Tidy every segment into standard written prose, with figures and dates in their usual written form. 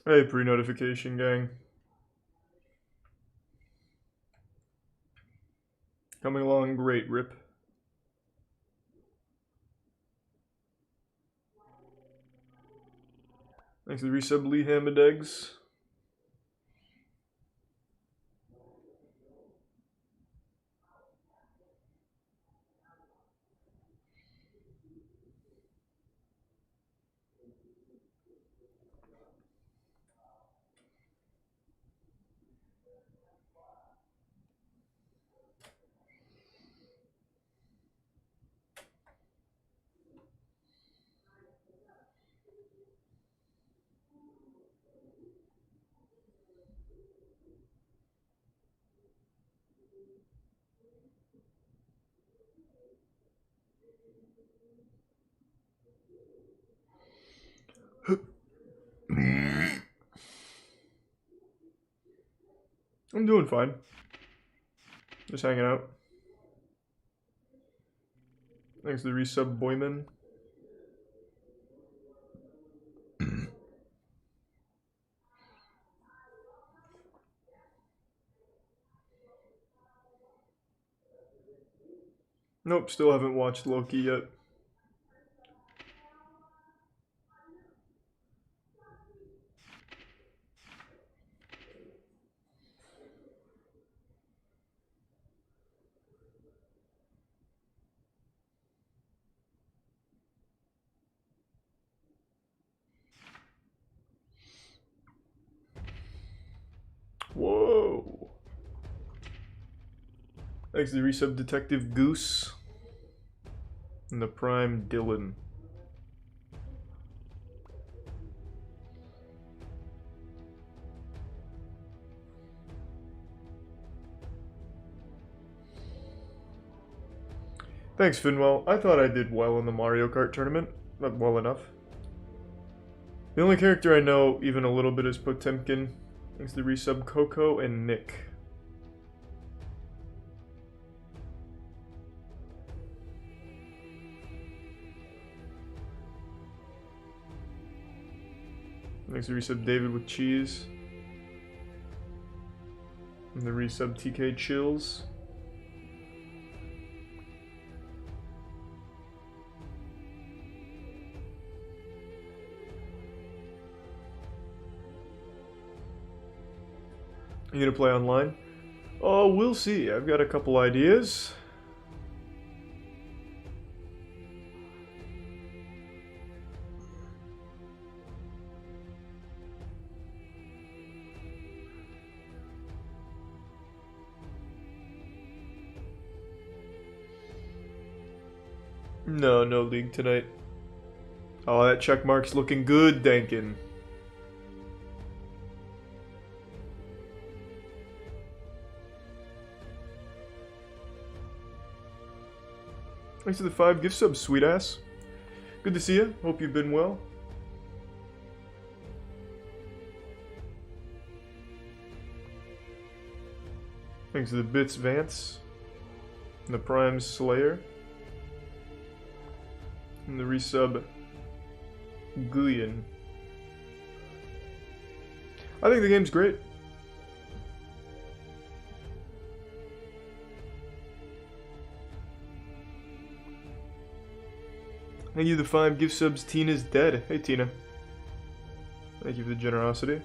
Hey, pre-notification gang. Coming along great, Rip. Thanks to the resub Lee Hammond Eggs. I'm doing fine. Just hanging out. Thanks to the resub Boyman. Nope, still haven't watched Loki yet. Whoa. Thanks to the resub Detective Goose. And the Prime Dylan. Thanks, Finwell. I thought I did well in the Mario Kart tournament. Not well enough. The only character I know even a little bit is Potemkin. Thanks to the resub Coco and Nick. Thanks to the resub David with cheese. And the resub TK Chills. You gonna play online? Oh, we'll see. I've got a couple ideas. No, no league tonight. Oh, that check mark's looking good, Dankin. Thanks to the 5 gift subs, sweet ass. Good to see you. Hope you've been well. Thanks to the bits, Vance. And the Prime Slayer. And the resub, Guyan. I think the game's great. Thank you, the 5 gift subs. Tina's dead. Hey, Tina. Thank you for the generosity.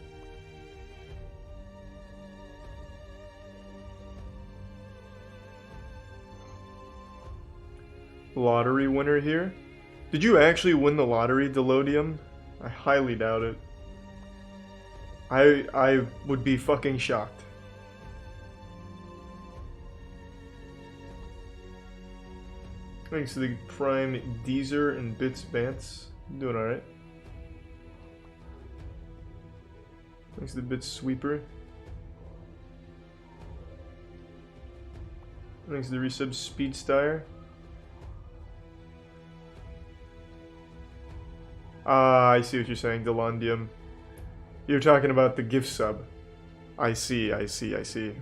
Lottery winner here. Did you actually win the lottery, Delodium? I highly doubt it. I would be fucking shocked. Thanks to the Prime Deezer and Bits Bants. Doing alright. Thanks to the Bits Sweeper. Thanks to the resub Speedstire. Ah, I see what you're saying, Delondium. You're talking about the gift sub. I see, I see, I see.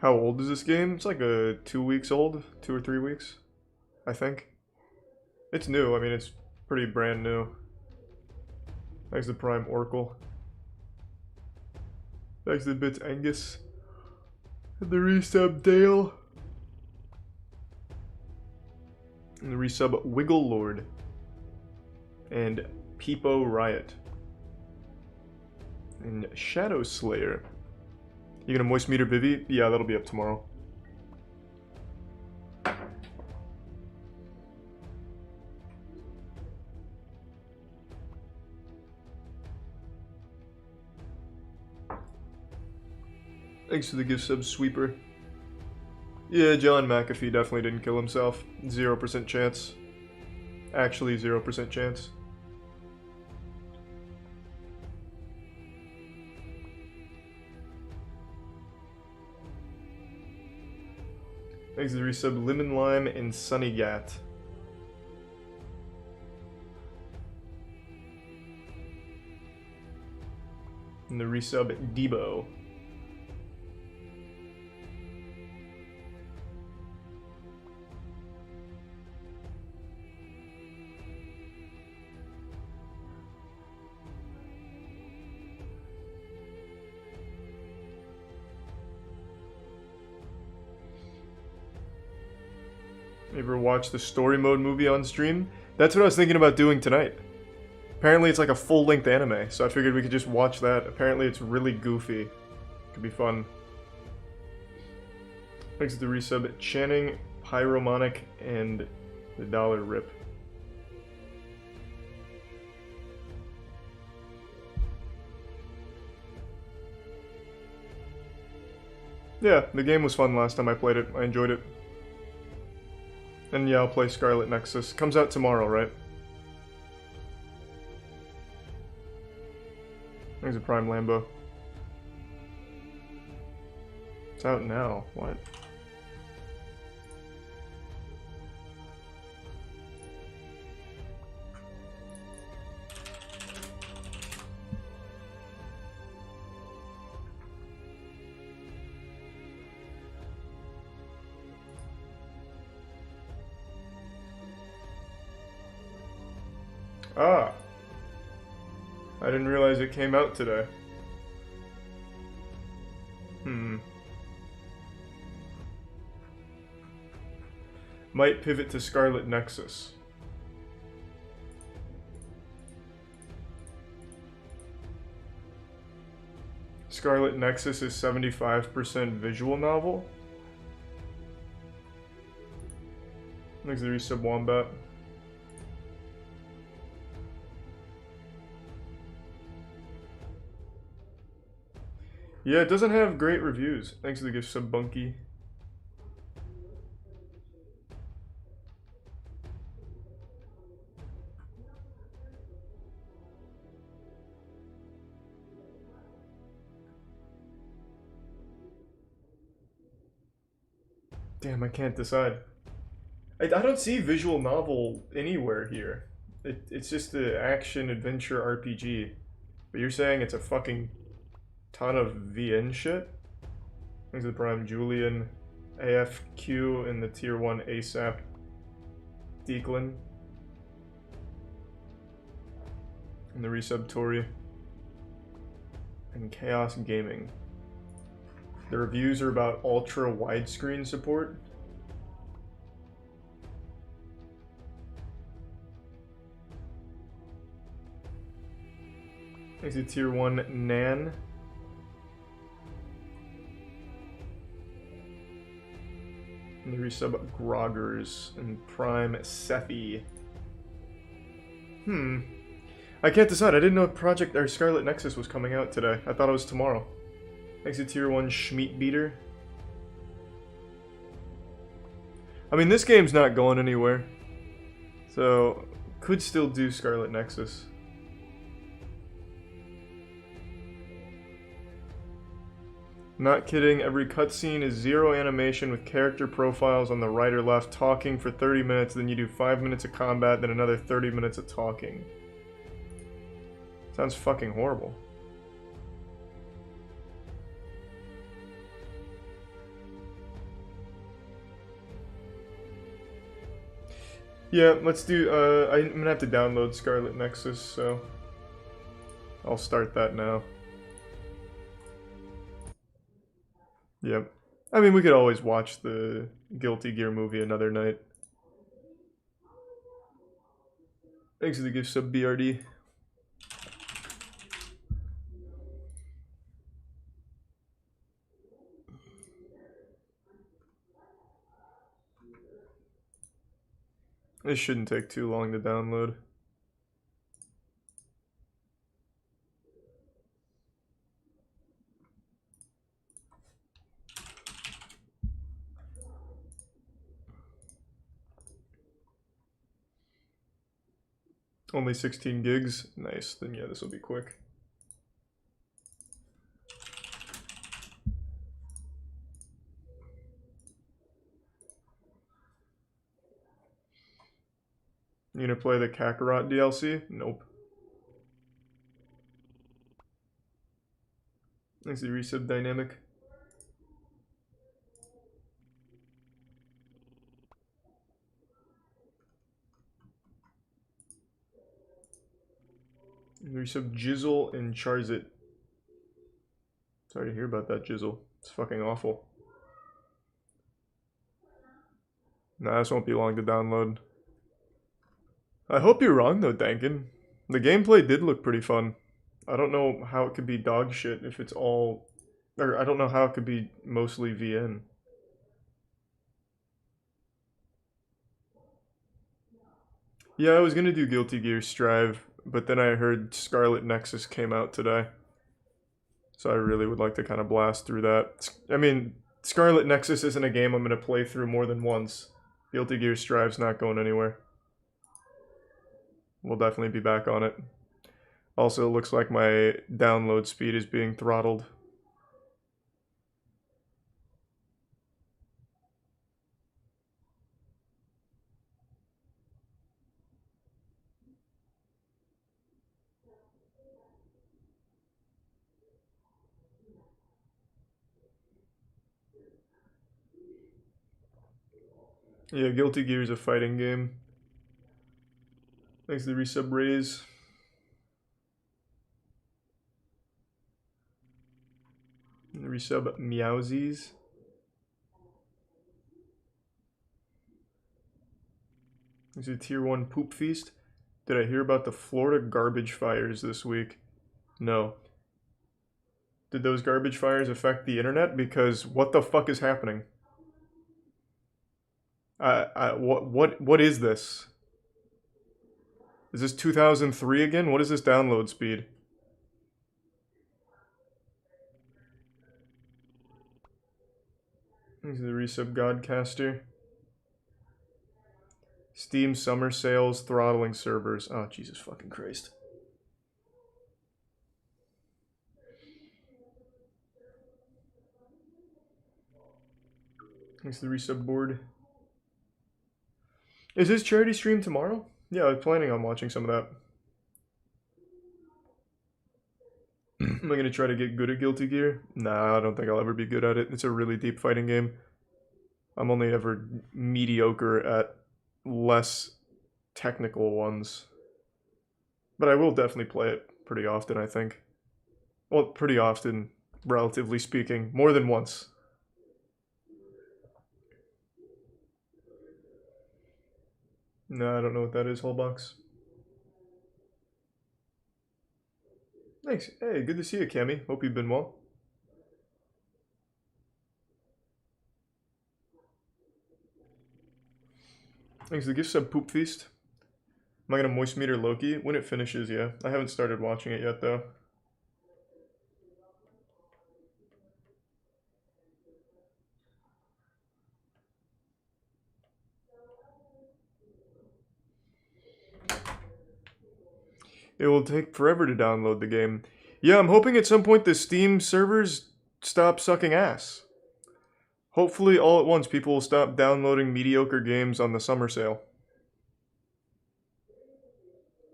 How old is this game? It's like a 2 weeks old, 2 or 3 weeks, I think. It's new. I mean, it's pretty brand new. Thanks to Prime Oracle. Thanks to Bits Angus. And the resub Dale. And the resub Wiggle Lord. And Peepo Riot. And Shadow Slayer. You gonna moist meter Vivi? Yeah, that'll be up tomorrow. Thanks for the gift sub, Sweeper. Yeah, John McAfee definitely didn't kill himself. 0% chance. Actually, 0% chance. Thanks to the resub, Lemon Lime and Sunny Gat. And the resub, Debo. You ever watch the story mode movie on stream? That's what I was thinking about doing tonight. Apparently it's like a full-length anime, so I figured we could just watch that. Apparently it's really goofy. Could be fun. Thanks to the resub, Channing, Pyromonic, and the Dollar Rip. Yeah, the game was fun last time I played it. I enjoyed it. And yeah, I'll play Scarlet Nexus. Comes out tomorrow, right? There's a Prime Lambo. It's out now. What? Ah. I didn't realize it came out today. Might pivot to Scarlet Nexus. Scarlet Nexus is 75% visual novel. Thanks to the resub Wombat. Yeah, it doesn't have great reviews. Thanks to the gift sub Bunky. Damn, I can't decide. I don't see visual novel anywhere here. It's just the action adventure RPG. But you're saying it's a fucking ton of VN shit? Thanks to the Prime Julian, AFQ, and the Tier 1 ASAP Declan. And the resub Tori. And Chaos Gaming. The reviews are about ultra widescreen support. Thanks to Tier 1 Nan. And the resub Groggers and Prime Sethi. I can't decide. I didn't know Project or Scarlet Nexus was coming out today. I thought it was tomorrow. Thanks to Tier 1 Schmeat Beater. I mean, this game's not going anywhere. So, could still do Scarlet Nexus. Not kidding, every cutscene is 0 animation with character profiles on the right or left, talking for 30 minutes, then you do 5 minutes of combat, then another 30 minutes of talking. Sounds fucking horrible. Yeah, let's do, I'm gonna have to download Scarlet Nexus, so I'll start that now. Yep. I mean, we could always watch the Guilty Gear movie another night. Thanks for the gift sub, BRD. This shouldn't take too long to download. Only 16 gigs? Nice, then yeah, this will be quick. You gonna play the Kakarot DLC? Nope. Thanks to the resub dynamic. Resub Jizzle and Charizit. Sorry to hear about that, Jizzle. It's fucking awful. Nah, this won't be long to download. I hope you're wrong though, Dankin. The gameplay did look pretty fun. I don't know how it could be dog shit if it's all... Or I don't know how it could be mostly VN. Yeah, I was gonna do Guilty Gear Strive, but then I heard Scarlet Nexus came out today. So I really would like to kind of blast through that. I mean, Scarlet Nexus isn't a game I'm gonna play through more than once. Guilty Gear Strive's not going anywhere. We'll definitely be back on it. Also, it looks like my download speed is being throttled. Yeah, Guilty Gear is a fighting game. Thanks to the resub raise. And the resub Meowsies. Thanks to the tier 1 poop feast. Did I hear about the Florida garbage fires this week? No. Did those garbage fires affect the internet? Because what the fuck is happening? What is this? Is this 2003 again? What is this download speed? This is the resub Godcaster. Steam summer sales throttling servers. Oh, Jesus fucking Christ. Thanks to the resub board. Is this charity stream tomorrow? Yeah, I'm planning on watching some of that. Am I gonna try to get good at Guilty Gear? Nah, I don't think I'll ever be good at it. It's a really deep fighting game. I'm only ever mediocre at less technical ones. But I will definitely play it pretty often, I think. Well, pretty often, relatively speaking. More than once. No, I don't know what that is, Hullbox. Thanks. Hey, good to see you, Cammy. Hope you've been well. Thanks for the gift sub, Poop Feast. Am I gonna moist meter Loki? When it finishes, yeah. I haven't started watching it yet, though. It will take forever to download the game. Yeah, I'm hoping at some point the Steam servers stop sucking ass. Hopefully, all at once, people will stop downloading mediocre games on the summer sale.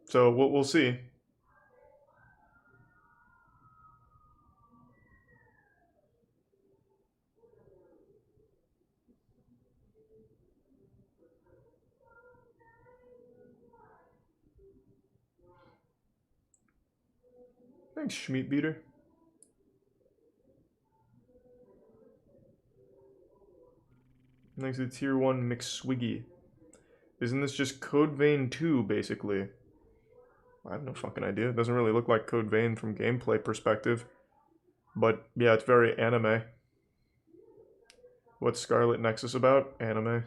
So, we'll see. Thanks, Schmeatbeater. Thanks to Tier 1 McSwiggy. Isn't this just Code Vein 2, basically? I have no fucking idea. It doesn't really look like Code Vein from gameplay perspective. But, yeah, it's very anime. What's Scarlet Nexus about? Anime.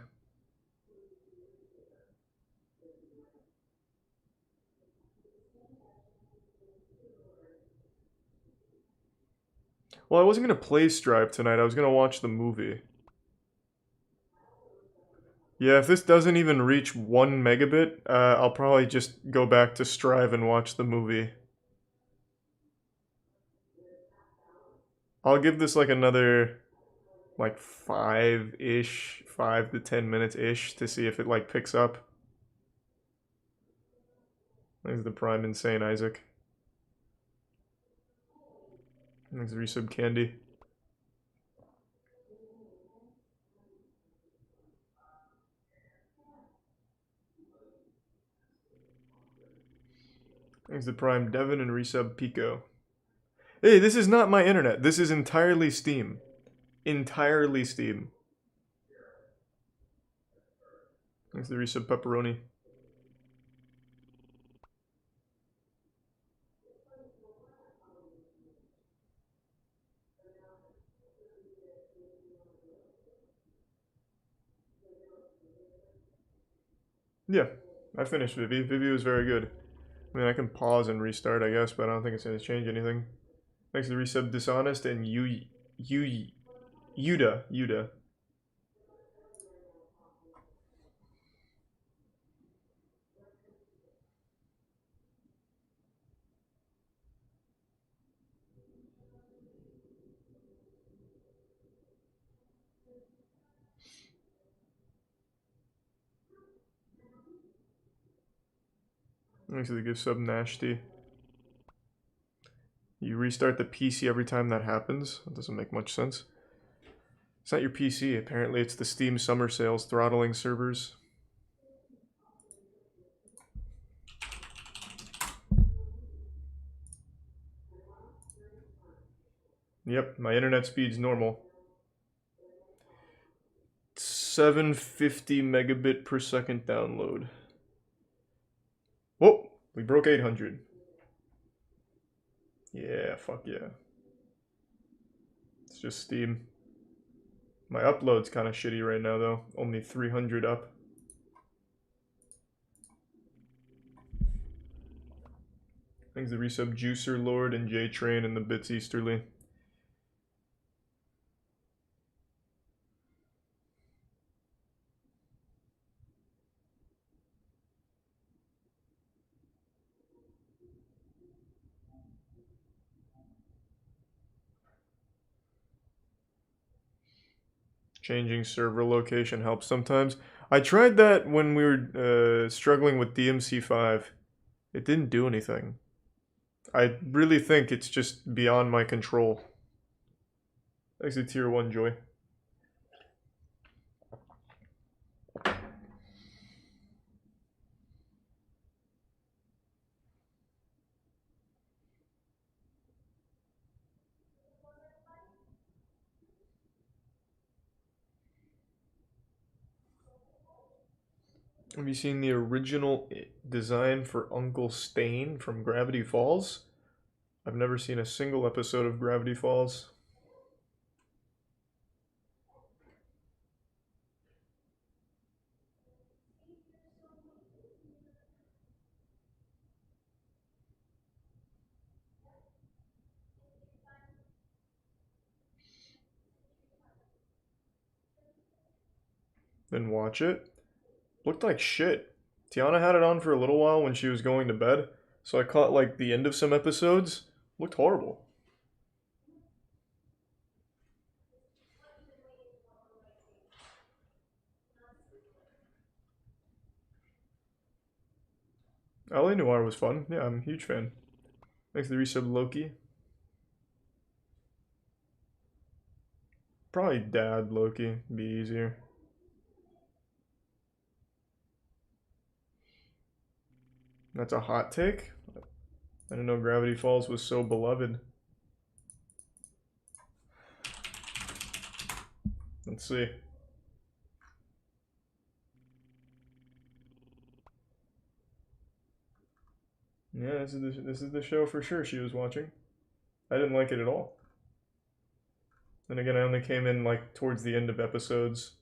Well, I wasn't going to play Strive tonight. I was going to watch the movie. Yeah, if this doesn't even reach 1 megabit, I'll probably just go back to Strive and watch the movie. I'll give this like another, like 5-ish, 5 to 10 minutes-ish to see if it like picks up. Thanks the Prime Insane Isaac. Thanks Resub Candy. Thanks the Prime Devin and Resub Pico. Hey, this is not my internet. This is entirely Steam. Entirely Steam. Thanks the Resub Pepperoni. Yeah, I finished Vivi. Vivi was very good. I mean, I can pause and restart, I guess, but I don't think it's going to change anything. Thanks to Resub Dishonest and Yuda. Thanks to the gift sub Nashty. You restart the PC every time that happens? That doesn't make much sense. It's not your PC. Apparently it's the Steam summer sales throttling servers. Yep, my internet speed's normal. 750 megabit per second download. Whoa, we broke 800. Yeah, fuck yeah. It's just Steam. My upload's kind of shitty right now though. Only 300 up. Thanks to Resub Juicer Lord and J Train and the Bits Easterly. Changing server location helps sometimes. I tried that when we were struggling with DMC5. It didn't do anything. I really think it's just beyond my control. Thanks to Tier 1 Joy. Have you seen the original design for Uncle Stain from Gravity Falls? I've never seen a single episode of Gravity Falls. Then watch it. Looked like shit. Tiana had it on for a little while when she was going to bed, so I caught like the end of some episodes. Looked horrible. LA Noire was fun. Yeah, I'm a huge fan. Thanks to the resub Loki. Probably Dad Loki. Be easier. That's a hot take. I didn't know Gravity Falls was so beloved. Let's see. Yeah, this is the show for sure she was watching. I didn't like it at all. Then again, I only came in like towards the end of episodes.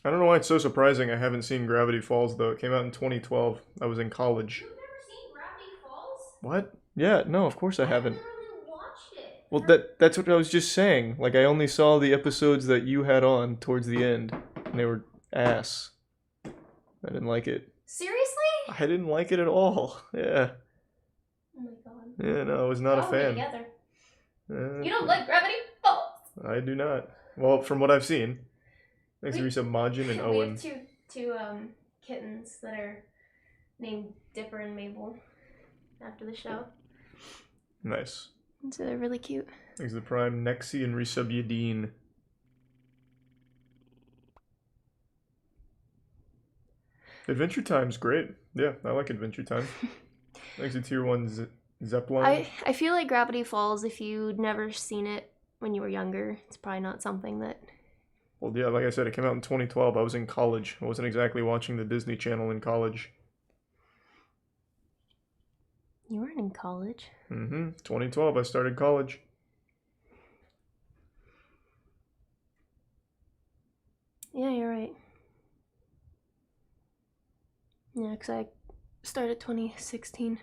I don't know why it's so surprising I haven't seen Gravity Falls though. It came out in 2012. I was in college. You've never seen Gravity Falls? What? Yeah, no, of course I haven't. literally watched it. Well, that's what I was just saying. Like, I only saw the episodes that you had on towards the end, and they were ass. I didn't like it. Seriously? I didn't like it at all. Yeah. Oh my god. Yeah, no, I was not a fan. Together. You don't like Gravity Falls? I do not. Well, from what I've seen. Thanks to Risa, Majin, and Owen. We have two kittens that are named Dipper and Mabel after the show. Nice. So they're really cute. Thanks to the Prime, Nexi and Resub Yadeen. Adventure Time's great. Yeah, I like Adventure Time. Thanks to Tier 1 Zeppelin. I feel like Gravity Falls, if you'd never seen it when you were younger, it's probably not something that... Well, yeah, like I said, it came out in 2012. I was in college. I wasn't exactly watching the Disney Channel in college. You weren't in college. 2012, I started college. Yeah, you're right. Yeah, because I started 2016.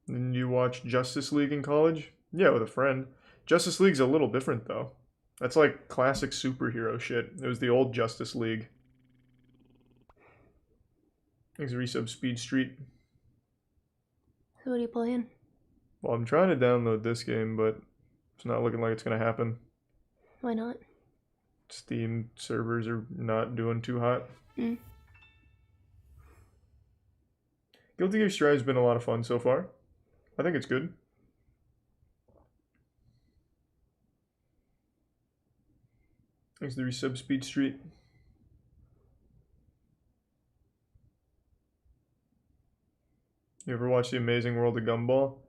Didn't you watch Justice League in college? Yeah, with a friend. Justice League's a little different, though. That's like classic superhero shit. It was the old Justice League. Thanks to Resub Speed Street. So what are you playing? Well, I'm trying to download this game, but it's not looking like it's going to happen. Why not? Steam servers are not doing too hot. Guilty Gear Strive's been a lot of fun so far. I think it's good. Thanks to Resub Speed Street. You ever watch The Amazing World of Gumball?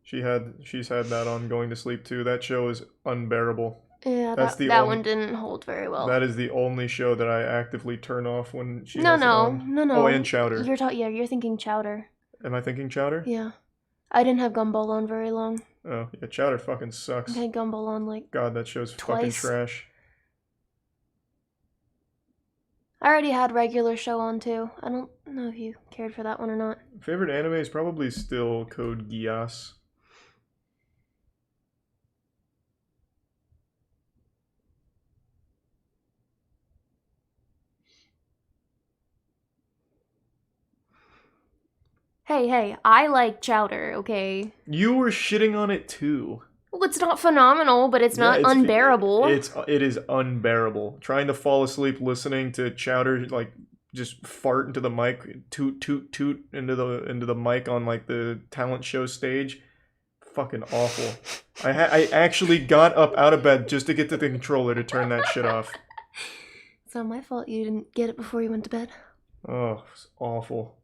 She's had that on Going to Sleep too. That show is unbearable. Yeah, that one didn't hold very well. That is the only show that I actively turn off when she has it on. No. Oh, and Chowder. You're thinking Chowder. Am I thinking Chowder? Yeah. I didn't have Gumball on very long. Oh, yeah, Chowder fucking sucks. I had Gumball on like God, that show's twice. fucking trash. I already had regular show on too. I don't know if you cared for that one or not. Favorite anime is probably still Code Geass. Hey, I like Chowder, okay? You were shitting on it too. Well, it's not phenomenal, but it's not unbearable. It is unbearable. Trying to fall asleep listening to Chowder like just fart into the mic, toot toot toot into the mic on like the talent show stage. Fucking awful. I actually got up out of bed just to get to the controller to turn that shit off. It's not my fault you didn't get it before you went to bed. Oh, it's awful.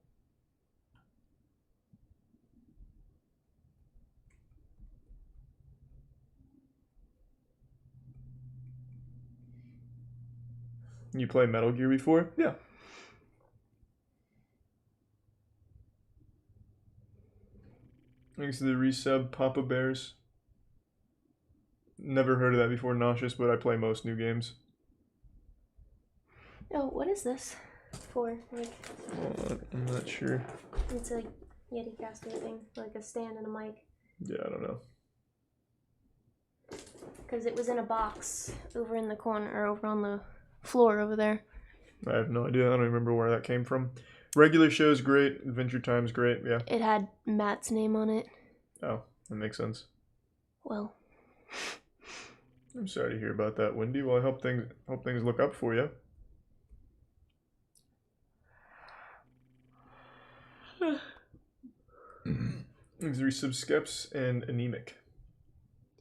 You played Metal Gear before? Yeah. Thanks to the resub, Papa Bears. Never heard of that before, Nauseous, but I play most new games. Oh, what is this for? Like, I'm not sure. It's a Yeticaster thing, like a stand and a mic. Yeah, I don't know. Because it was in a box over in the corner, or over on the floor over there. I have no idea. I don't remember where that came from. Regular show's great. Adventure Time's great. Yeah. It had Matt's name on it. Oh, that makes sense. Well, I'm sorry to hear about that, Wendy. Well, I hope things look up for you. Thanks for resub Skeps and Anemic.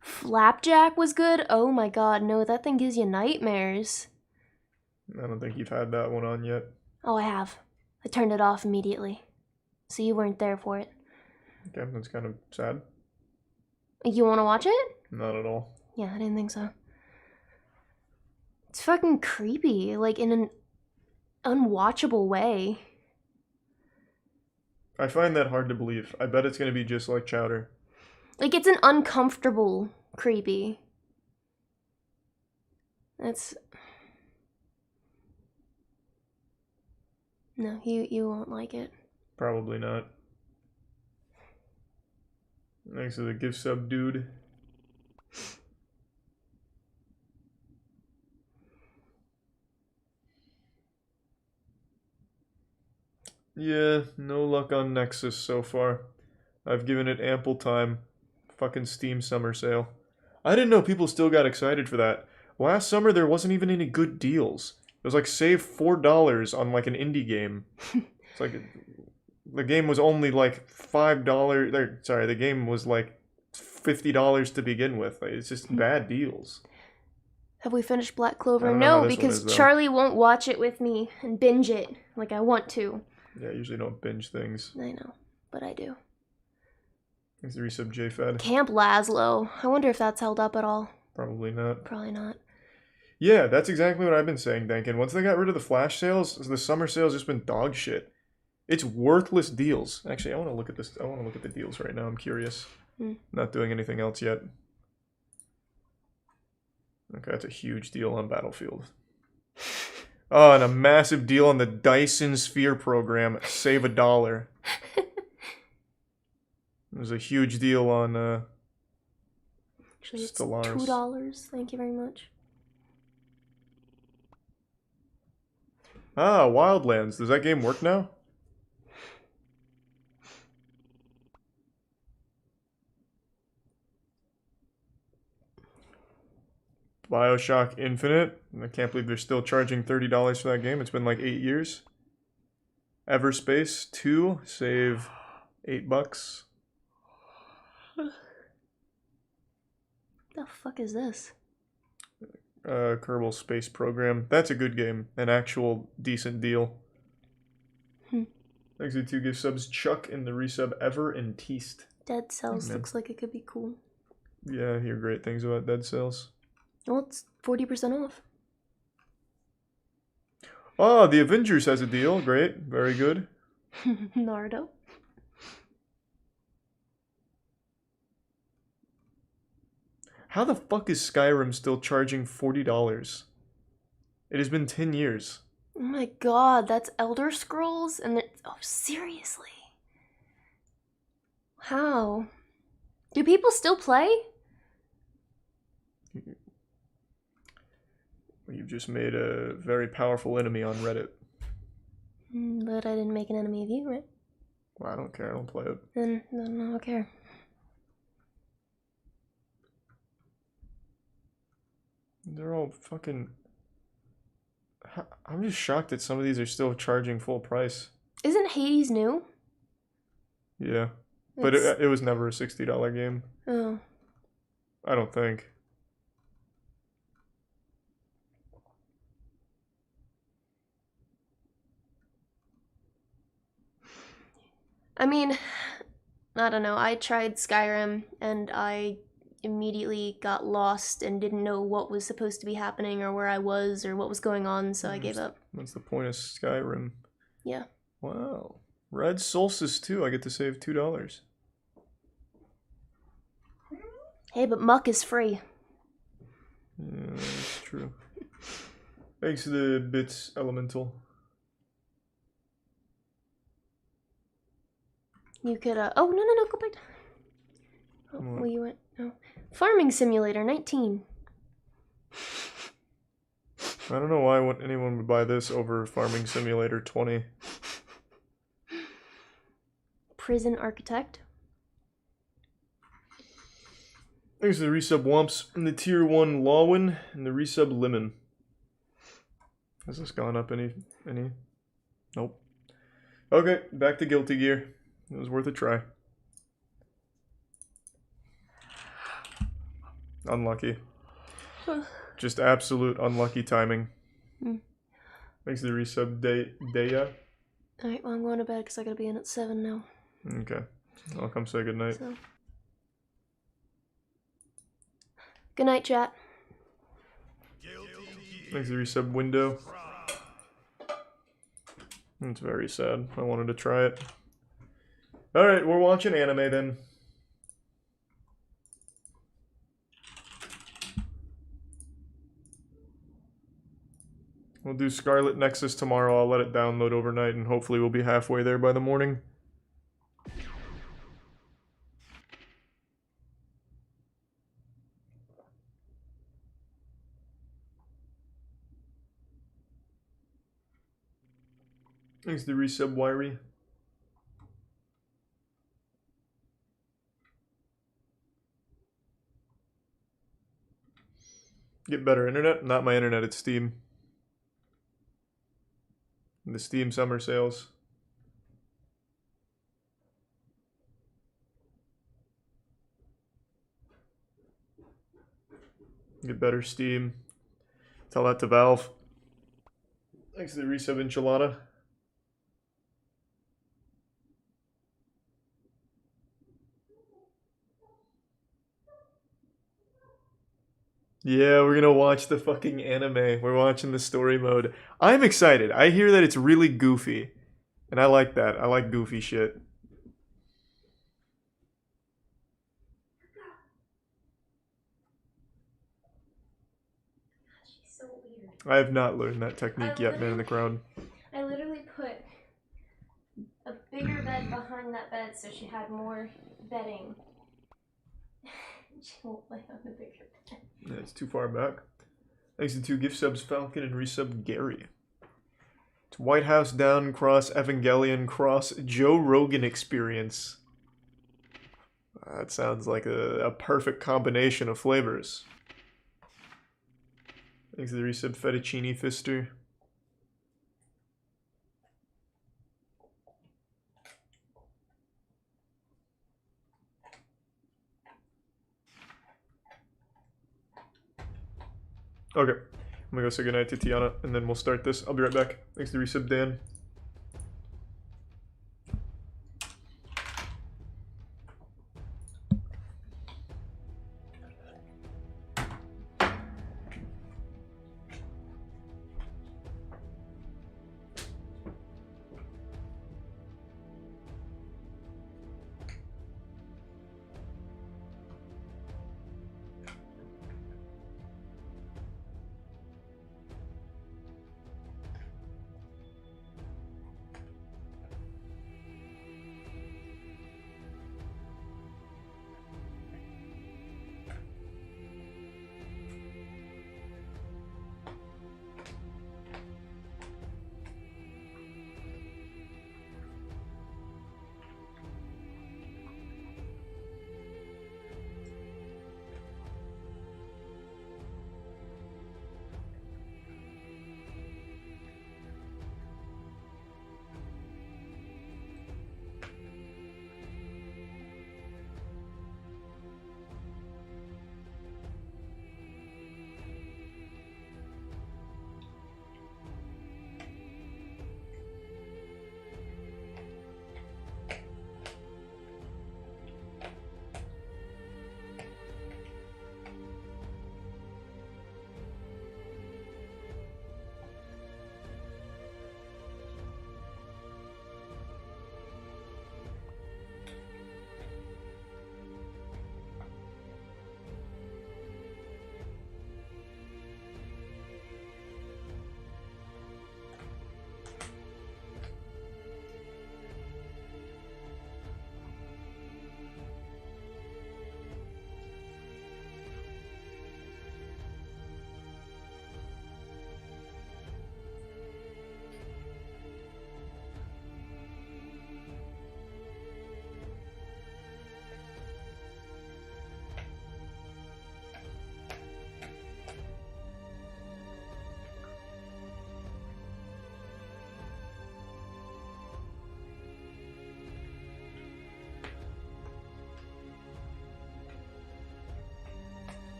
Flapjack was good? Oh my god, no, that thing gives you nightmares. I don't think you've had that one on yet. Oh, I have. I turned it off immediately. So you weren't there for it. Okay, that's kind of sad. You want to watch it? Not at all. Yeah, I didn't think so. It's fucking creepy, like in an unwatchable way. I find that hard to believe. I bet it's gonna be just like Chowder. Like, it's an uncomfortable creepy. That's... No, you won't like it. Probably not. Thanks to the gift sub dude. Yeah, no luck on Nexus so far. I've given it ample time. Fucking Steam summer sale. I didn't know people still got excited for that. Last summer there wasn't even any good deals. It was like save $4 on like an indie game. It's like the game was only like $5. Sorry, the game was like $50 to begin with. Like, it's just bad deals. Have we finished Black I Clover? don't know how No, this one because is, though. Charlie won't watch it with me and binge it like I want to. Yeah, I usually don't binge things. I know, but I do. Thanks to resub JFed. Camp Laszlo. I wonder if that's held up at all. Probably not. Probably not. Yeah, that's exactly what I've been saying, Duncan. Once they got rid of the flash sales, the summer sales just been dog shit. It's worthless deals. Actually, I want to look at this. I want to look at the deals right now. I'm curious. Not doing anything else yet. Okay, that's a huge deal on Battlefield. Oh, and a massive deal on the Dyson Sphere program. Save $1. There's a huge deal on Actually, it's Stellaris. $2. Thank you very much. Ah, Wildlands. Does that game work now? BioShock Infinite. I can't believe they're still charging $30 for that game. It's been like 8 years. Everspace 2. Save $8. The fuck is this? Kerbal Space Program. That's a good game. An actual decent deal. Thanks to 2 gift subs. Chuck in the resub Ever and Teast. Dead Cells Amen. looks like it could be cool. Yeah, I hear great things about Dead Cells. Well, it's 40% off. Oh, the Avengers has a deal. Great. Very good. Naruto. How the fuck is Skyrim still charging $40? It has been 10 years. Oh my god, that's Elder Scrolls? And oh, seriously? How? Do people still play? You've just made a very powerful enemy on Reddit. But I didn't make an enemy of you, right? Well, I don't care. I don't play it. Then I don't care. They're all fucking... I'm just shocked that some of these are still charging full price. Isn't Hades new? Yeah. But it was never a $60 game. Oh. I don't think. I mean, I don't know. I tried Skyrim and I immediately got lost and didn't know what was supposed to be happening or where I was or what was going on, so I gave up. That's the point of Skyrim. Yeah. Wow. Red Solstice 2, I get to save $2. Hey, but Muck is free. Yeah, that's true. Thanks to the bits, Elemental. You could, oh, no, go back. Oh, well, you went, no. Farming Simulator 19. I don't know why anyone would buy this over Farming Simulator 20. Prison Architect. Thanks to the resub Wumps and the tier 1 Lawin and the resub Lemon. Has this gone up any? Nope. Okay, back to Guilty Gear. It was worth a try. Unlucky. Just absolute unlucky timing. Thanks to the resub Daya. Alright, well, I'm going to bed because I gotta be in at 7 now. Okay. I'll come say goodnight. So. Good night, chat. Thanks to the resub window. It's very sad. I wanted to try it. Alright, we're watching anime then. We'll do Scarlet Nexus tomorrow. I'll let it download overnight and hopefully we'll be halfway there by the morning. Thanks to resub Wiry. Get better internet? Not my internet, it's Steam. The Steam summer sales. Get better Steam. Tell that to Valve. Thanks to the resub Enchilada. Yeah, we're gonna watch the fucking anime. We're watching the story mode. I'm excited. I hear that it's really goofy. And I like that. I like goofy shit. She's so weird. I have not learned that technique yet, man in the crowd. I literally put a bigger bed behind that bed so she had more bedding. She won't lay on the bigger bed. Yeah, it's too far back. Thanks to 2 gift subs, Falcon and resub Gary. It's White House Down cross Evangelion cross Joe Rogan experience. That sounds like a perfect combination of flavors. Thanks to the resub Fettuccine Fister. Okay, I'm gonna go say goodnight to Tiana, and then we'll start this. I'll be right back. Thanks to resub Dan.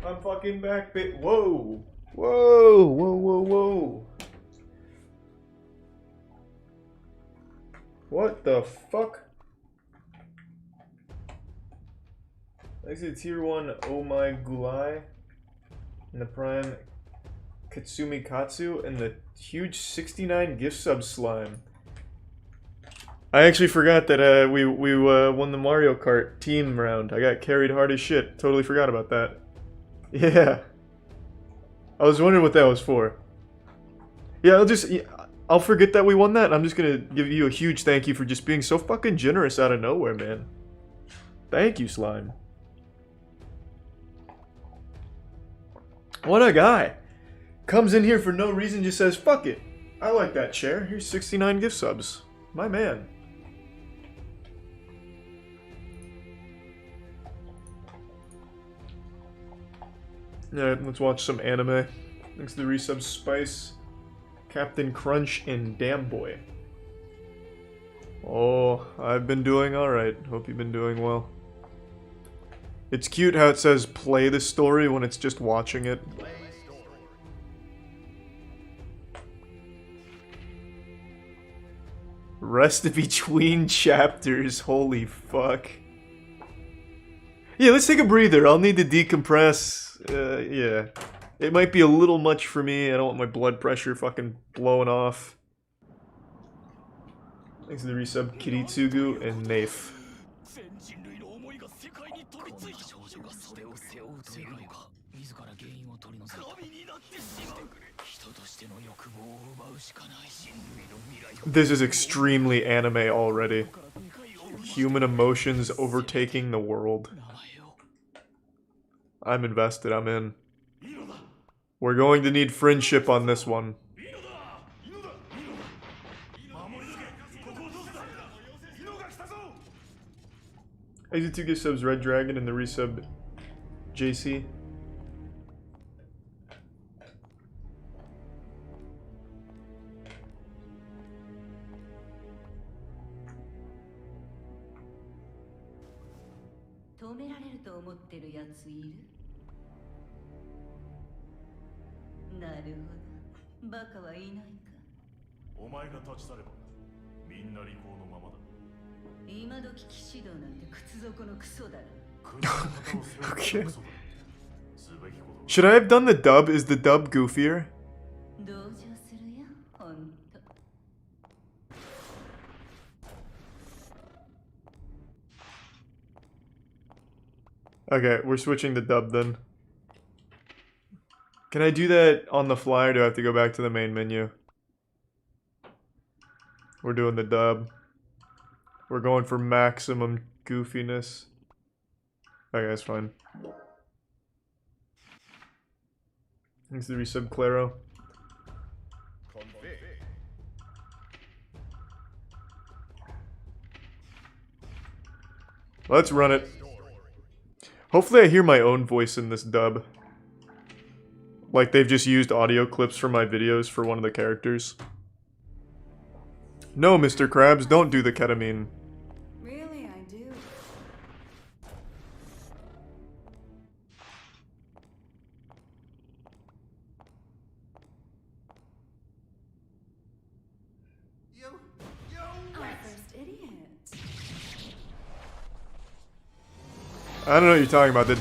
I'm fucking back, bit. Whoa! Whoa! Whoa, whoa, whoa! What the fuck? Next to tier 1 Oh My Gulai. And the prime Katsumi Katsu. And the huge 69 gift sub slime. I actually forgot that we won the Mario Kart team round. I got carried hard as shit. Totally forgot about that. Yeah. I was wondering what that was for. Yeah, I'll forget that we won that. I'm just gonna give you a huge thank you for just being so fucking generous out of nowhere, man. Thank you, Slime. What a guy. Comes in here for no reason, just says, fuck it. I like that chair. Here's 69 gift subs. My man. Alright, let's watch some anime. Thanks to the resub Spice, Captain Crunch, and Damn Boy. Oh, I've been doing alright. Hope you've been doing well. It's cute how it says play the story when it's just watching it. Rest between chapters, holy fuck. Yeah, let's take a breather. I'll need to decompress. Yeah. It might be a little much for me. I don't want my blood pressure fucking blowing off. Thanks to the resub, Kiritsugu and Nafe. This is extremely anime already. Human emotions overtaking the world. I'm invested, I'm in. We're going to need friendship on this one. Exit 2 gift subs Red Dragon and the resub JC. Okay. Should I have done the dub? Is the dub goofier? Okay, we're switching to dub then. Can I do that on the fly or do I have to go back to the main menu? We're doing the dub. We're going for maximum goofiness. Okay, that's fine. Thanks to the resub Claro. Let's run it. Hopefully I hear my own voice in this dub. Like they've just used audio clips from my videos for one of the characters. No, Mr. Krabs, don't do the ketamine. Really, I do. Our first idiot. I don't know what you're talking about. The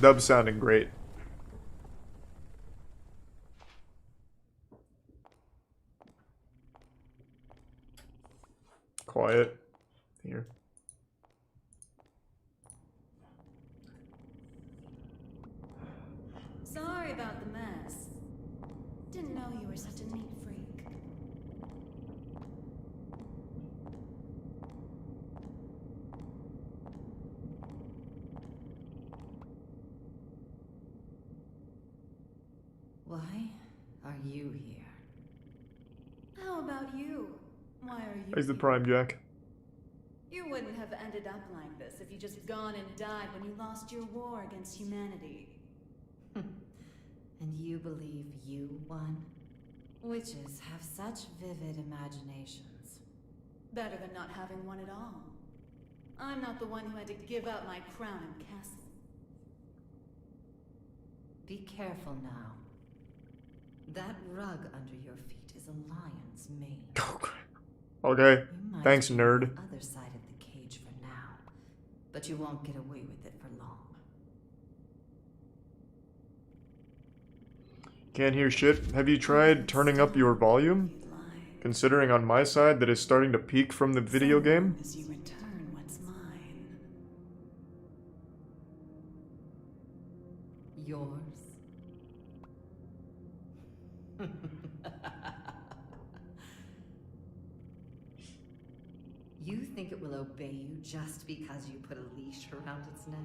dub's sounding great. Quiet. Here. Sorry about the mess. Didn't know you were such a neat freak. Why are you here? How about you? Why are you Here's the here? Prime Jack. You wouldn't have ended up like this if you just gone and died when you lost your war against humanity. And you believe you won? Witches have such vivid imaginations. Better than not having one at all. I'm not the one who had to give up my crown and castle. Be careful now. That rug under your feet is a lion's mane. Okay. You might Thanks, be nerd. on the other side of the cage for now, but you won't get away with it for long. Can't hear shit. Have you tried turning up your volume? Considering on my side that it's starting to peak from the video game? As you return what's mine. Yours. You think it will obey you just because you put a leash around its neck?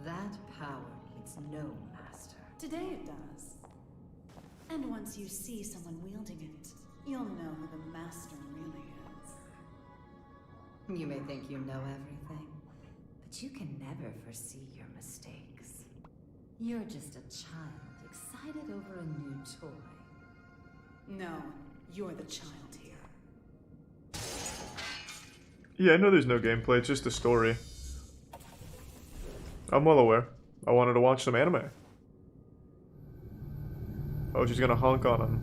That power needs no master. Today it does. And once you see someone wielding it, you'll know who the master really is. You may think you know everything, but you can never foresee your mistakes. You're just a child excited over a new toy. No, you're the child here. Yeah, I know there's no gameplay, it's just a story. I'm well aware. I wanted to watch some anime. Oh, she's gonna honk on him.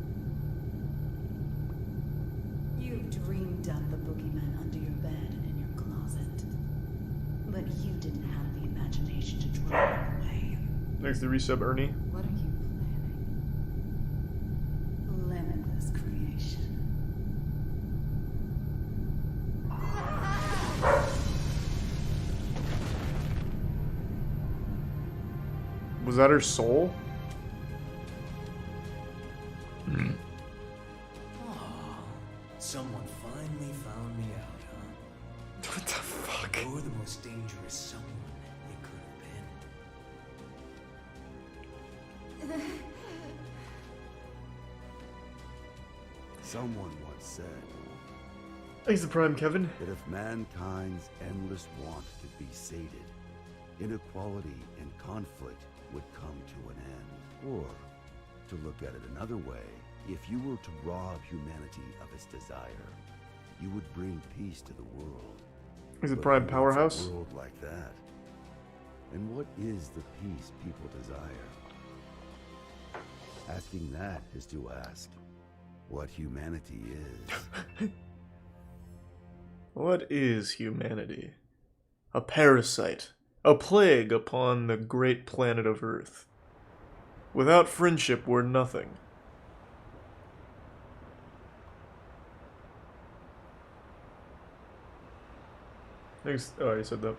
You've dreamed up the boogeyman under your bed and in your closet. But you didn't have the imagination to drive him away. Thanks to resub Ernie. What are you planning? Limitless creation. Was that her soul? Someone finally found me out, huh? What the fuck? You're the most dangerous someone it could have been. Someone once said Thanks to Prime, Kevin. that if mankind's endless want to be sated, inequality and conflict would come to an end. Or, to look at it another way, if you were to rob humanity of its desire, you would bring peace to the world. Is it But Prime what's Powerhouse? a world like that? And what is the peace people desire? Asking that is to ask what humanity is. What is humanity? A parasite. A plague upon the great planet of Earth. Without friendship, we're nothing. Thanks. Oh, I said that.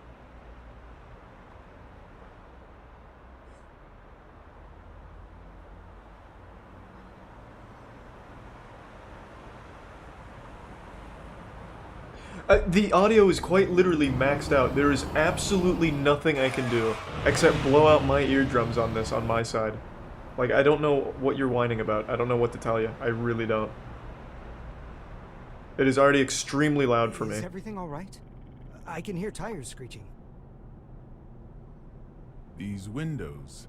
The audio is quite literally maxed out. There is absolutely nothing I can do except blow out my eardrums on this on my side. Like, I don't know what you're whining about. I don't know what to tell you. I really don't. It is already extremely loud for me. Is everything all right? I can hear tires screeching. These windows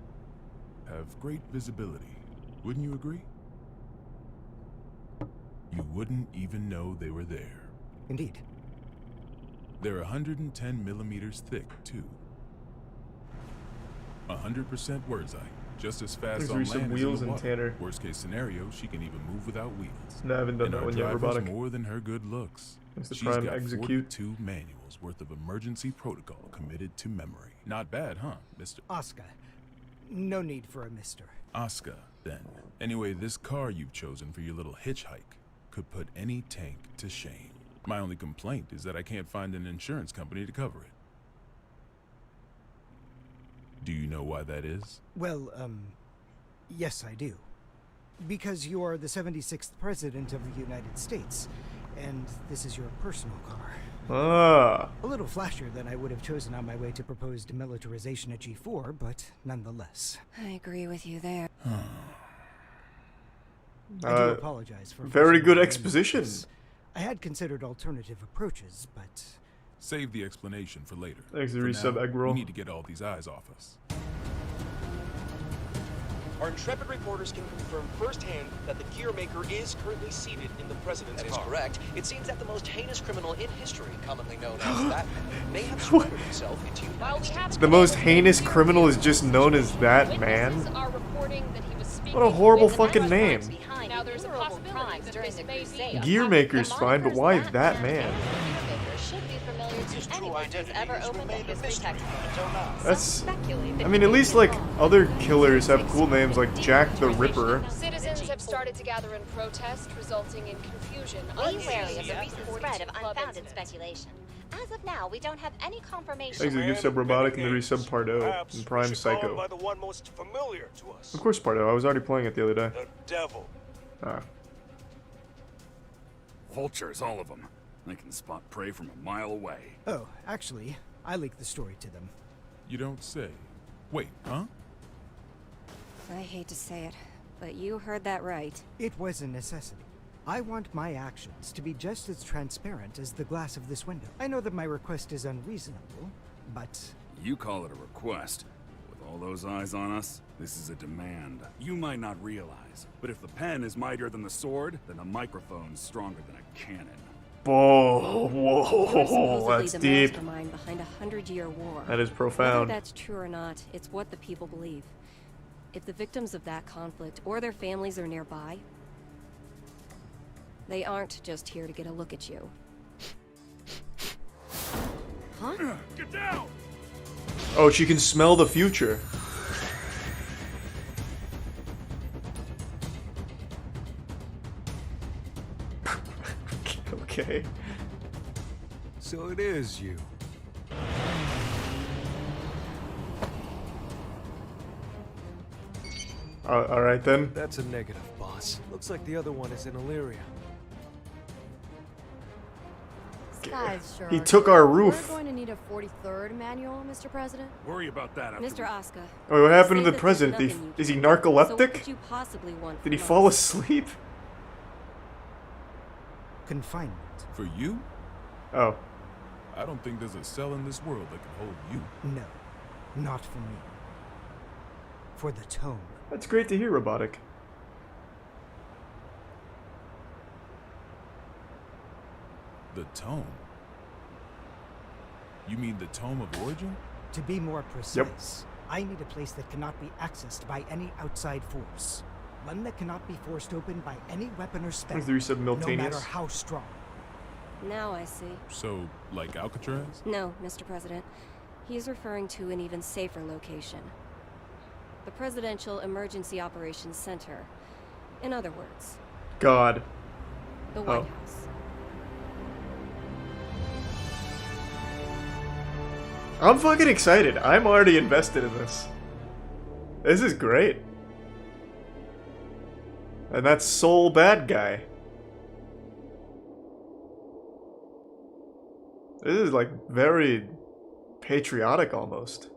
have great visibility. Wouldn't you agree? You wouldn't even know they were there. Indeed. They're 110 millimeters thick, too. 100% Wurdzite. Just as fast There's on some land as wheels in the and water. Tanner. Worst case scenario, she can even move without wheels. No, I haven't done And that our one yet, driver's robotic. more than her good looks. Thanks to She's Prime got Execute. 42 manuals worth of emergency protocol committed to memory. Not bad, huh, Mr. Oscar. No need for a mister. Oscar, then. Anyway, this car you've chosen for your little hitchhike could put any tank to shame. My only complaint is that I can't find an insurance company to cover it. Do you know why that is? Well, yes I do. Because you are the 76th President of the United States, and this is your personal car. Ah. A little flashier than I would have chosen on my way to proposed demilitarization at G4, but nonetheless. I agree with you there. I do apologize for... Very forcing good you into exposition. this. I had considered alternative approaches, but... Save the explanation for later. Thanks to For resub now, egg roll. we need to get all these eyes off us. Our intrepid reporters can confirm firsthand that the gear maker is currently seated in the president's That is car. correct. It seems that the most heinous criminal in history, commonly known as Batman, may have surrendered himself into United States. The most heinous criminal is just known as that man? What a horrible fucking name. Now there's a possibility that this may be Gear maker's fine, but why that man? That's... I mean, at least, like, other killers have cool names like Jack the Ripper. Citizens have started to gather in protest, resulting in confusion. Be wary of the recent spread of unfounded speculation. As of now, we don't have any confirmation. Thanks to the gift sub Robotic and the resub Pardo and Prime Psycho. By the one most familiar to us. Of course, Pardo. I was already playing it the other day. The devil. Ah. Vultures, all of them. They can spot prey from a mile away. Oh, actually, I leaked the story to them. You don't say. Wait, huh? I hate to say it, but you heard that right. It was a necessity. I want my actions to be just as transparent as the glass of this window. I know that my request is unreasonable, but... You call it a request. With all those eyes on us, this is a demand. You might not realize, but if the pen is mightier than the sword, then the microphone's stronger than a cannon. Whoa, whoa, that's the deep. Mastermind behind a 100-year war. That is profound. Whether that's true or not, it's what the people believe. If the victims of that conflict or their families are nearby, they aren't just here to get a look at you. Huh? Get down! Oh, she can smell the future. Okay. So it is you. Alright then. That's a negative, boss. Looks like the other one is in Illyria. Skies, sure. He took our roof. We're going to need a 43rd manual, Mr. President. Worry about that after Mr. Asuka. Oh, what happened to say the that president? there's nothing Is he you can do. So what narcoleptic? could you possibly want Did he from fall us? asleep? Confinement. For you? Oh. I don't think there's a cell in this world that can hold you. No, not for me. For the tome. That's great to hear, Robotic. The tome? You mean the tome of origin? To be more precise, I need a place that cannot be accessed by any outside force. One that cannot be forced open by any weapon or spell. Thanks to resub no Miltanius. matter how strong. Now I see. So, like Alcatraz? No, Mr. President. He's referring to an even safer location. The Presidential Emergency Operations Center. In other words, God. the White House. I'm fucking excited. I'm already invested in this. This is great. And that's Soul Bad Guy. This is like very patriotic almost.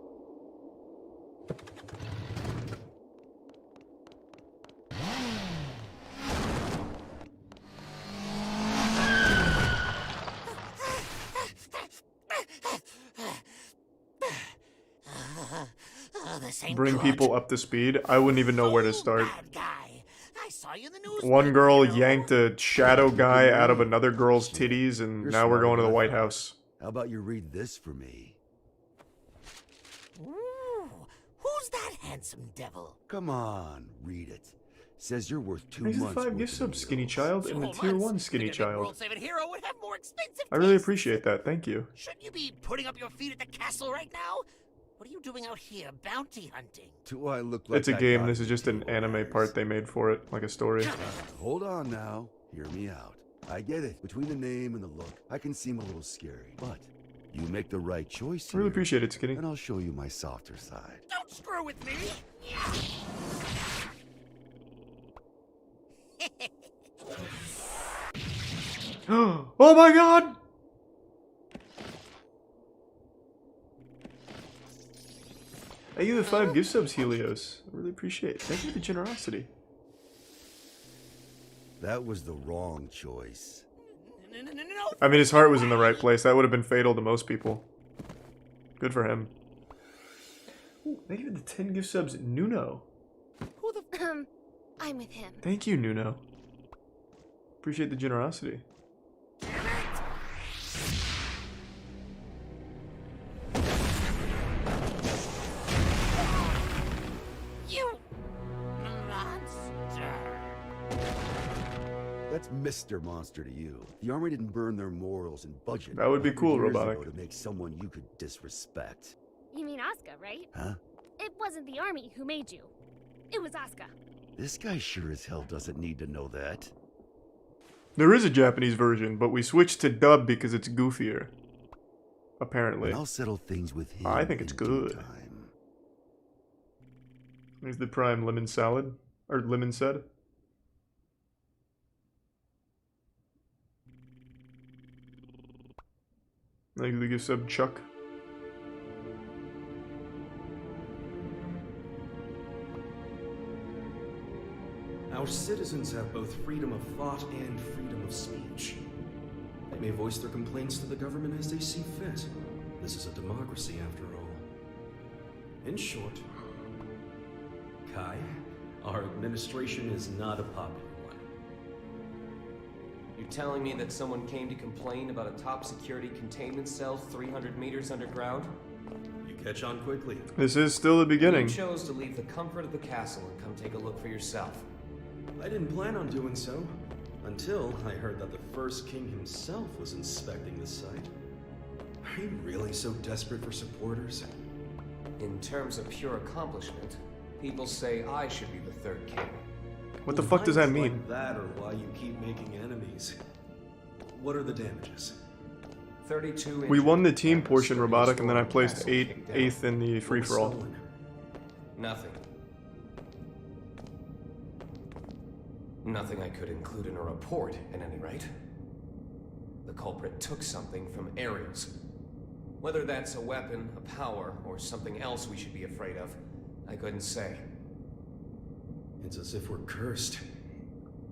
Bring people up to speed. I wouldn't even know where to start. One girl yanked a shadow guy out of another girl's titties, and You're now we're smarter going to the than I White thought. House. How about you read this for me? Ooh, who's that handsome devil? Come on, read it. Says you're worth 2 Thanks to months. 5 gift subs, Skinny Child, and the 2 Tier months? 1 Skinny Think a big Child. world-saving hero would have more expensive I really tastes. appreciate that, thank you. Shouldn't you be putting up your feet at the castle right now? What are you doing out here, bounty hunting? Do I look like It's a that game, guy this is just an anime part they made for it, like a story. Hold on now. Hear me out. I get it. Between the name and the look, I can seem a little scary. But you make the right choice I really here, appreciate it, Skinny. and I'll show you my softer side. Don't screw with me! Oh my god! Thank you for the 5 gift subs, Helios. I really appreciate it. Thank you for the generosity. That was the wrong choice. I mean, his heart was in the right place. That would have been fatal to most people. Good for him. Ooh, thank you for the 10 gift subs, Nuno. Who the I'm with him. Thank you, Nuno. Appreciate the generosity. You monster. That's Mr. Monster to you. The Army didn't burn their morals and budget. That would be cool, 100 years Robotic. ago to make someone you could disrespect. You mean Asuka, right? Huh? It wasn't the army who made you. It was Asuka. This guy sure as hell doesn't need to know that. There is a Japanese version, but we switched to dub because it's goofier. Apparently. And I'll settle things with him. I think it's in due good. time. There's the prime lemon salad. Or lemon said. Thank you, the sub Chuck. Our citizens have both freedom of thought and freedom of speech. They may voice their complaints to the government as they see fit. This is a democracy, after all. In short, Kai, our administration is not a popular one. You're telling me that someone came to complain about a top security containment cell 300 meters underground? You catch on quickly. This is still the beginning. You chose to leave the comfort of the castle and come take a look for yourself. I didn't plan on doing so, until I heard that the first king himself was inspecting the site. Are you really so desperate for supporters? In terms of pure accomplishment, people say I should be the third king. What the fuck does that mean? Like that, or why you keep making enemies. What are the damages? 32. We won the team portion, Robotic, and then I placed 8th in the free-for-all. Nothing. Nothing I could include in a report, at any rate. The culprit took something from Ares. Whether that's a weapon, a power, or something else we should be afraid of, I couldn't say. It's as if we're cursed.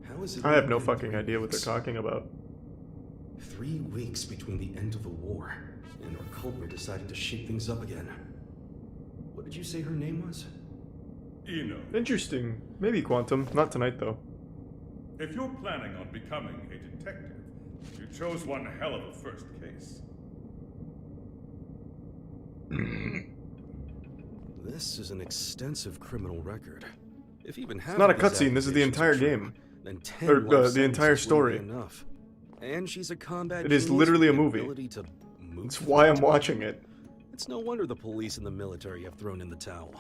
How is it? I have no fucking idea what they're talking about. 3 weeks between the end of the war, and our culprit deciding to shake things up again. What did you say her name was? Ino. Interesting. Maybe Quantum. Not tonight, though. If you're planning on becoming a detective, you chose one hell of a first case. This is an extensive criminal record. If even half It's not a of these cutscene. This is the entire accusations are game. true, then 10 Or life the entire sentences wouldn't story. be enough. And she's a combat It is genius literally with a the movie. ability to move That's why I'm watching it. It's no wonder the police and the military have thrown in the towel.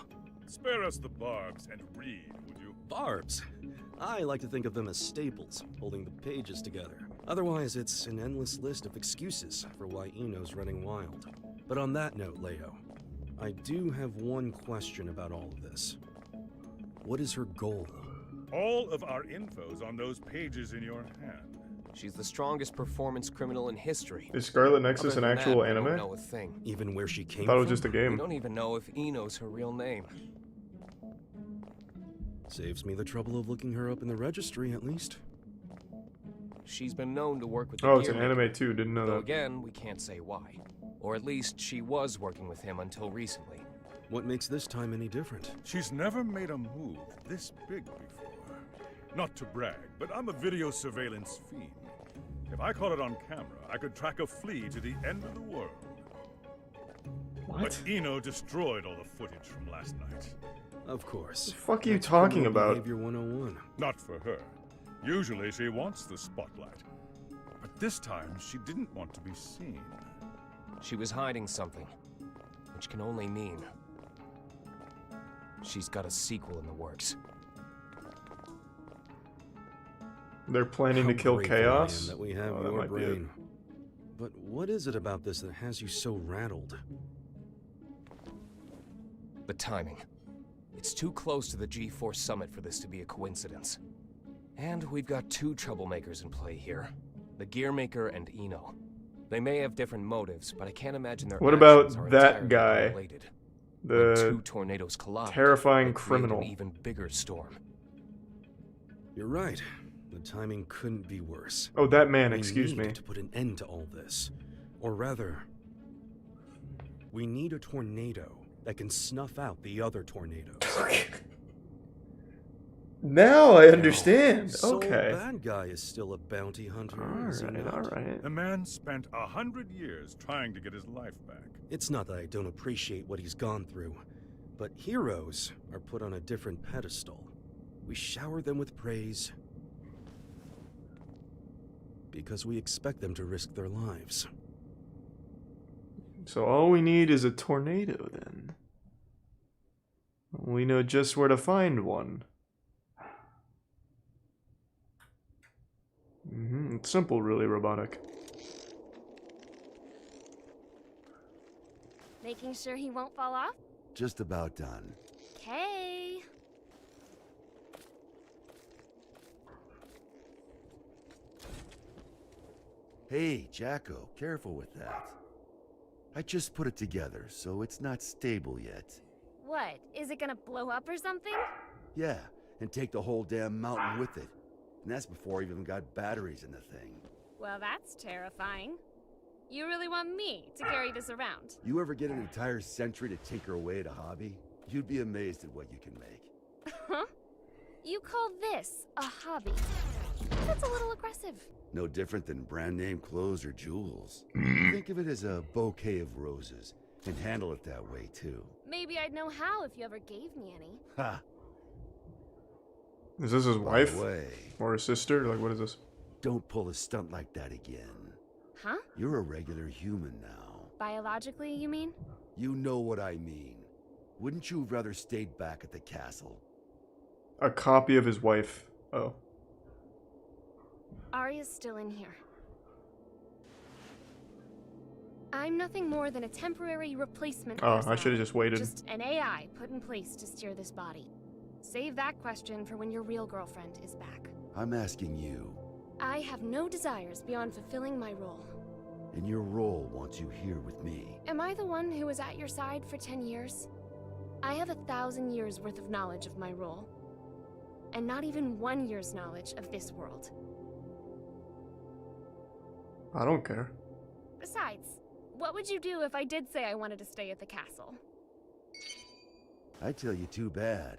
Spare us the barbs and read, would you? Barbs. I like to think of them as staples, holding the pages together. Otherwise, it's an endless list of excuses for why Ino's running wild. But on that note, Leo, I do have one question about all of this. What is her goal? All of our info's on those pages in your hand. She's the strongest performance criminal in history. Is Scarlet Nexus Other an than actual that, we anime? don't know a thing. Even where she came I thought it was from? just a We game. don't even know if Ino's her real name. Saves me the trouble of looking her up in the registry, at least. She's been known to work with the Oh, it's an Gearmaker, anime too. Didn't know though that. again, we can't say why. Or at least she was working with him until recently. What makes this time any different? She's never made a move this big before. Not to brag, but I'm a video surveillance fiend. If I caught it on camera, I could track a flea to the end of the world. What? But Ino destroyed all the footage from last night. Of course. The fuck are you That's talking criminal about? Behavior 101. Not for her. Usually she wants the spotlight. But this time, she didn't want to be seen. She was hiding something, which can only mean she's got a sequel in the works. They're planning to How kill grateful I am Chaos? that we have Oh, that your might be it. brain. But what is it about this that has you so rattled? The timing. It's too close to the G4 summit for this to be a coincidence. And we've got two troublemakers in play here. The Gearmaker and Ino. They may have different motives, but I can't imagine their What actions about are that entirely guy? unrelated. When two The tornadoes collide, terrifying they create criminal. an even bigger storm. You're right. The timing couldn't be worse. Oh, that man, We excuse need me. to put an end to all this. Or rather, we need a tornado that can snuff out the other tornadoes. Now I understand. Soul Okay. Bad Guy is still a bounty hunter. is he not? Alright. The man spent 100 years trying to get his life back. It's not that I don't appreciate what he's gone through, but heroes are put on a different pedestal. We shower them with praise because we expect them to risk their lives. So all we need is a tornado then. We know just where to find one. It's simple, really, Robotic. Making sure he won't fall off? Just about done. Okay. Hey, Jacko, careful with that. I just put it together, so it's not stable yet. What? Is it gonna blow up or something? Yeah, and take the whole damn mountain with it. And that's before I even got batteries in the thing. Well, that's terrifying. You really want me to carry this around? You ever get an entire century to tinker away at a hobby? You'd be amazed at what you can make. Huh? You call this a hobby? That's a little aggressive. No different than brand name clothes or jewels. Think of it as a bouquet of roses, and handle it that way too. Maybe I'd know how if you ever gave me any. Ha! Is this his By wife? the way, Or his sister? Like, what is this? don't pull a stunt like that again. Huh? You're a regular human now. Biologically, you mean? You know what I mean. Wouldn't you have rather stayed back at the castle? A copy of his wife. Oh. Arya's still in here. I'm nothing more than a temporary replacement. Oh, I personnel. should have just waited. Just an AI put in place to steer this body. Save that question for when your real girlfriend is back. I'm asking you, I have no desires beyond fulfilling my role. and your role wants you here with me. Am I the one who was at your side for 10 years? I have 1,000 years worth of knowledge of my role. And not even 1 year's knowledge of this world. I don't care. Besides, what would you do if I did say I wanted to stay at the castle? I tell you, too bad.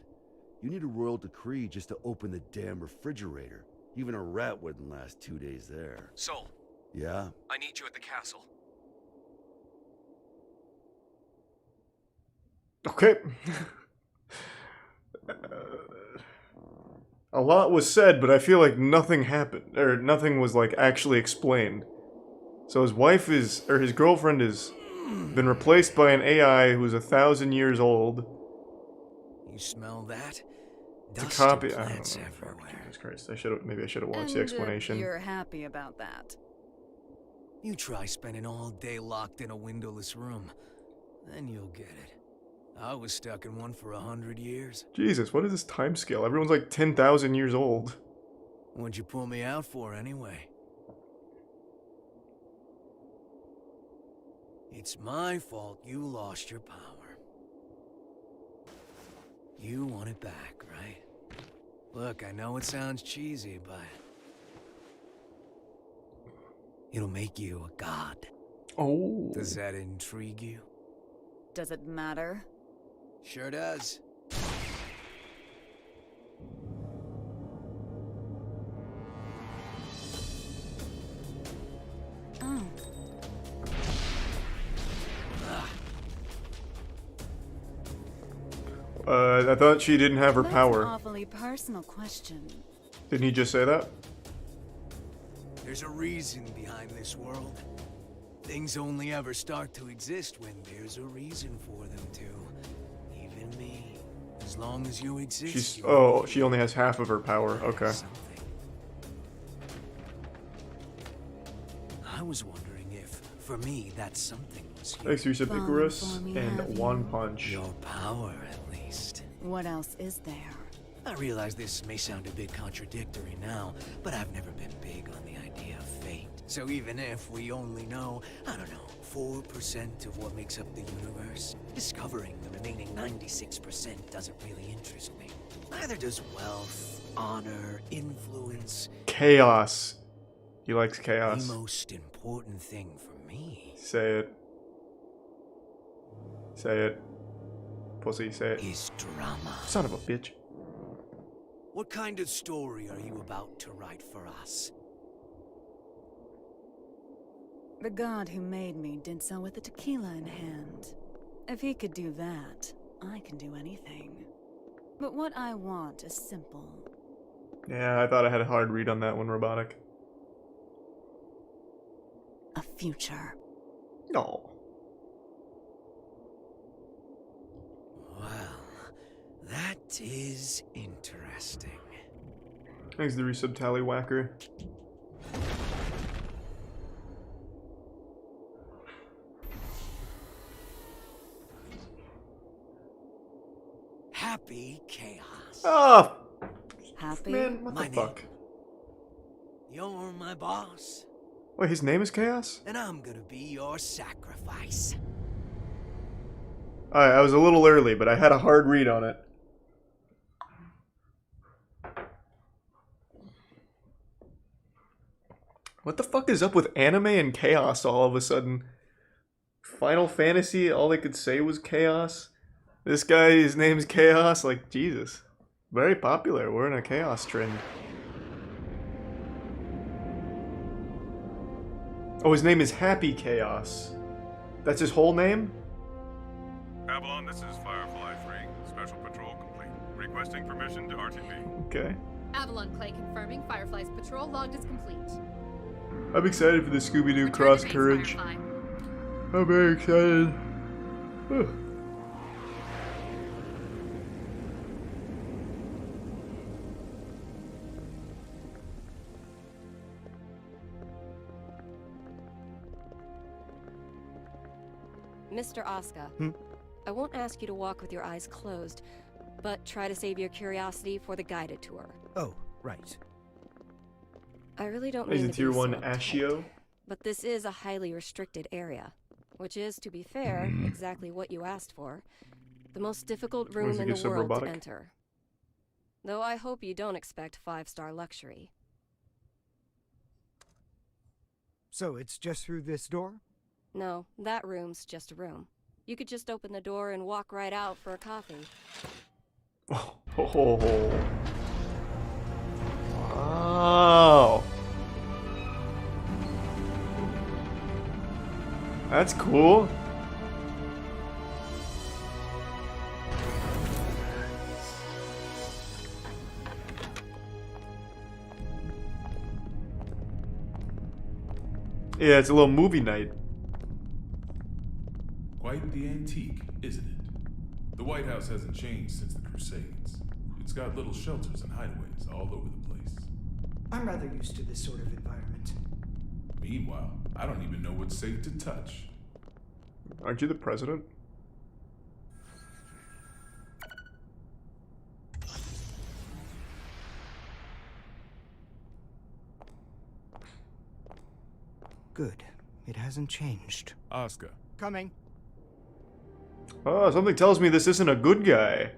You need a royal decree just to open the damn refrigerator. Even a rat wouldn't last 2 days there. Soul, Yeah? I need you at the castle. Okay. A lot was said, but I feel like nothing happened, or nothing was like actually explained. So his wife is, or his girlfriend has been replaced by an AI who's 1,000 years old. You smell that? To Dust copy. and I don't plants know. everywhere. Jesus Christ! Maybe I should have watched the And, explanation. you're happy about that. You try spending all day locked in a windowless room, then you'll get it. I was stuck in one for 100 years. Jesus, what is this time scale? Everyone's like 10,000 years old. What'd you pull me out for anyway? It's my fault you lost your power. You want it back, right? Look, I know it sounds cheesy, but it'll make you a god. Oh. Does that intrigue you? Does it matter? Sure does. Oh. I thought she didn't have her That's power. an awfully personal question. Didn't he just say that? There's a reason behind this world. Things only ever start to exist when there's a reason for them to. Even me. As long as you exist. She's you oh, she only has half of her power. Okay. I was wondering if, for me, that something was you. Thanks, Yusuf Icarus for me, and have you? One Punch. Your power, at least. What else is there? I realize this may sound a bit contradictory now, but I've never been big on the idea of fate. So even if we only know, I don't know, 4% of what makes up the universe, discovering the remaining 96% doesn't really interest me. Neither does wealth, honor, influence. Chaos. He likes chaos. The most important thing for me Say it. Say it. Pussy, say it. is drama. Son of a bitch. What kind of story are you about to write for us? The god who made me did so with a tequila in hand. If he could do that, I can do anything. But what I want is simple. Yeah, I thought I had a hard read on that one, Robotic. A future. No. Well, that is interesting. Thanks, the resub Tallywhacker. Happy chaos. Oh! Happy? Man, what the fuck? You're my boss, Wait, his name is Chaos? and I'm gonna be your sacrifice. Alright, I was a little early, but I had a hard read on it. What the fuck is up with anime and chaos all of a sudden? Final Fantasy, all they could say was chaos. This guy, his name's Chaos. Like, Jesus. Very popular. We're in a chaos trend. Oh, his name is Happy Chaos. That's his whole name? Avalon, this is Firefly 3. Special patrol complete. Requesting permission to RTB. Okay. Avalon Clay confirming Firefly's patrol logged is complete. I'm excited for the Scooby-Doo Cross Courage. I'm very excited. Mr. Asuka, I won't ask you to walk with your eyes closed, but try to save your curiosity for the guided tour. Oh, right. I really don't He's mean a to tier be 1 so Ashio. but this is a highly restricted area, which is, to be fair, exactly what you asked for. The most difficult What room does it in give the some world to robotic? enter. Though I hope you don't expect 5-star luxury. So it's just through this door? No, that room's just a room. You could just open the door and walk right out for a coffee. Oh. Wow. That's cool. Yeah, it's a little movie night. Quite the antique, isn't it? The White House hasn't changed since the Crusades. It's got little shelters and hideaways all over the place. I'm rather used to this sort of environment. Meanwhile, I don't even know what's safe to touch. Aren't you the president? Good. It hasn't changed. Asuka. Coming. Oh, something tells me this isn't a good guy.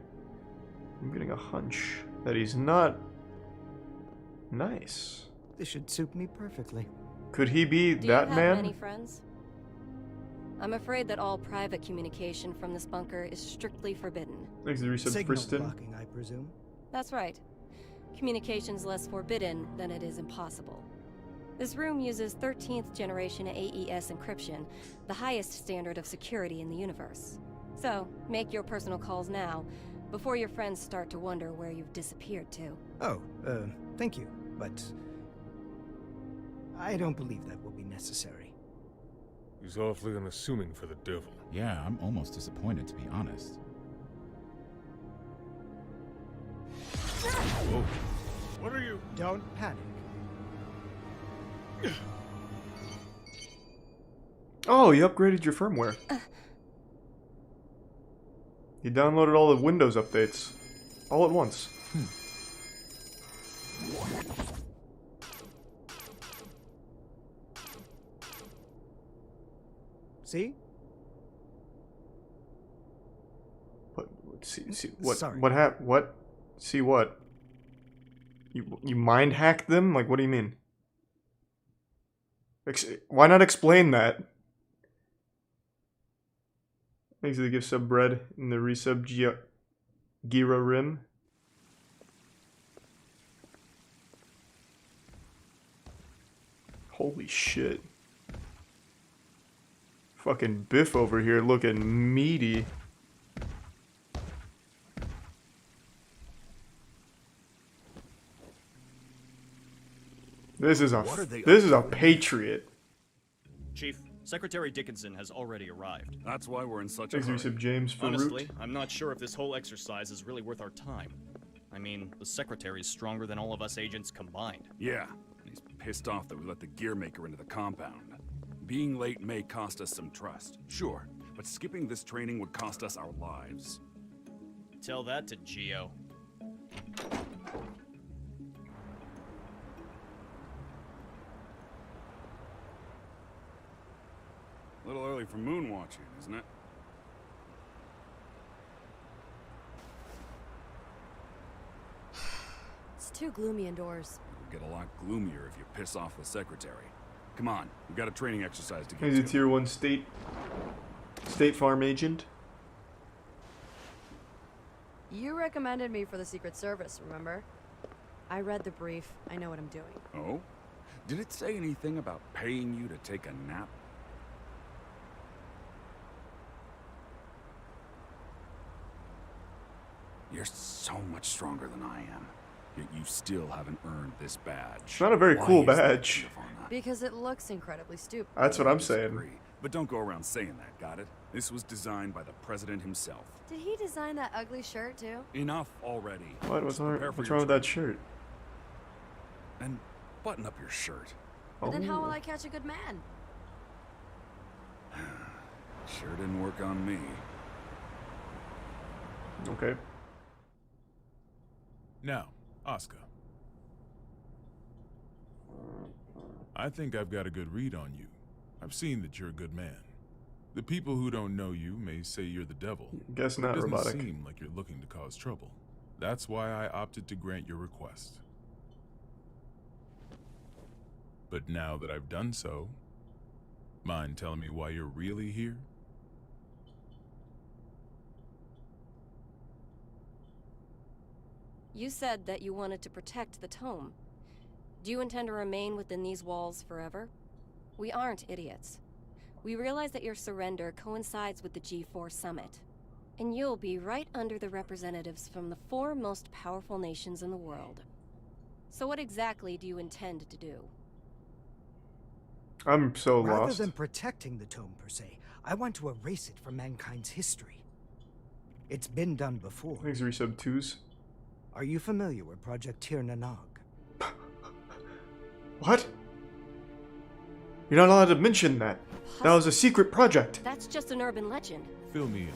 I'm getting a hunch that he's not nice. This should suit me perfectly. Could he be Do that you have man? many friends? I'm afraid that all private communication from this bunker is strictly forbidden. Thanks to resub Signal Kristen. blocking, I presume. That's right. Communication's less forbidden than it is impossible. This room uses 13th generation AES encryption, the highest standard of security in the universe. So, make your personal calls now, before your friends start to wonder where you've disappeared to. Oh, thank you, but I don't believe that will be necessary. He's awfully unassuming for the devil. Yeah, I'm almost disappointed, to be honest. Whoa. What are you? Don't panic. Oh, you upgraded your firmware. You downloaded all the Windows updates. All at once. See? What? See what? Sorry. What happened? What? See what? You mind hacked them? Like, what do you mean? Why not explain that? Thanks for the gift sub bread in the resub Gira Rim. Holy shit. Fucking Biff over here looking meaty. This is a patriot. Chief, Secretary Dickinson has already arrived. That's why we're in such a hurry. Executive James Farouk. Honestly, I'm not sure if this whole exercise is really worth our time. I mean, the Secretary's stronger than all of us agents combined. Yeah, and he's pissed off that we let the Gearmaker into the compound. Being late may cost us some trust, sure, but skipping this training would cost us our lives. Tell that to Geo. A little early for moon watching, isn't it? It's too gloomy indoors. It'll get a lot gloomier if you piss off the Secretary. Come on, we've got a training exercise to get He's a to. tier 1 State Farm agent. You recommended me for the Secret Service, remember? I read the brief. I know what I'm doing. Oh? Did it say anything about paying you to take a nap? You're so much stronger than I am, yet you still haven't earned this badge. It's not a very cool badge. Because it looks incredibly stupid. That's what I'm saying. But don't go around saying that, got it? This was designed by the president himself. Did he design that ugly shirt, too? Enough already. What? What's wrong with that shirt? And button up your shirt. But then how will I catch a good man? Sure didn't work on me. Okay. Now, Oscar. I think I've got a good read on you. I've seen that you're a good man. The people who don't know you may say you're the devil. Guess It not, doesn't Robotic. seem like you're looking to cause trouble. That's why I opted to grant your request. But now that I've done so, mind telling me why you're really here? You said that you wanted to protect the tome. Do you intend to remain within these walls forever? We aren't idiots. We realize that your surrender coincides with the G4 summit, and you'll be right under the representatives from the 4 most powerful nations in the world. So what exactly do you intend to do? I'm so Rather lost. than protecting the tome per se, I want to erase it from mankind's history. It's been done before. Thanks, resub 2s. Are you familiar with Project Tir Nanog? What? You're not allowed to mention that. That was a secret project. That's just an urban legend. Fill me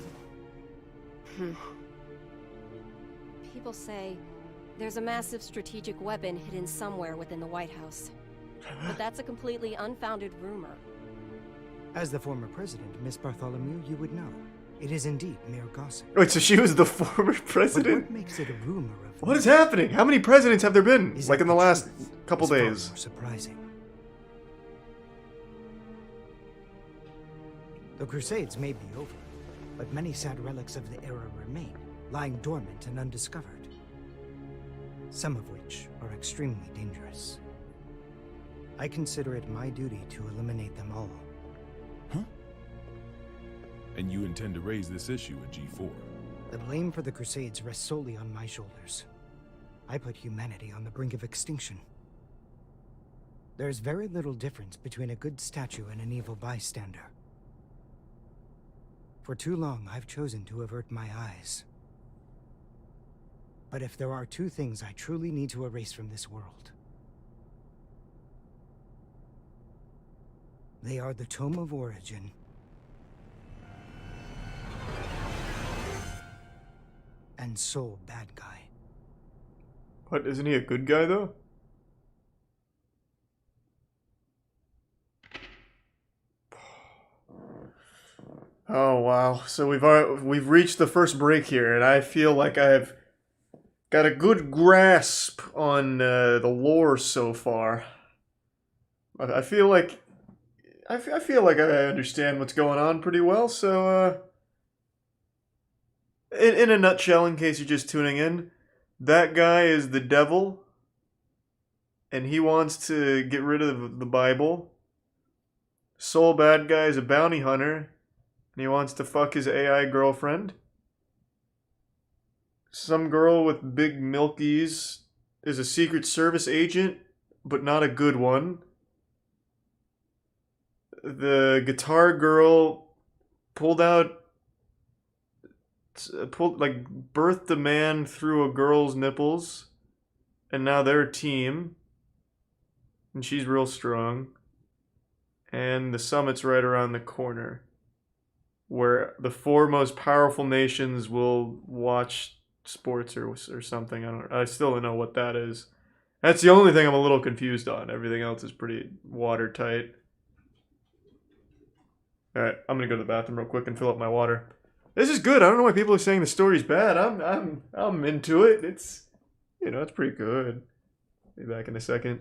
in. People say there's a massive strategic weapon hidden somewhere within the White House. But that's a completely unfounded rumor. As the former president, Miss Bartholomew, you would know. It is indeed mere gossip. Wait, so she was the former But president? what makes it a rumor of What is happening? How many presidents have there been? Is Like that in the the last truth couple is far days. more surprising. The Crusades may be over, but many sad relics of the era remain, lying dormant and undiscovered. Some of which are extremely dangerous. I consider it my duty to eliminate them all. And you intend to raise this issue at G4? The blame for the Crusades rests solely on my shoulders. I put humanity on the brink of extinction. There's very little difference between a good statue and an evil bystander. For too long, I've chosen to avert my eyes. But if there are 2 things I truly need to erase from this world, they are the Tome of Origin and Soul Bad Guy. What, isn't he a good guy though? Oh wow! So we've reached the first break here, and I feel like I've got a good grasp on the lore so far. I feel like I feel like I understand what's going on pretty well. So, in a nutshell, in case you're just tuning in, that guy is the devil. and he wants to get rid of the Bible. Sole bad guy is a bounty hunter, and he wants to fuck his AI girlfriend. Some girl with big milkies is a Secret Service agent, but not a good one. The guitar girl birthed a man through a girl's nipples, and now they're a team, and she's real strong. And the summit's right around the corner, where the 4 most powerful nations will watch sports or something. I still don't know what that is. That's the only thing I'm a little confused on. Everything else is pretty watertight. Alright, I'm gonna go to the bathroom real quick and fill up my water. This is good. I don't know why people are saying the story's bad. I'm into it. It's, you know, it's pretty good. Be back in a second.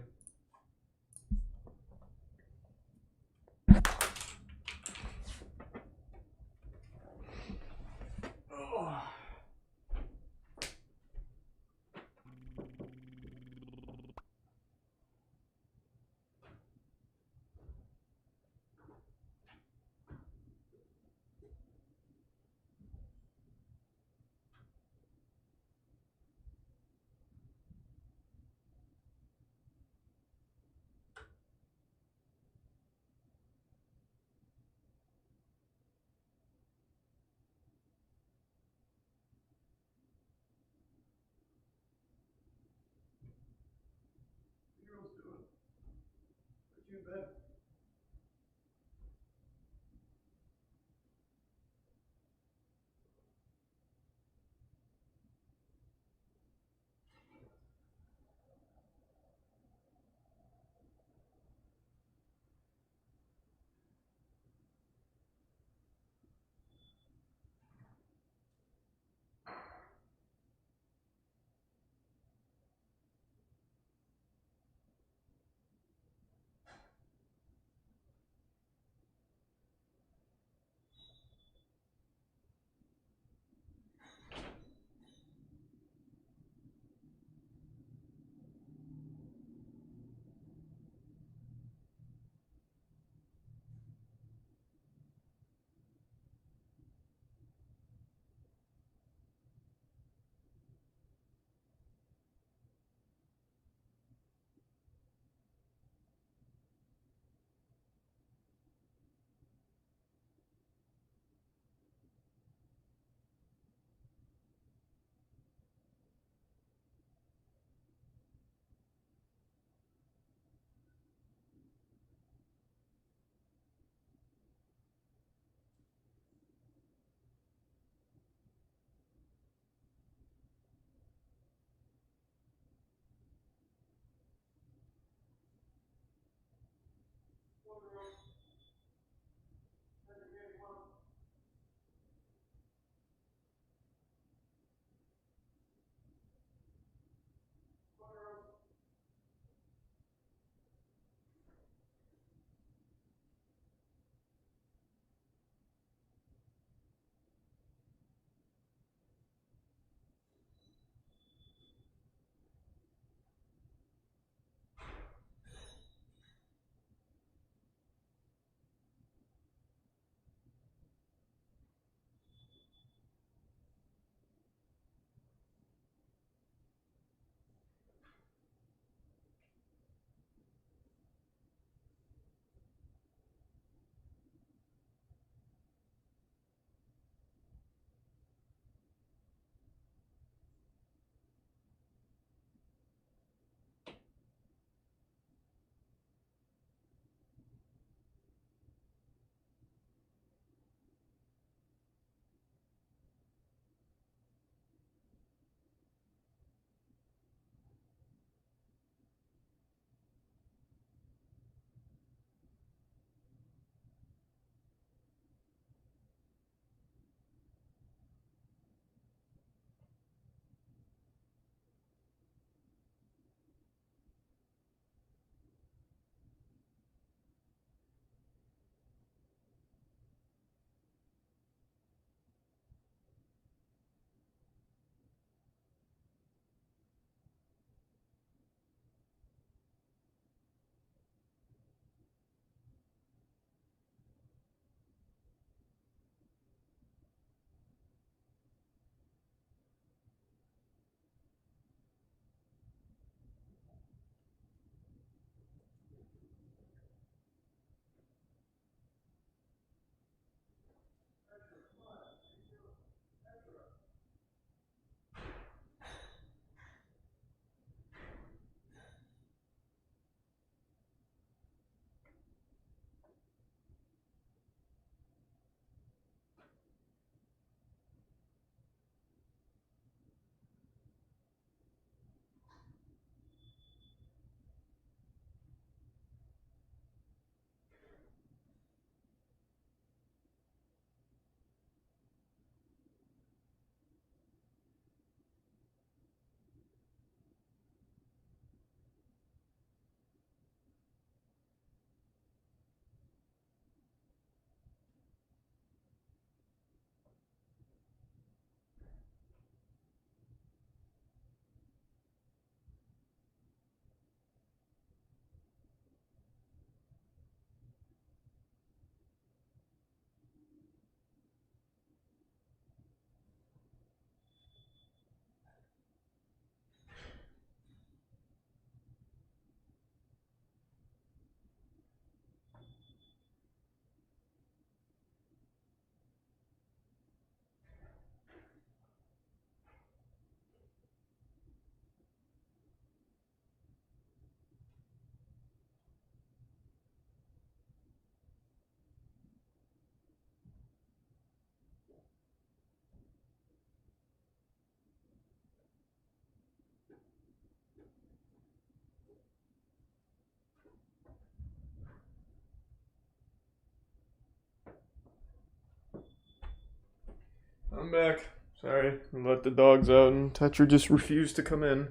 I'm back. Sorry, I let the dogs out and Tetra just refused to come in.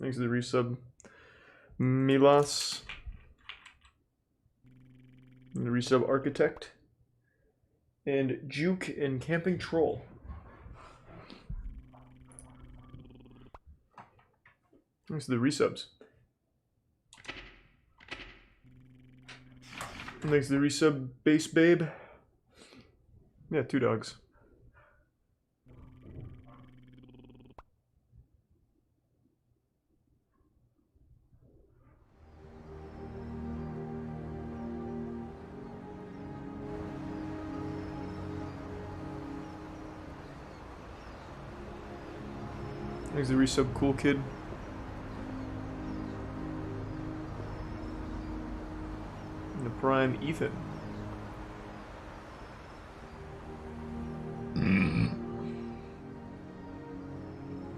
Thanks to the resub. Milas. And the resub Architect. And Juke and Camping Troll. Thanks to the resubs. And thanks to the resub Base Babe. Yeah, 2 dogs. Thanks to the resub Cool Kid. And the Prime Ethan.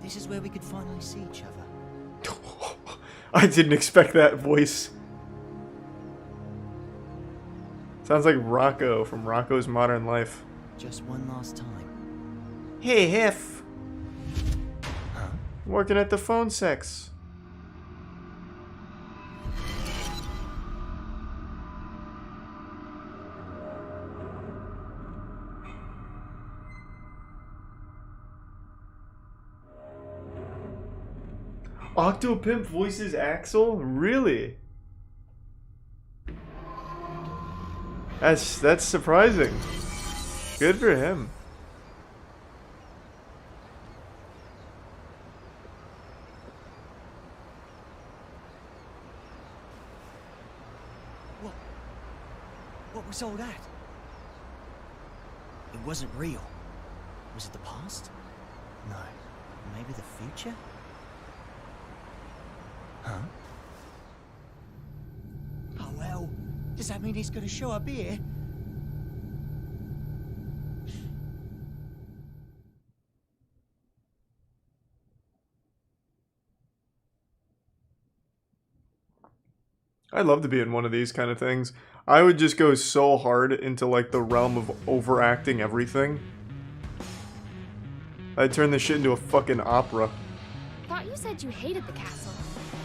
This is where we could finally see each other. I didn't expect that voice. Sounds like Rocco from Rocco's Modern Life. Just one last time. Hey, Hef. Huh? Working at the phone sex. Octopimp voices Axel? Really? That's surprising. Good for him. What was all that? It wasn't real. Was it the past? No. Maybe the future? Huh? Oh well, does that mean he's gonna show up here? I'd love to be in one of these kind of things. I would just go so hard into like the realm of overacting everything. I'd turn this shit into a fucking opera. Thought you said you hated the castle.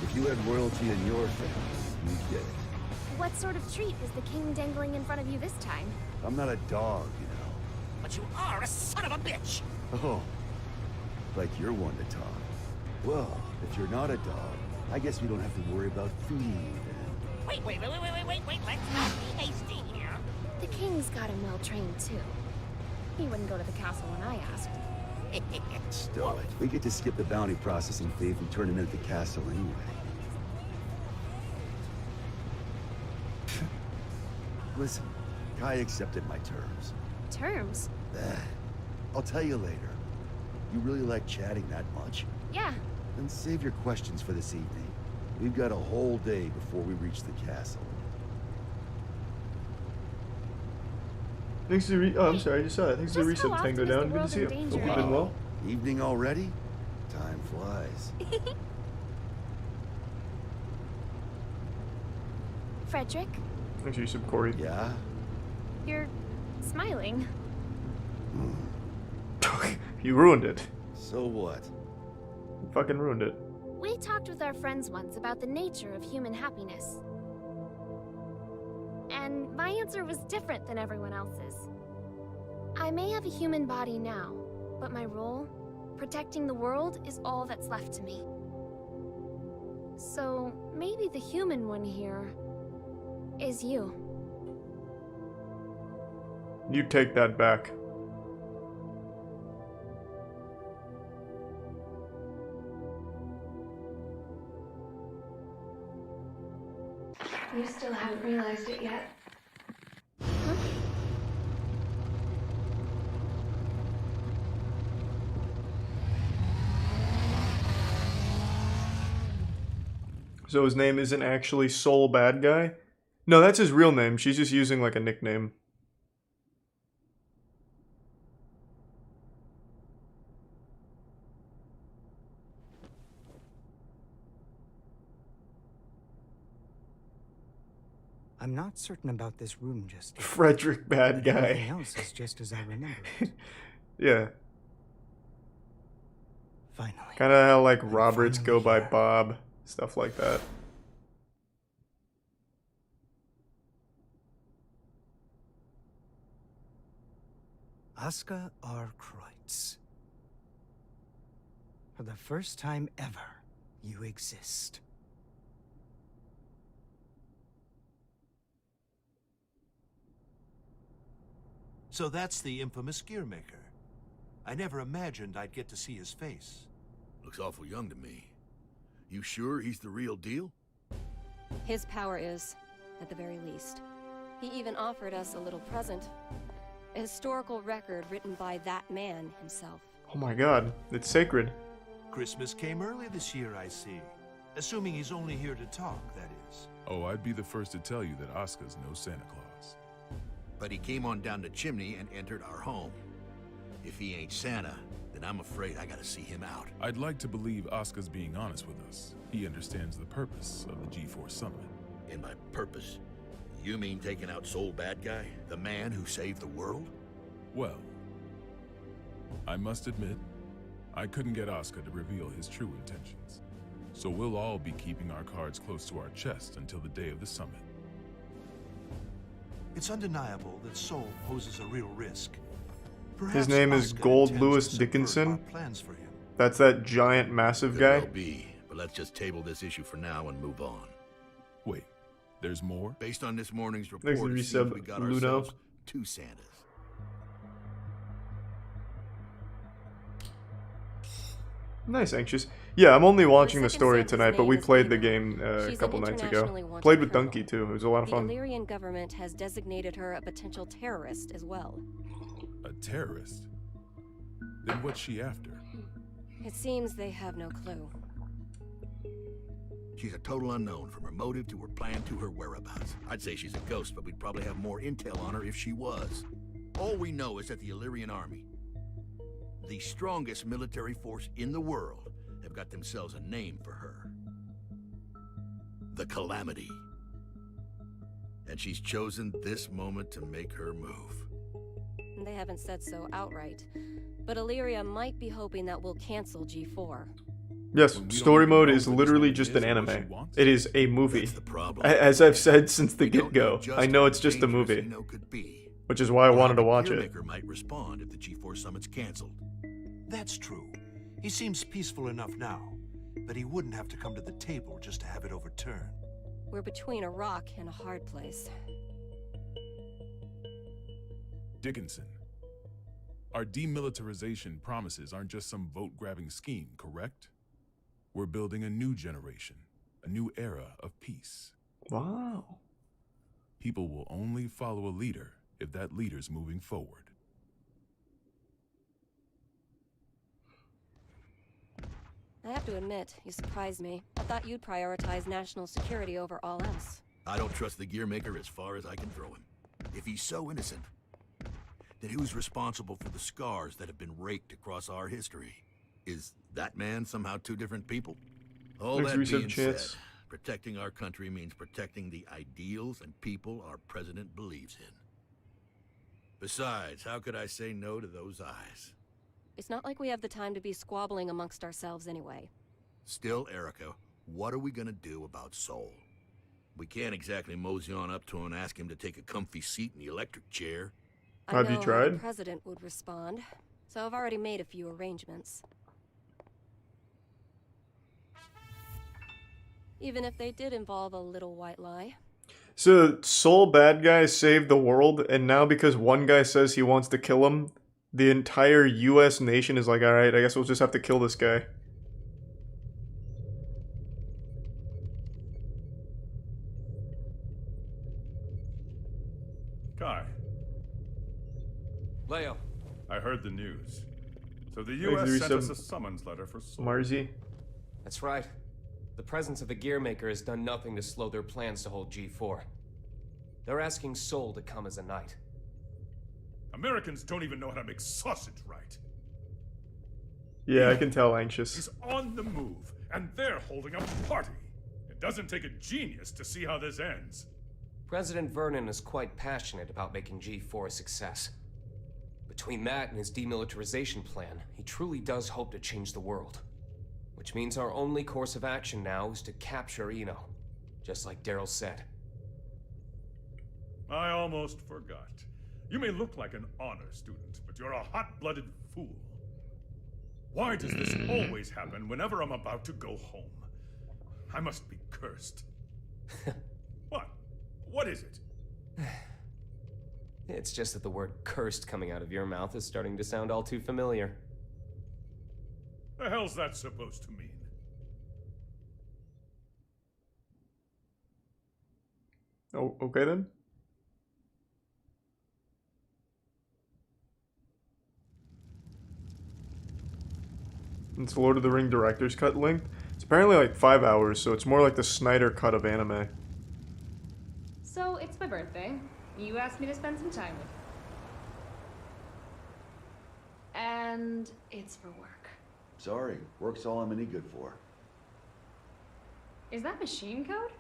If you had royalty in your family, you'd get it. What sort of treat is the king dangling in front of you this time? I'm not a dog, you know. But you are a son of a bitch! Oh, like you're one to talk. Well, if you're not a dog, I guess we don't have to worry about feeding you then. Wait, let's not be hasty here. The king's got him well trained too. He wouldn't go to the castle when I asked. Stow it. We get to skip the bounty processing fee if we turn him into the castle anyway. Listen, Kai accepted my terms. Terms? I'll tell you later. You really like chatting that much? Yeah. Then save your questions for this evening. We've got a whole day before we reach the castle. Thanks to the I'm sorry, I just saw that. Thanks to the resub Tango down. Good to see you. Hope you've been well. Evening already? Time flies. Frederick? Thanks to you, Sub Corey. Yeah? You're smiling. You ruined it. So what? You fucking ruined it. We talked with our friends once about the nature of human happiness. And my answer was different than everyone else's. I may have a human body now, but my role, protecting the world, is all that's left to me. So maybe the human one here is you. You take that back. You still haven't realized it yet. So his name isn't actually Soul Bad Guy? No, that's his real name. She's just using like a nickname. I'm not certain about this room just yet. Frederick, bad But guy. everything else is just as I remember it. Yeah. Finally. Kind of how like Roberts go by Bob, stuff like that. Aska R. Kreutz. For the first time ever, you exist. So that's the infamous Gearmaker. I never imagined I'd get to see his face. Looks awful young to me. You sure he's the real deal? His power is, at the very least. He even offered us a little present. A historical record written by that man himself. Oh my god, it's sacred. Christmas came early this year, I see. Assuming he's only here to talk, that is. Oh, I'd be the first to tell you that Oscar's no Santa Claus. But he came on down the chimney and entered our home. If he ain't Santa, then I'm afraid I gotta see him out. I'd like to believe Oscar's being honest with us. He understands the purpose of the G4 summit. And by purpose, you mean taking out Soul Bad Guy? The man who saved the world? Well, I must admit, I couldn't get Oscar to reveal his true intentions. So we'll all be keeping our cards close to our chest until the day of the summit. It's undeniable that Soul poses a real risk. His Perhaps name is Oscar Gold intends Lewis to subvert Dickinson. our plans for him. That's that giant, massive Could guy. well be, but let's just table this issue for now and move on. Wait, there's more? Based on this morning's Thanks report, to it seems resub we got Luno. ourselves two Santas. Nice, Anxious. Yeah, I'm only watching the second story Santa's tonight, but name we is played the Ava. game a She's couple an nights internationally ago. wanted Played with criminal. Donkey too. It was a lot of The fun. Illyrian government has designated her a potential terrorist as well. A terrorist? Then what's she after? It seems they have no clue. She's a total unknown, from her motive to her plan to her whereabouts. I'd say she's a ghost, but we'd probably have more intel on her if she was. All we know is that the Illyrian army, the strongest military force in the world, have got themselves a name for her. The Calamity. And she's chosen this moment to make her move. They haven't said so outright, but Illyria might be hoping that we'll cancel G4. Yes, story mode is literally just an anime. It is a movie. As I've said since the get-go, I know it's just a movie. Which is why I wanted to watch it. Gearmaker might respond if the G4 summit's canceled. That's true. He seems peaceful enough now, but he wouldn't have to come to the table just to have it overturned. We're between a rock and a hard place. Dickinson. Our demilitarization promises aren't just some vote-grabbing scheme, correct? We're building a new generation, a new era of peace. Wow. People will only follow a leader if that leader's moving forward. I have to admit, you surprised me. I thought you'd prioritize national security over all else. I don't trust the Gearmaker as far as I can throw him. If he's so innocent, then who's responsible for the scars that have been raked across our history? Is that man somehow two different people? All Thanks, that Resub being Chance. said, protecting our country means protecting the ideals and people our president believes in. Besides, how could I say no to those eyes? It's not like we have the time to be squabbling amongst ourselves anyway. Still, Erica, what are we gonna do about Soul? We can't exactly mosey on up to him and ask him to take a comfy seat in the electric chair. I know how the president would respond, so I've already made a few arrangements. Even if they did involve a little white lie. So, Soul Bad Guy saved the world, and now because one guy says he wants to kill him, the entire US nation is like, alright, I guess we'll just have to kill this guy. Kai, Leo. I heard the news. So the Thanks, U.S. sent Resub us a summons letter for Soul. Marzi. That's right. The presence of the Gearmaker has done nothing to slow their plans to hold G4. They're asking Soul to come as a knight. Americans don't even know how to make sausage right. Yeah, I can tell Anxious. He's on the move, and they're holding a party. It doesn't take a genius to see how this ends. President Vernon is quite passionate about making G4 a success. Between that and his demilitarization plan, he truly does hope to change the world. Which means our only course of action now is to capture Eno, just like Daryl said. I almost forgot. You may look like an honor student, but you're a hot-blooded fool. Why does this always happen whenever I'm about to go home? I must be cursed. What? What is it? It's just that the word cursed coming out of your mouth is starting to sound all too familiar. The hell's that supposed to mean? Oh, okay then. It's Lord of the Ring director's cut length. It's apparently like 5 hours, so it's more like the Snyder cut of anime. So, it's my birthday. You asked me to spend some time with you. And it's for work. Sorry, work's all I'm any good for. Is that machine code?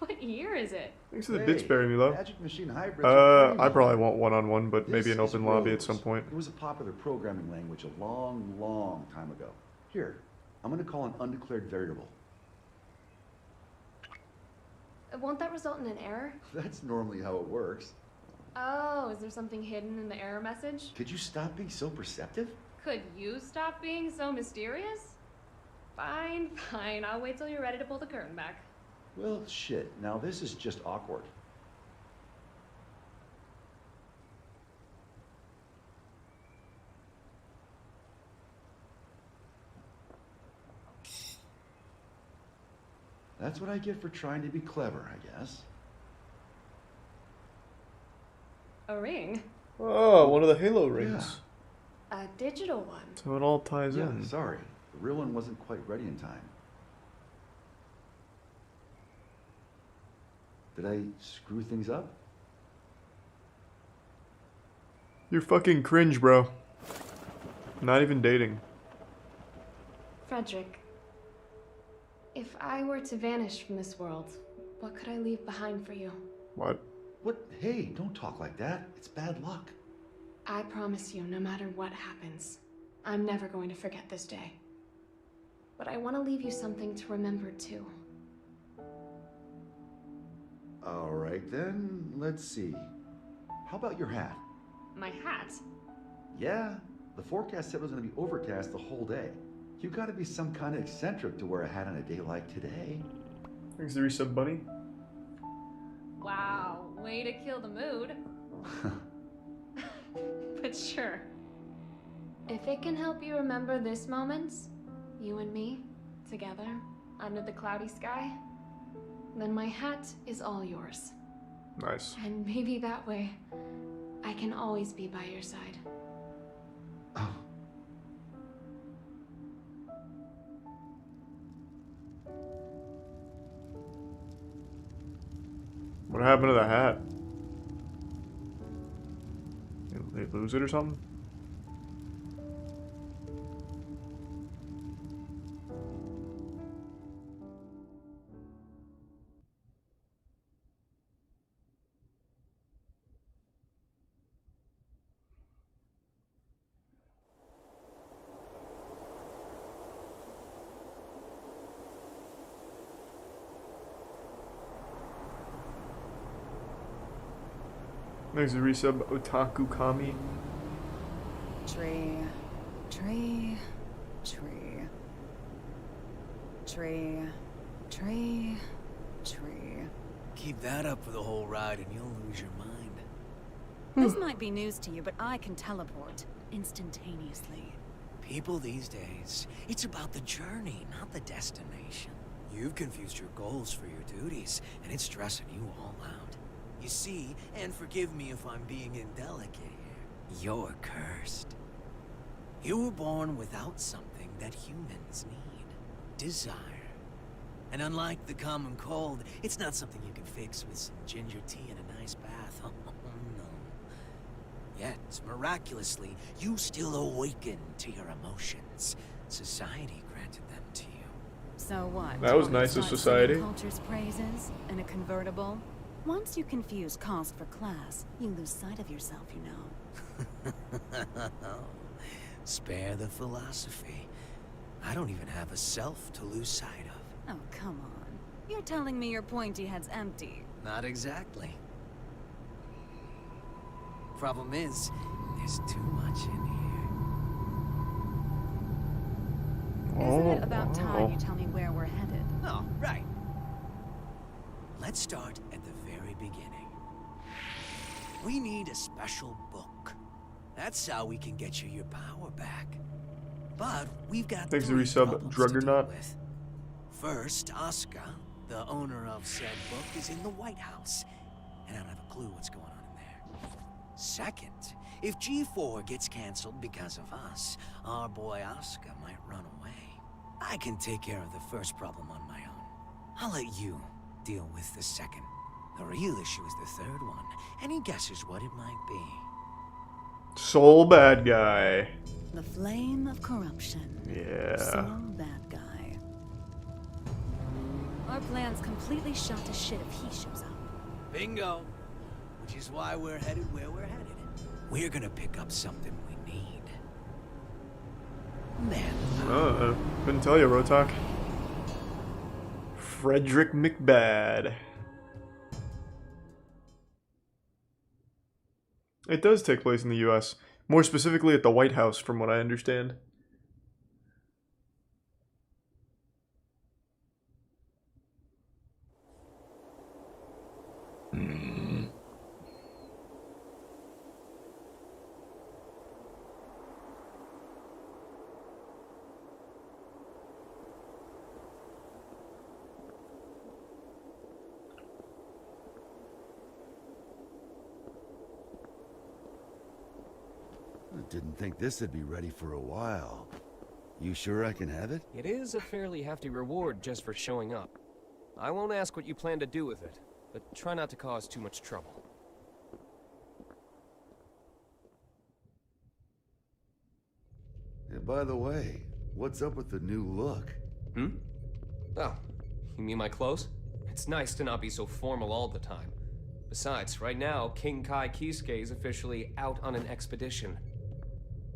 What year is it? Thanks for the bits, Barry me love. Magic Machine hybrids are I pretty probably want one-on-one, but maybe This an is open lobby at Rose. some point. It was a popular programming language a long, long time ago. Here, I'm gonna call an undeclared variable. Won't that result in an error? That's normally how it works. Oh, is there something hidden in the error message? Could you stop being so perceptive? Could you stop being so mysterious? Fine, fine. I'll wait till you're ready to pull the curtain back. Well, shit. Now this is just awkward. That's what I get for trying to be clever, I guess. A ring? Oh, one of the Halo rings. A digital one. So it all ties Yeah, in. sorry. The real one wasn't quite ready in time. Did I screw things up? You're fucking cringe, bro. Not even dating. Frederick, if I were to vanish from this world, what could I leave behind for you? What? What? Hey, don't talk like that. It's bad luck. I promise you, no matter what happens, I'm never going to forget this day. But I want to leave you something to remember too. All right then, let's see. How about your hat? My hat? Yeah, the forecast said it was going to be overcast the whole day. You got to be some kind of eccentric to wear a hat on a day like today. Thanks, the resub bunny. Wow, way to kill the mood. But sure. If it can help you remember this moment, you and me, together, under the cloudy sky, then my hat is all yours. Nice. And maybe that way, I can always be by your side. What happened to the hat? They lose it or something? There's a resub Otaku Kami. Tree, tree, tree. Tree, tree, tree. Keep that up for the whole ride and you'll lose your mind. This might be news to you, but I can teleport instantaneously. People these days, it's about the journey, not the destination. You've confused your goals for your duties, and it's stressing you all out. You see, and forgive me if I'm being indelicate here, you're cursed. You were born without something that humans need. Desire. And unlike the common cold, it's not something you can fix with some ginger tea and a nice bath. Oh, no. Yet, miraculously, you still awaken to your emotions. Society granted them to you. So what? That was Want me to nice of start society. singing Culture's praises in a convertible? Once you confuse cause for class, you lose sight of yourself, you know. Spare the philosophy. I don't even have a self to lose sight of. Oh, come on. You're telling me your pointy head's empty. Not exactly. Problem is, there's too much in here. Isn't it about time you tell me where we're headed? Oh, right. Let's start at the very beginning. We need a special book. That's how we can get you your power back. But we've got Thanks to three resub problems to deal Druggernaut. with. First, Asuka, the owner of said book, is in the White House, and I don't have a clue what's going on in there. Second, if G4 gets canceled because of us, our boy Asuka might run away. I can take care of the first problem on my own. I'll let you deal with the second. The real issue is the third one. Any guesses what it might be? Soul bad guy. The flame of corruption. Yeah. Sole bad guy. Our plan's completely shot to shit if he shows up. Bingo! Which is why we're headed where we're headed. We're gonna pick up something we need. Man. Couldn't tell you, Rotok. Frederick McBad. It does take place in the U.S., more specifically at the White House, from what I understand. Didn't think this would be ready for a while. You sure I can have it? It is a fairly hefty reward just for showing up. I won't ask what you plan to do with it, but try not to cause too much trouble. Yeah, by the way, what's up with the new look? Hmm? Oh, you mean my clothes? It's nice to not be so formal all the time. Besides, right now, King Kai Kisuke is officially out on an expedition.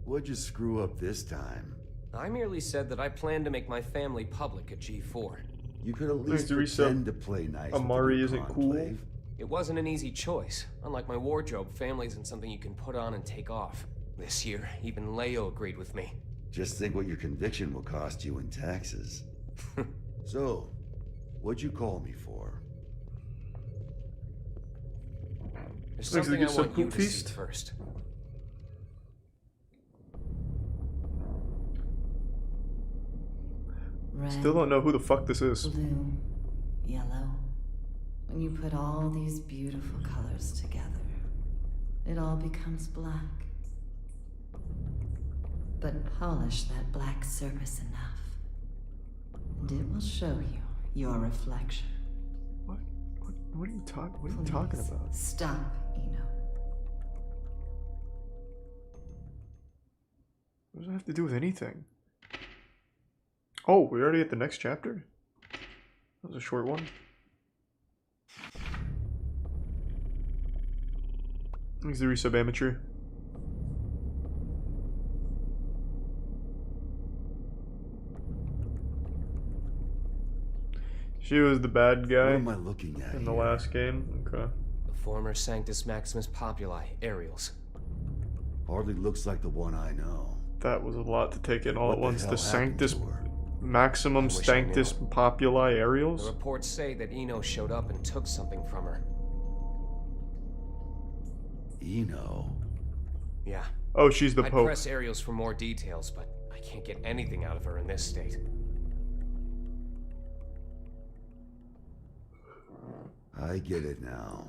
What'd you screw up this time? I merely said that I plan to make my family public at G4. You could at least pretend to play nice. Amari isn't cool. It wasn't an easy choice. Unlike my wardrobe, family isn't something you can put on and take off. This year, even Leo agreed with me. Just think what your conviction will cost you in taxes. So, what'd you call me for? There's something I want you to see first. Red, Still don't know who the fuck this is. blue, yellow. When you put all these beautiful colors together, it all becomes black. But polish that black surface enough, and it will show you your reflection. What are you talking about? Stop, Eno. What does that have to do with anything? Oh, we're already at the next chapter? That was a short one. Thanks to resub amateur. She was the bad guy. What am I looking at in the last game? Okay. The former Sanctus Maximus Populi, Aerials. Hardly looks like the one I know. That was a lot to take in all at once. hell The happened Sanctus Maximum wish I knew. Sanctus Populi The Aerials? reports say that Eno showed up and took something from her. Eno? Yeah. Oh, she's the I'd Pope. press Aerials for more details, but I can't get anything out of her in this state. I get it now.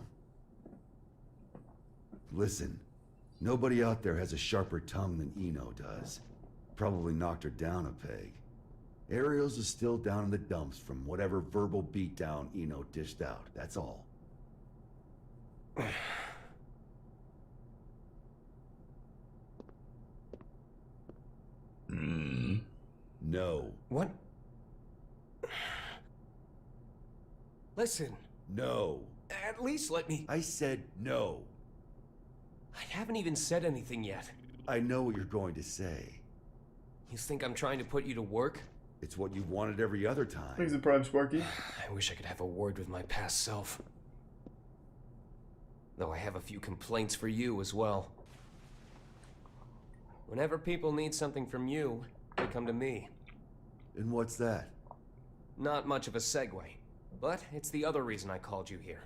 Listen, nobody out there has a sharper tongue than Eno does. Probably knocked her down a peg. Ariels is still down in the dumps from whatever verbal beatdown Eno dished out, that's all. No. What? Listen. No. At least let me... I said no. I haven't even said anything yet. I know what you're going to say. You think I'm trying to put you to work? It's what you've wanted every other time. Thanks, the Prime Sparky. I wish I could have a word with my past self. Though I have a few complaints for you as well. Whenever people need something from you, they come to me. And what's that? Not much of a segue, but it's the other reason I called you here.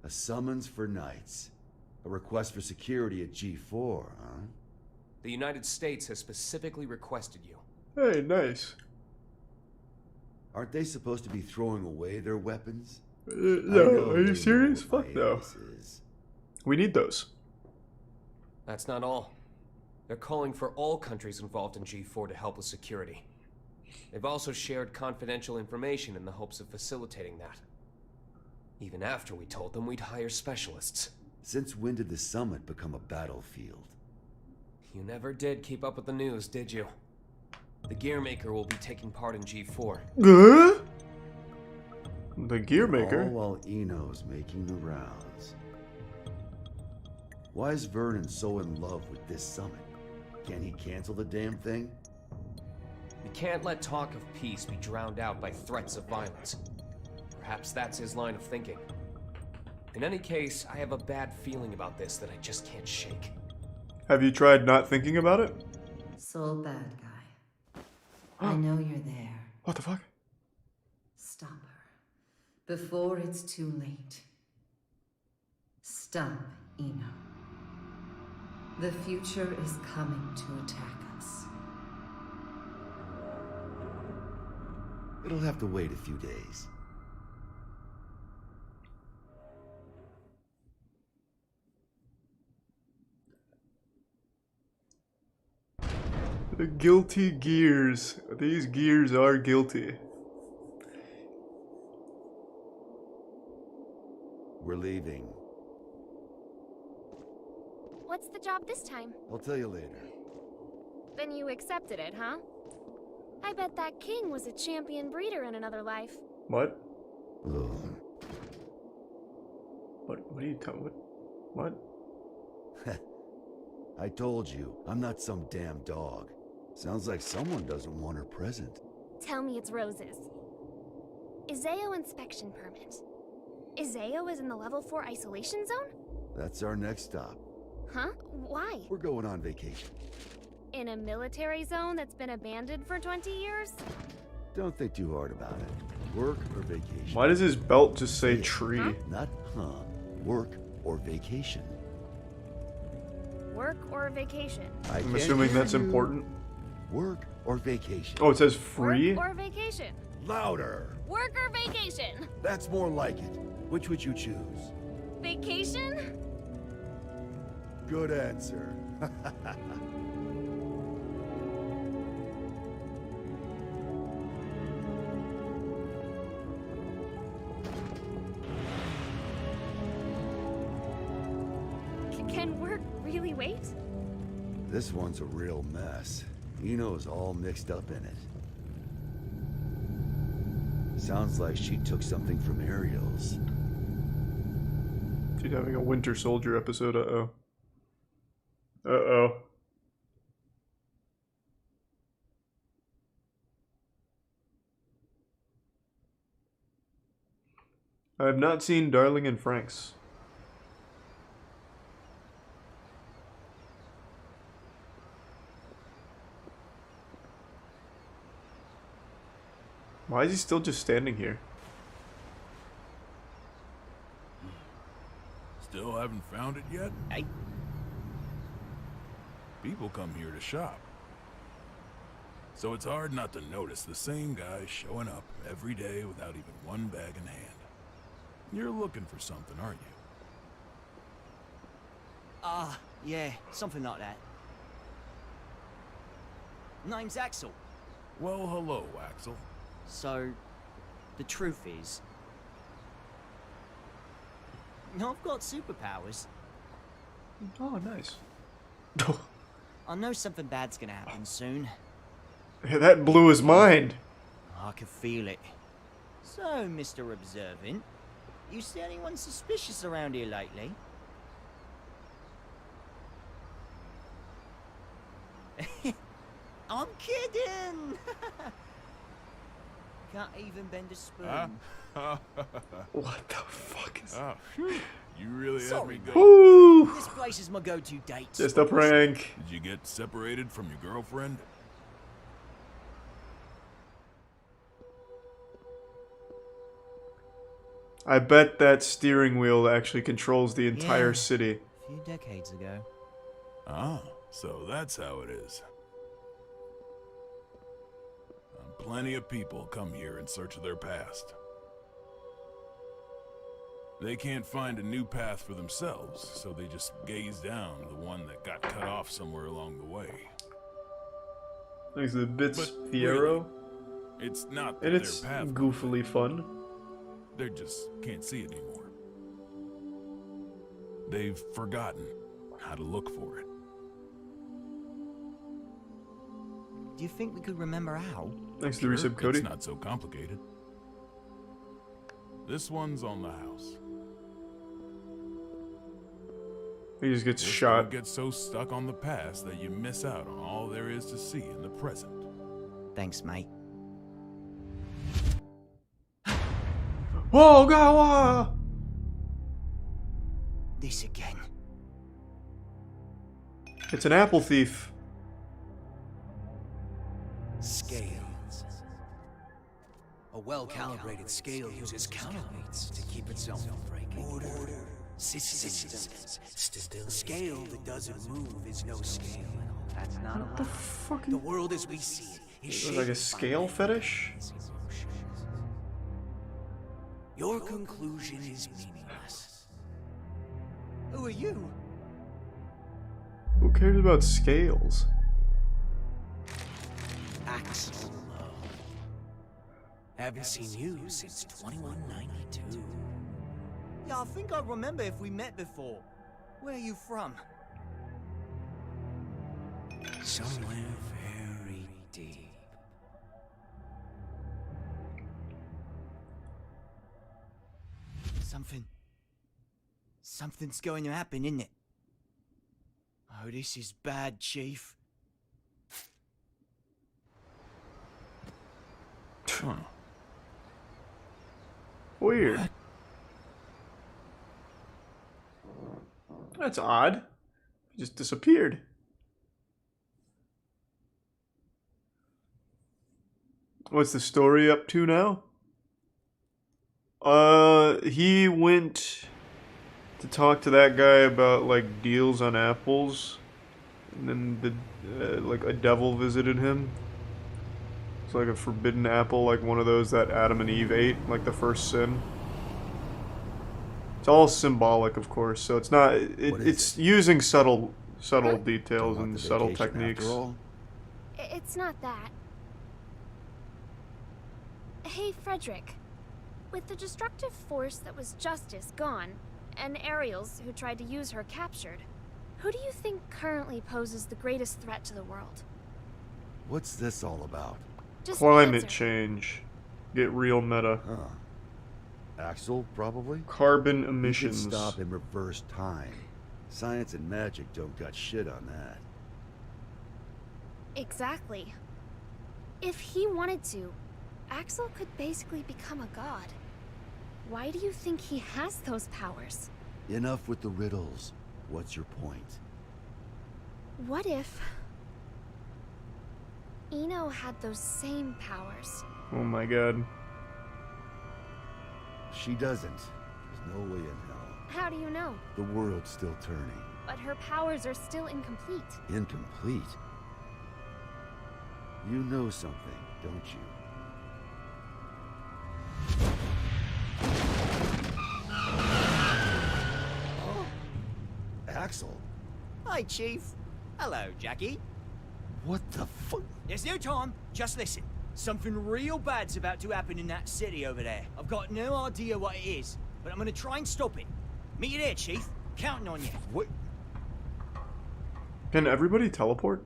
A summons for knights. A request for security at G4, huh? The United States has specifically requested you. Hey, nice. Aren't they supposed to be throwing away their weapons? No, are you serious? Fuck no. We need those. That's not all. They're calling for all countries involved in G4 to help with security. They've also shared confidential information in the hopes of facilitating that. Even after we told them we'd hire specialists. Since when did the summit become a battlefield? You never did keep up with the news, did you? The Gearmaker will be taking part in G4. The Gearmaker? All while Eno's making the rounds. Why is Vernon so in love with this summit? Can he cancel the damn thing? We can't let talk of peace be drowned out by threats of violence. Perhaps that's his line of thinking. In any case, I have a bad feeling about this that I just can't shake. Have you tried not thinking about it? Soul bad guy. I know you're there. What the fuck? Stop her. Before it's too late. Stop Eno. The future is coming to attack us. It'll have to wait a few days. The guilty gears. These gears are guilty. We're leaving. What's the job this time? I'll tell you later. Then you accepted it, huh? I bet that king was a champion breeder in another life. What? Ugh. What are you talking? What? I told you, I'm not some damn dog. Sounds like someone doesn't want her present. Tell me it's roses. Izeo inspection permit. Izeo is in the level 4 isolation zone? That's our next stop. Huh? Why? We're going on vacation. In a military zone that's been abandoned for 20 years? Don't think too hard about it. Work or vacation? Why does his belt just say tree? Huh? Not work or vacation. Work or vacation? I'm assuming that's important. Work or vacation? Oh, it says free? Work or vacation? Louder! Work or vacation? That's more like it. Which would you choose? Vacation? Good answer. Can work really wait? This one's a real mess. Eno's all mixed up in it. Sounds like she took something from Ariel's. She's having a Winter Soldier episode, uh-oh. Uh-oh. I have not seen Darling in Franxx. Why is he still just standing here? Still haven't found it yet? Hey. People come here to shop. So it's hard not to notice the same guy showing up every day without even one bag in hand. You're looking for something, aren't you? Yeah, something like that. Name's Axel. Well, hello, Axel. So, the truth is, I've got superpowers. Oh, nice. I know something bad's gonna happen soon. That blew his mind. I can feel it. So, Mr. Observant, you see anyone suspicious around here lately? I'm kidding! Can't even bend a spoon. What the fuck is that? You really had Sorry, me mate. go. This place is my go-to date. Just a prank. Did you get separated from your girlfriend? I bet that steering wheel actually controls the entire Yeah. city. A few decades ago. Ah, so that's how it is. Plenty of people come here in search of their past. They can't find a new path for themselves, so they just gaze down the one that got cut off somewhere along the way. Thanks to the Bits But Fiero. really, it's not that And their it's path goofily fun. They just can't see it anymore. They've forgotten how to look for it. Do you think we could remember how? Thanks to the resub, Cody. It's not so complicated. This one's on the house. He just gets Just shot. Don't get so stuck on the past that you miss out on all there is to see in the present. Thanks, mate. Whoa, Gawa! This again. It's an apple thief. Scales. A well-calibrated scale uses counterweights to keep itself from breaking. Order. Systems. A scale that doesn't move is no scale. That's not What the fuck? The world as we see it is Is shaped it like a by scale fetish? Your conclusion is meaningless. Who are you? Who cares about scales? Axel Lowe. Haven't seen you since 2192. Yeah, I think I remember if we met before. Where are you from? Somewhere very deep. Something's going to happen, isn't it? Oh, this is bad, Chief. Huh. Weird. That's odd. He just disappeared. What's the story up to now? He went to talk to that guy about like deals on apples, and then the like a devil visited him. It's like a forbidden apple, like one of those that Adam and Eve ate, like the first sin. It's all symbolic, of course, so it's not. It's using subtle details and subtle techniques. It's not that. Hey, Frederick. With the destructive force that was Justice gone, and Ariels, who tried to use her, captured, who do you think currently poses the greatest threat to the world? What's this all about? Just Climate answer. change. Get real meta. Axel, probably? Carbon You emissions. can stop and reverse time. Science and magic don't got shit on that. Exactly. If he wanted to, Axel could basically become a god. Why do you think he has those powers? Enough with the riddles. What's your point? What if Eno had those same powers? Oh my god. She doesn't. There's no way in hell. How do you know? The world's still turning. But her powers are still incomplete. Incomplete? You know something, don't you? Axel? Hi, Chief. Hello, Jackie. What the fuck? There's no time. Just listen. Something real bad's about to happen in that city over there. I've got no idea what it is, but I'm gonna try and stop it. Meet you there, Chief. Counting on you. What? Can everybody teleport?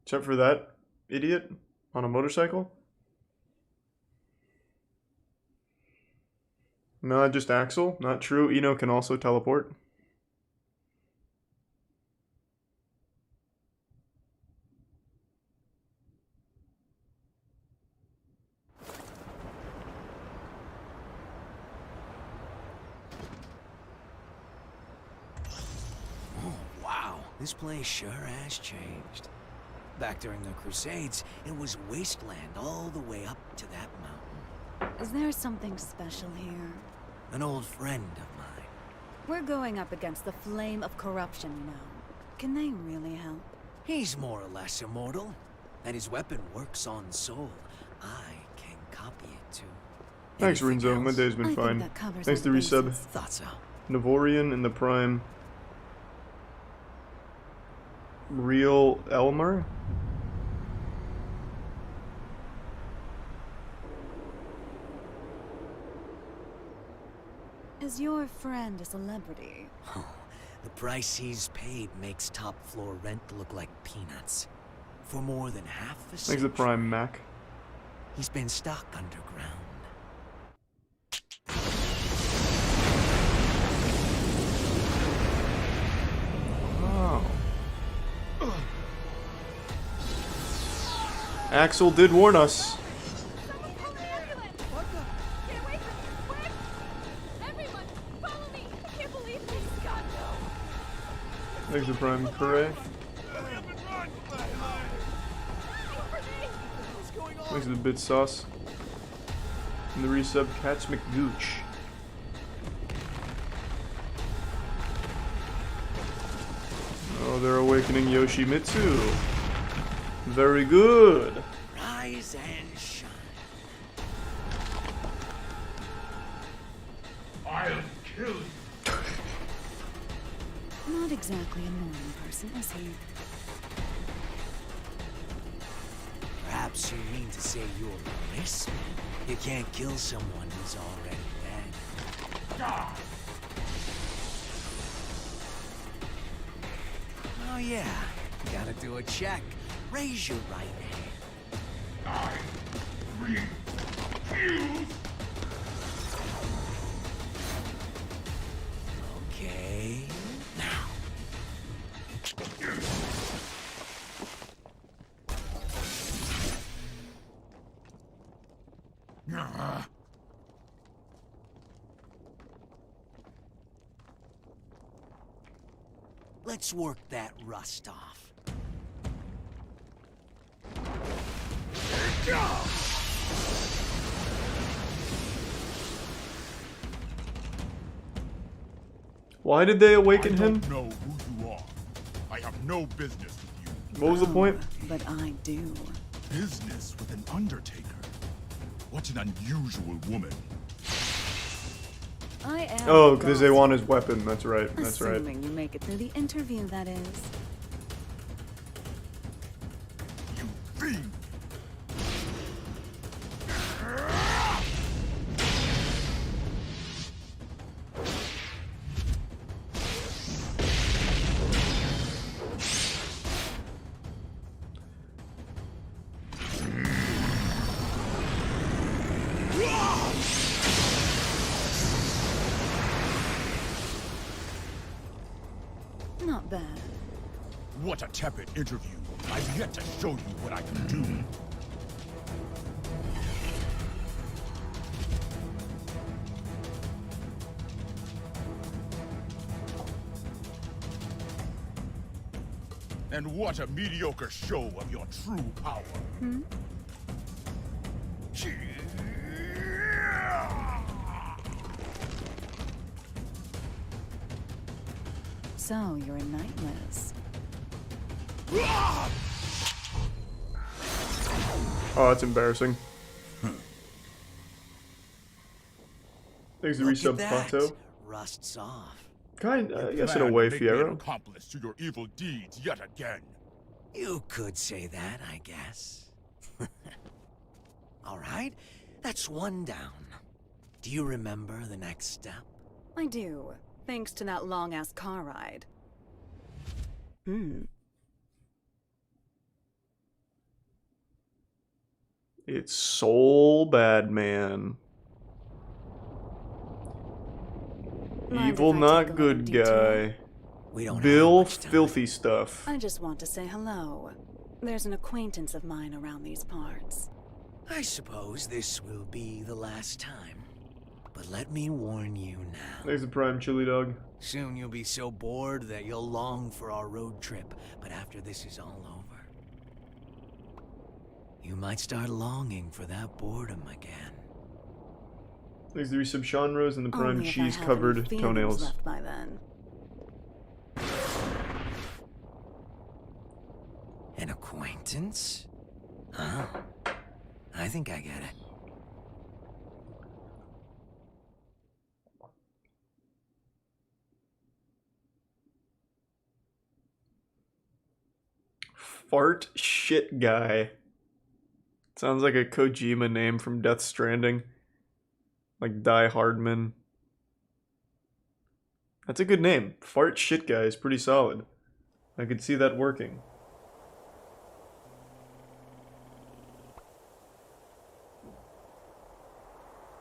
Except for that idiot on a motorcycle? No, just Axel. Not true. Eno can also teleport. Oh, wow. This place sure has changed. Back during the Crusades, it was wasteland all the way up to that mountain. Is there something special here? An old friend of mine. We're going up against the flame of corruption, you know. Can they really help? He's more or less immortal, and his weapon works on soul. I can copy it too. Thanks, Rinzo. My day's been fine. Thanks to resub. Thought so. Navorian in the Prime. Real Elmer? Is your friend a celebrity? Oh, the price he's paid makes top floor rent look like peanuts. For more than half a Thanks century, to Prime Mac. he's been stuck underground. Oh. Axel did warn us. Thanks to Prime Correa. Thanks to the Bit Sauce. And the resub Cats McGooch. Oh, they're awakening Yoshimitsu. Very good. Rise and shine. I'll kill you. Not exactly a morning person, is he? Perhaps you mean to say you're a replacement. You can't kill someone who's already dead. Oh yeah, gotta do a check. Raise your right hand. I refuse. Okay, now. Let's work that rust off. Why did they awaken him? I don't know who you are. I have no business with you. What was the point? But I do. Business with an Undertaker? What an unusual woman. I am. Oh, because they want his weapon. That's right. That's right. Assuming you make it through the interview, that is. You fiend! Not bad. What a tepid interview. I've yet to show you what I can do. And what a mediocre show of your true power. Hmm? So, you're a Nightless. Oh, that's embarrassing. Thanks to resub Plato. Rusts off. Kind, I guess in Plan a to way, make me an Fiero. accomplice to your evil deeds yet again. You could say that, I guess. All right, that's one down. Do you remember the next step? I do, thanks to that long-ass car ride. It's Soul Bad Man. Mind Evil, if I not take a little good detour? guy. We don't have Bill, much time. filthy stuff. I just want to say hello. There's an acquaintance of mine around these parts. I suppose this will be the last time. But let me warn you now. There's the prime chili dog. Soon you'll be so bored that you'll long for our road trip. But after this is all over, you might start longing for that boredom again. There's the resub genres and the prime Only if I have cheese-covered any feelings toenails. left by then. An acquaintance? Huh? I think I get it. Fart shit guy. Sounds like a Kojima name from Death Stranding. Like Die Hardman. That's a good name. Fart shit guy is pretty solid. I could see that working.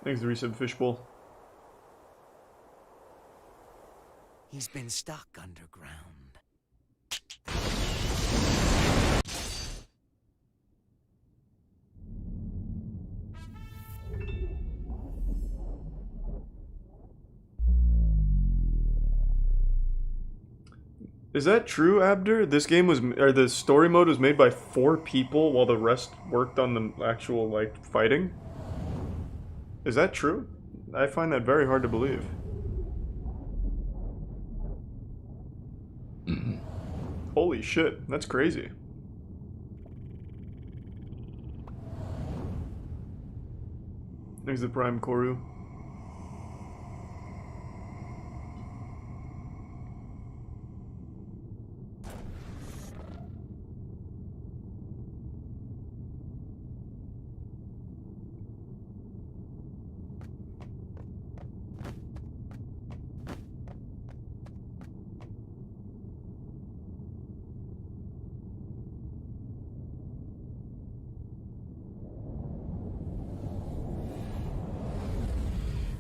Thanks, the resub fishbowl. He's been stuck underground. Is that true, Abdur? This game was, or the story mode was made by 4 people while the rest worked on the actual, like, fighting? Is that true? I find that very hard to believe. Holy shit, that's crazy. There's the prime Koru.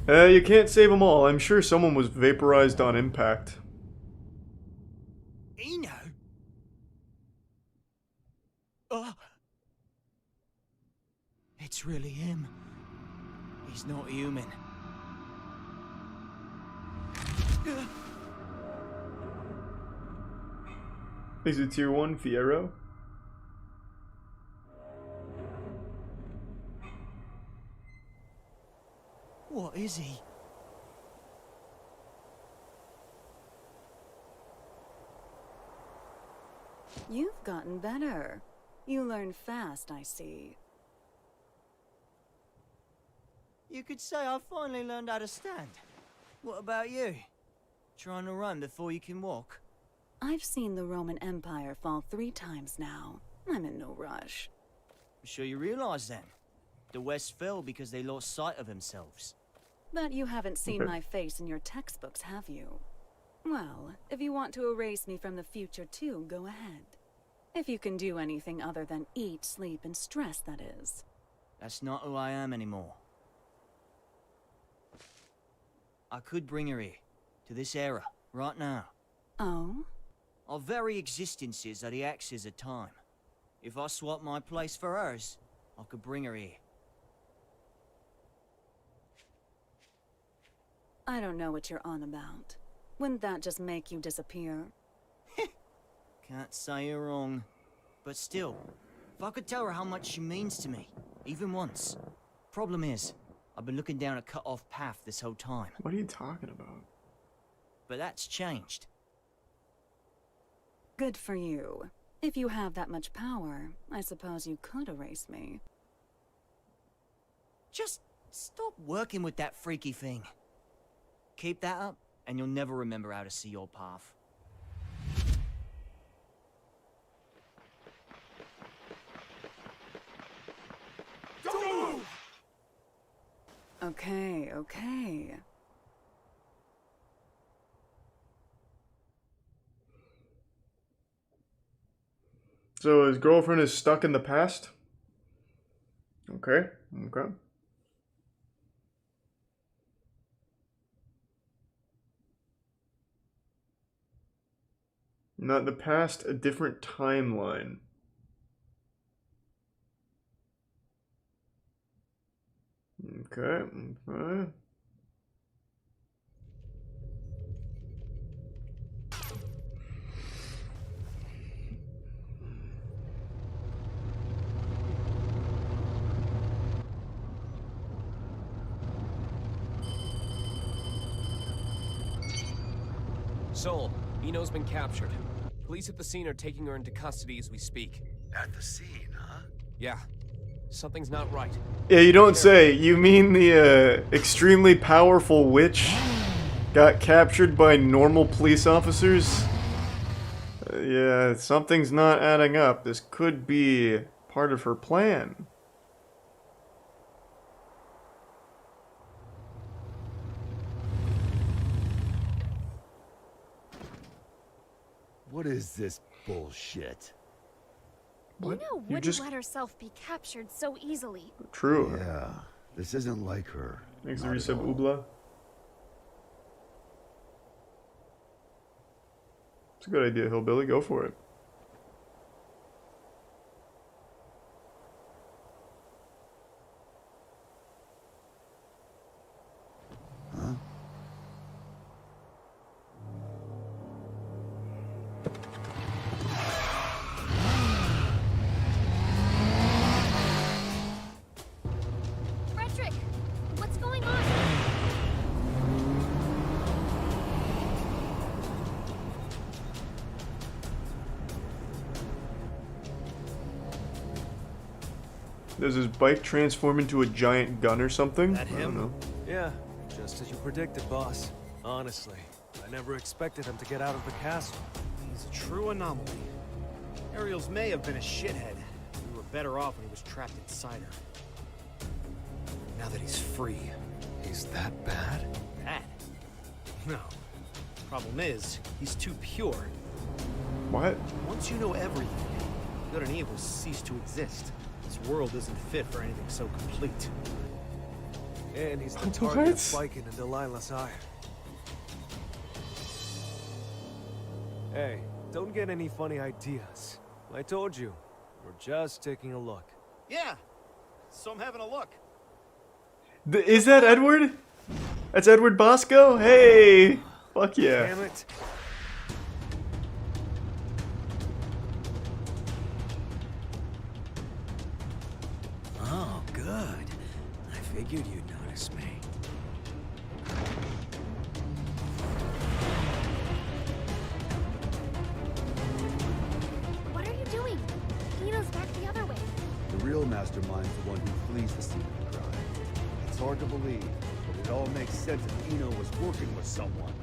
You can't save them all. I'm sure someone was vaporized on impact. Eno? Oh. It's really him. He's not human. Is it tier 1 Fiero? What is he? You've gotten better. You learn fast, I see. You could say I finally learned how to stand. What about you? Trying to run before you can walk? I've seen the Roman Empire fall 3 times now. I'm in no rush. I'm sure you realize then. The West fell because they lost sight of themselves. But you haven't seen Okay. my face in your textbooks, have you? Well, if you want to erase me from the future too, go ahead. If you can do anything other than eat, sleep, and stress, that is. That's not who I am anymore. I could bring her here, to this era, right now. Oh? Our very existences are the axes of time. If I swap my place for hers, I could bring her here. I don't know what you're on about. Wouldn't that just make you disappear? Can't say you're wrong. But still, if I could tell her how much she means to me, even once. Problem is, I've been looking down a cut-off path this whole time. What are you talking about? But that's changed. Good for you. If you have that much power, I suppose you could erase me. Just stop working with that freaky thing. Keep that up, and you'll never remember how to see your path. Okay, okay. So his girlfriend is stuck in the past? Okay, okay. Not the past, a different timeline. Okay, okay. Soul, Eno's been captured. Police at the scene are taking her into custody as we speak. At the scene, huh? Yeah. Something's not right. Yeah, you don't say. You mean the extremely powerful witch got captured by normal police officers? Yeah, something's not adding up. This could be part of her plan. What is this bullshit? What? Eno You wouldn't just- let herself be captured so easily. True. Yeah, this isn't like her. Thanks, Not at Risa all. Ubla. It's a good idea, Hillbilly. Go for it. Huh? Frederick, what's going on? Does his bike transform into a giant gun or something? That I don't know. him? Yeah, just as you predicted, boss. Honestly, I never expected him to get out of the castle. He's a true anomaly. Ariels may have been a shithead. We were better off when he was trapped inside her. Now that he's free. He's that bad? Bad? No. Problem is, he's too pure. What? Once you know everything, good and evil cease to exist. This world isn't fit for anything so complete. And he's the What? target of Viking and Delilah's ire. Hey, don't get any funny ideas. I told you, we're just taking a look. Yeah, so I'm having a look. Is that Edward? That's Edward Bosco? Hey! Fuck yeah. Damn it. Oh, good. I figured you'd notice me. What are you doing? Eno's back the other way. The real mastermind's the one who flees the scene of the crime. It's hard to believe, but it all makes sense if Eno was working with someone.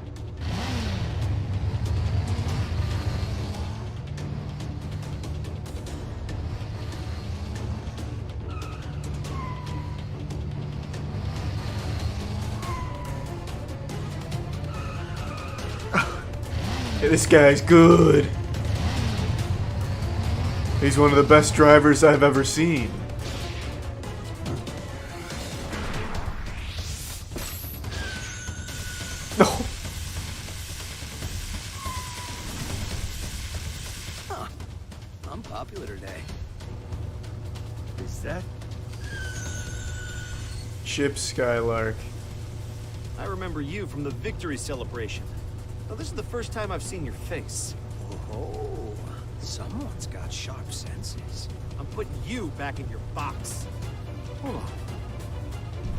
Hey, this guy's good. He's one of the best drivers I've ever seen. No. Huh. I'm popular today. Is that? Chip Skylark. I remember you from the victory celebration. Now, this is the first time I've seen your face. Oh, someone's got sharp senses. I'm putting you back in your box. Hold on.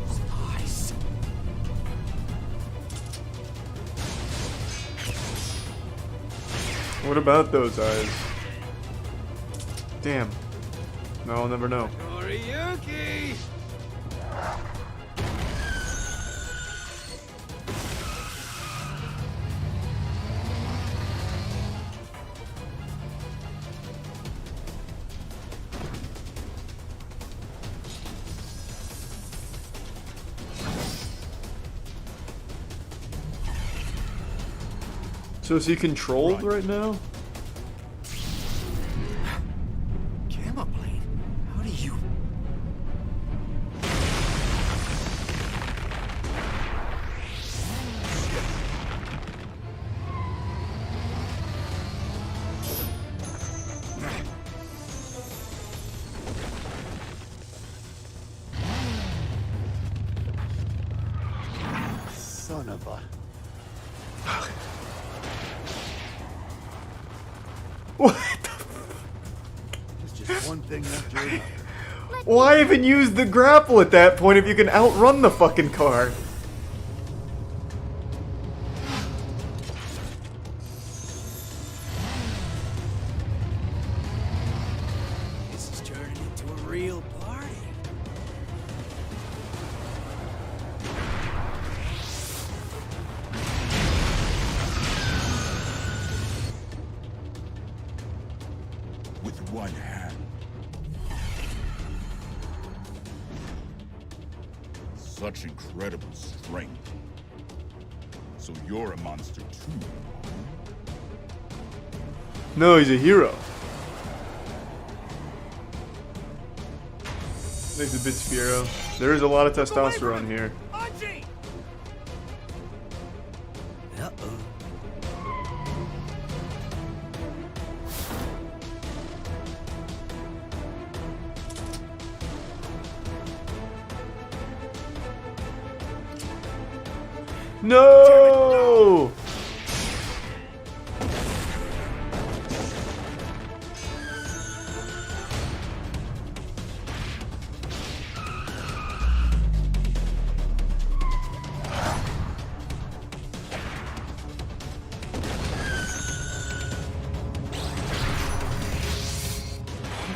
Those eyes. What about those eyes? Damn. No, I'll never know. Noriyuki! So is he controlled right now? Gamma Blade? How do you... Grandpa. What? There's just one thing after another. Why even use the grapple at that point if you can outrun the fucking car? This is turning into a real party. With one hand. Such incredible strength. So you're a monster too. No, he's a hero. Thanks a bit, Spiro. There is a lot of testosterone here. No!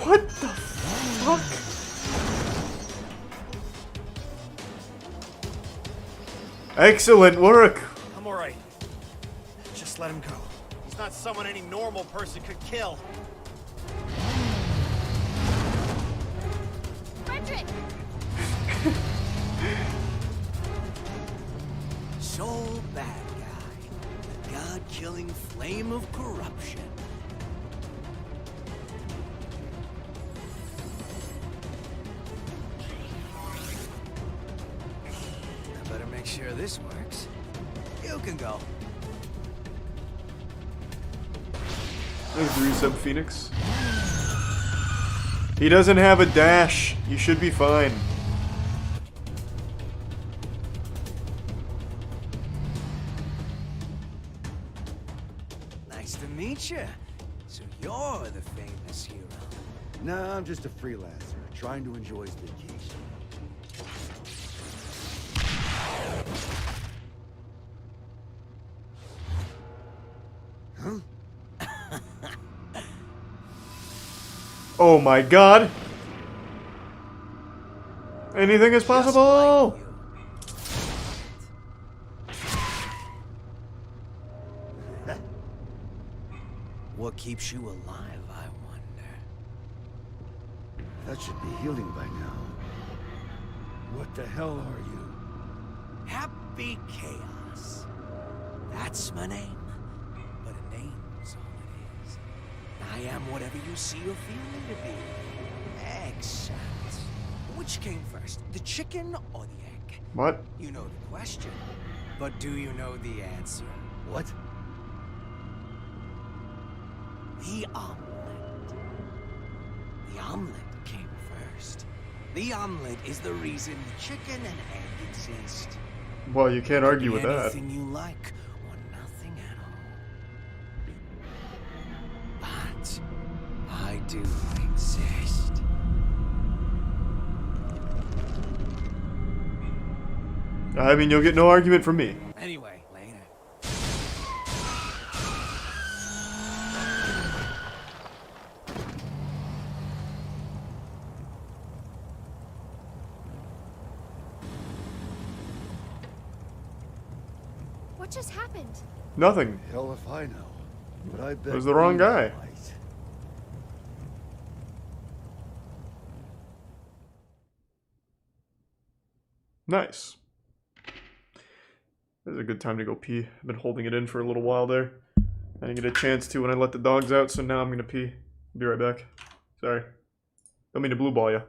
What the fuck? Excellent work. I'm alright. Just let him go. He's not someone any normal person could kill. Frederick! So bad guy. The god-killing flame of corruption. I better make sure this works. You can go. There's Resub Phoenix. He doesn't have a dash. You should be fine. Nice to meet you. So you're the famous hero. Nah, I'm just a freelancer, trying to enjoy his vacation. Huh? Oh my god. Anything is possible. What keeps you alive, I wonder? That should be healing by now. What the hell are you? Happy Chaos. That's my name. But a name's all it is. I am whatever you see or feel me to be. Except, which came first, the chicken or the egg? What? You know the question, but do you know the answer? What? The omelet. The omelet came first. The omelet is the reason the chicken and egg exist. Well, you can't argue with that. Anything you like, or nothing at all. But I do exist. I mean, you'll get no argument from me. Anyway, later. What just happened? Nothing. Hell if I know. But I bet It was the wrong you guy. might. Nice. This is a good time to go pee. I've been holding it in for a little while there. I didn't get a chance to when I let the dogs out, so now I'm gonna pee. Be right back. Sorry. Don't mean to blue ball ya.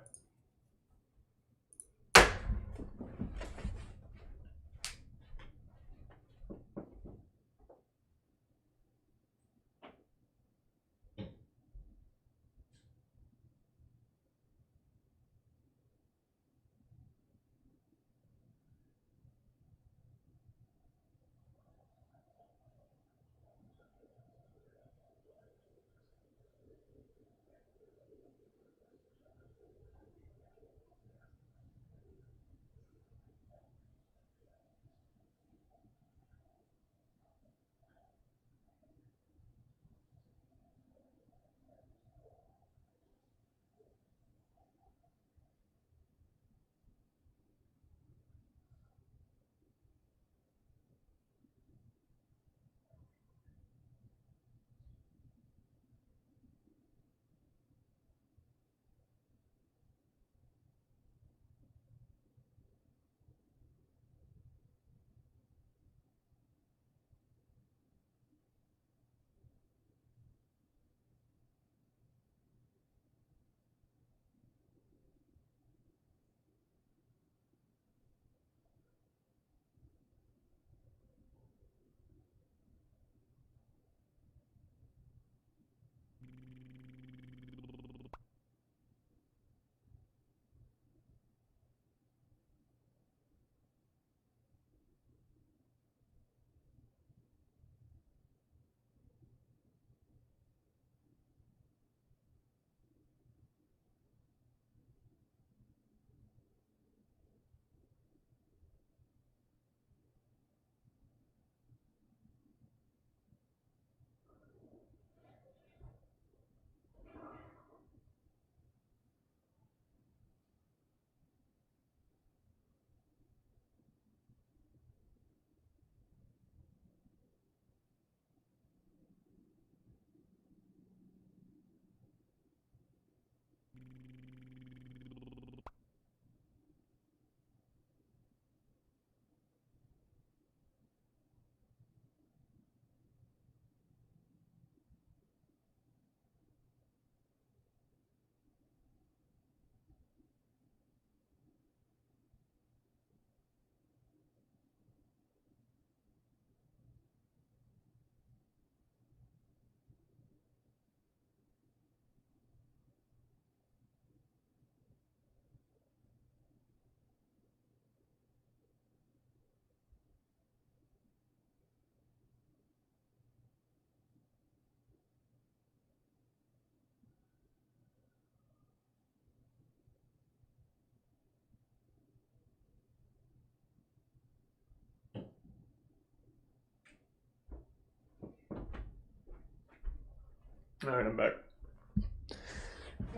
Alright, I'm back.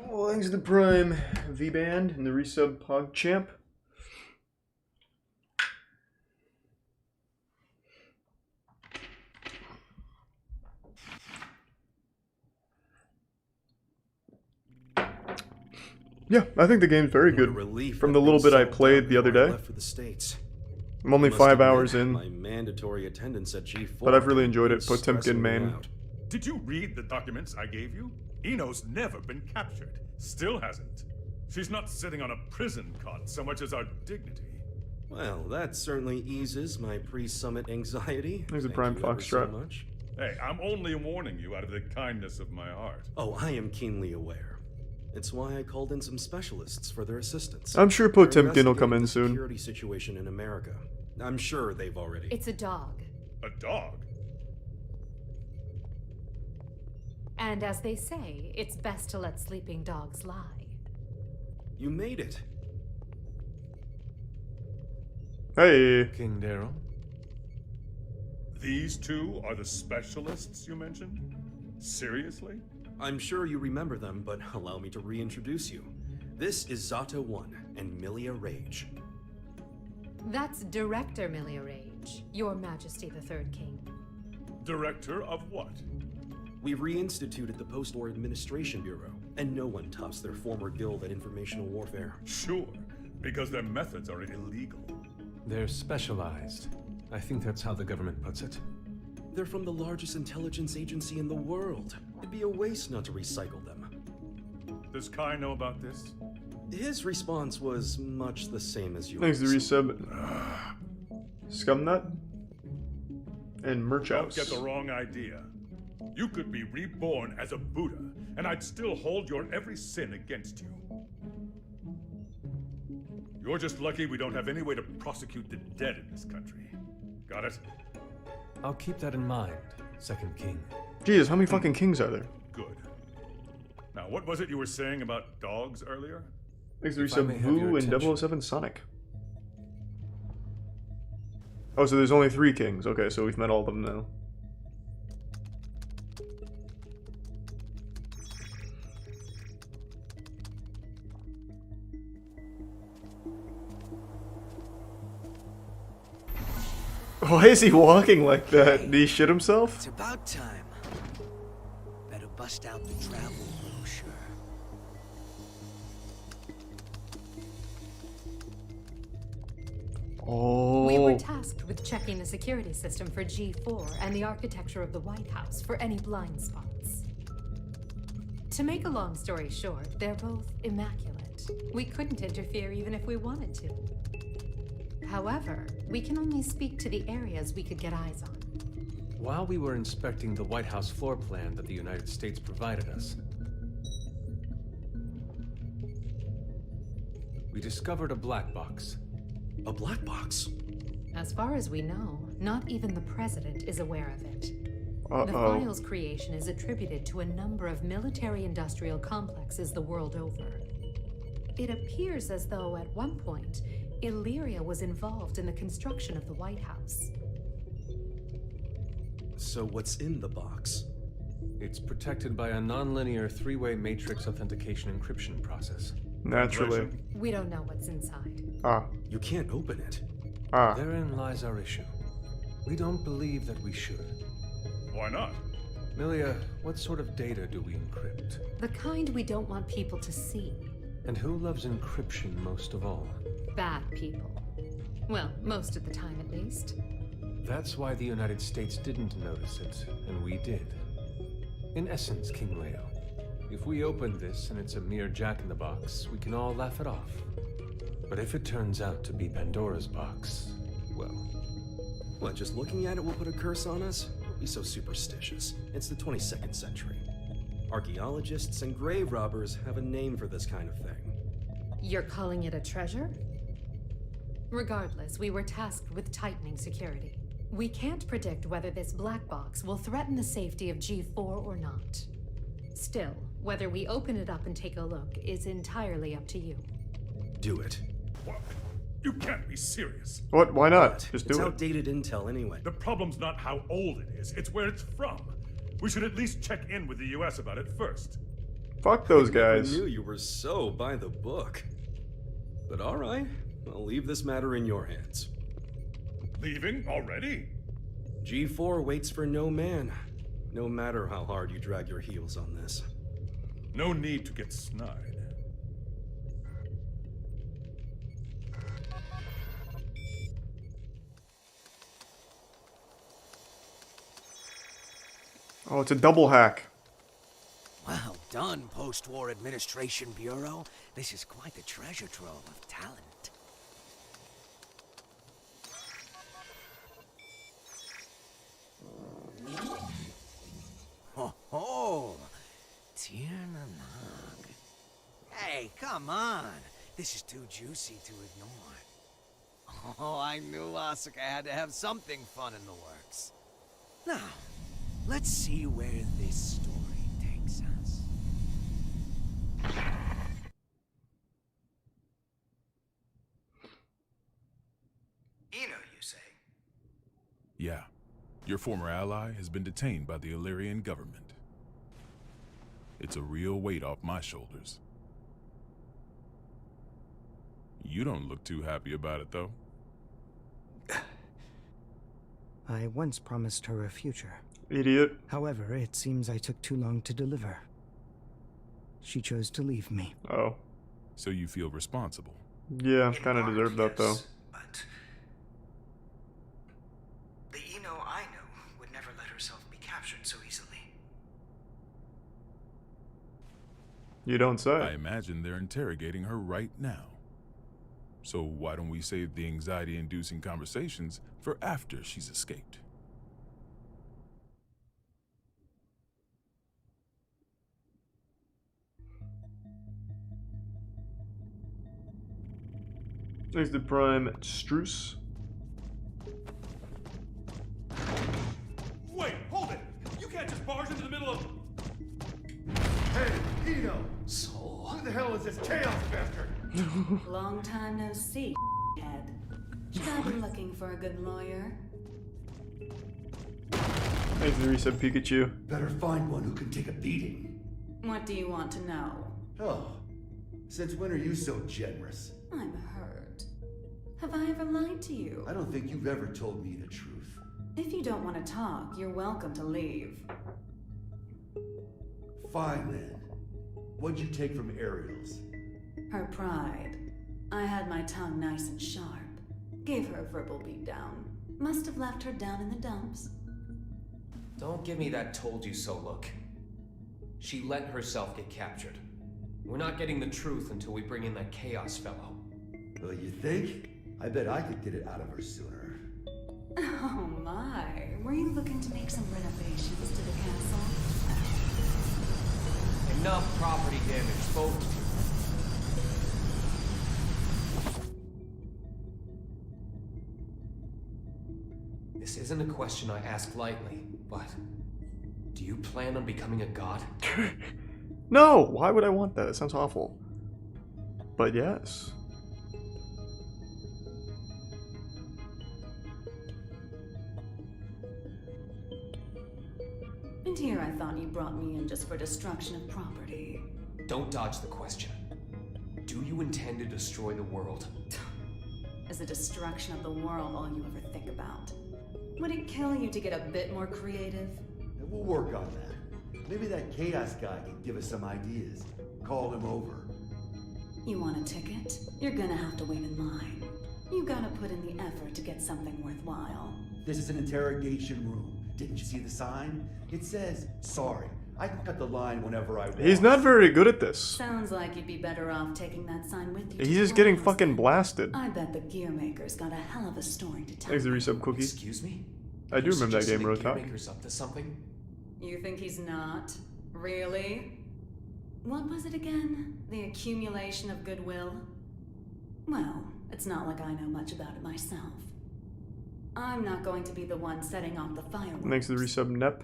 Well, thanks to the Prime V-Band and the resub PogChamp. Yeah, I think the game's very good. From the little bit I played the other day. Left for the States. I'm only Must 5 admit, hours in, My mandatory attendance at G4. but I've really enjoyed it. is Potemkin stressing me main. out. Did you read the documents I gave you? Eno's never been captured. Still hasn't. She's not sitting on a prison cot so much as our dignity. Well, that certainly eases my pre-summit anxiety. There's a Thank Prime you ever so Foxtrot. much. Hey, I'm only warning you out of the kindness of my heart. Oh, I am keenly aware. It's why I called in some specialists for their assistance. I'm sure They're Potemkin will come in investigating the soon. Security situation in America. I'm sure they've already. It's a dog. A dog? And as they say, it's best to let sleeping dogs lie. You made it. Hey. King Daryl. These two are the specialists you mentioned? Seriously? I'm sure you remember them, but allow me to reintroduce you. This is Zato 1 and Milia Rage. That's Director Milia Rage, Your Majesty the Third King. Director of what? We reinstituted the Post-War Administration Bureau, and no one tops their former guild at informational warfare. Sure, because their methods are illegal. They're specialized. I think that's how the government puts it. They're from the largest intelligence agency in the world. It'd be a waste not to recycle them. Does Kai know about this? His response was much the same as yours. Thanks to resub. Scumnut. And Merch Don't House. get the wrong idea. You could be reborn as a Buddha, and I'd still hold your every sin against you. You're just lucky we don't have any way to prosecute the dead in this country. Got it? I'll keep that in mind, Second King. Jesus, how many fucking kings are there? Good. Now, what was it you were saying about dogs earlier? Thanks to If I may resub have your Boo and attention. 007 Sonic. Oh, so there's only 3 kings. Okay, so we've met all of them now. Why is he walking like that? Did he shit himself? It's about time. Better bust out the travel brochure. Oh. We were tasked with checking the security system for G4 and the architecture of the White House for any blind spots. To make a long story short, they're both immaculate. We couldn't interfere even if we wanted to. However, we can only speak to the areas we could get eyes on. While we were inspecting the White House floor plan that the United States provided us, we discovered a black box. A black box? As far as we know, not even the president is aware of it. Uh-oh. The file's creation is attributed to a number of military-industrial complexes the world over. It appears as though at one point, Illyria was involved in the construction of the White House. So what's in the box? It's protected by a non-linear 3-way matrix authentication encryption process. Naturally. We don't know what's inside. Ah. You can't open it. Ah. Therein lies our issue. We don't believe that we should. Why not? Milia, what sort of data do we encrypt? The kind we don't want people to see. And who loves encryption most of all? Bad people. Well, most of the time at least. That's why the United States didn't notice it, and we did. In essence, King Leo, if we open this and it's a mere jack-in-the-box, we can all laugh it off. But if it turns out to be Pandora's box, well... What, just looking at it will put a curse on us? Don't be so superstitious. It's the 22nd century. Archaeologists and grave robbers have a name for this kind of thing. You're calling it a treasure? Regardless, we were tasked with tightening security. We can't predict whether this black box will threaten the safety of G4 or not. Still, whether we open it up and take a look is entirely up to you. Do it. What? You can't be serious. What? Why not? What? Just It's do it. outdated intel anyway. The problem's not how old it is, it's where it's from. We should at least check in with the US about it first. Fuck those guys. I knew you were so by the book. But alright, I'll leave this matter in your hands. Leaving already? G4 waits for no man, no matter how hard you drag your heels on this. No need to get snide. Oh, it's a double hack. Well done, Post-War Administration Bureau. This is quite the treasure trove of talent. Ho ho! Tiernanog. Hey, come on! This is too juicy to ignore. Oh, I knew Asuka had to have something fun in the works. Now, let's see where this story takes us. Ino, you say? Yeah. Your former ally has been detained by the Illyrian government. It's a real weight off my shoulders. You don't look too happy about it, though. I once promised her a future. Idiot. However, it seems I took too long to deliver. She chose to leave me. Oh. So you feel responsible? Yeah, kind of deserved that, though. But the Ino I know would never let herself be captured so easily. You don't say. I imagine they're interrogating her right now. So why don't we save the anxiety-inducing conversations for after she's escaped? There's the Prime Struce. Wait, hold it! You can't just barge into the middle of... Hey, Ino! So... Who the hell is this chaos bastard? Long time no see, head. Should I be looking for a good lawyer? Thanks to the reset Pikachu. Better find one who can take a beating. What do you want to know? Oh, since when are you so generous? I'm hurt. Have I ever lied to you? I don't think you've ever told me the truth. If you don't want to talk, you're welcome to leave. Fine then. What'd you take from Ariel's? Her pride. I had my tongue nice and sharp. Gave her a verbal beatdown. Must have left her down in the dumps. Don't give me that told you so look. She let herself get captured. We're not getting the truth until we bring in that Chaos fellow. Well, you think? I bet I could get it out of her sooner. Oh my. Were you looking to make some renovations to the castle? Enough property damage, folks. This isn't a question I ask lightly, but do you plan on becoming a god? No! Why would I want that? It sounds awful. But yes. And here I thought you brought me in just for destruction of property. Don't dodge the question. Do you intend to destroy the world? Is the destruction of the world all you ever think about? Would it kill you to get a bit more creative? And we'll work on that. Maybe that Chaos guy can give us some ideas. Call him over. You want a ticket? You're gonna have to wait in line. You gotta put in the effort to get something worthwhile. This is an interrogation room. Didn't you see the sign? It says, sorry, I can cut the line whenever I want. He's not very good at this. Sounds like you'd be better off taking that sign with you. He's just getting fucking blasted. I bet the Gearmaker's got a hell of a story to tell. Thanks to the resub Cookie. Excuse me? I do remember that game, Rotok. Gearmaker's up to something? You think he's not? Really? What was it again? The accumulation of goodwill? Well, it's not like I know much about it myself. I'm not going to be the one setting off the fireworks. Thanks to the resub Nep.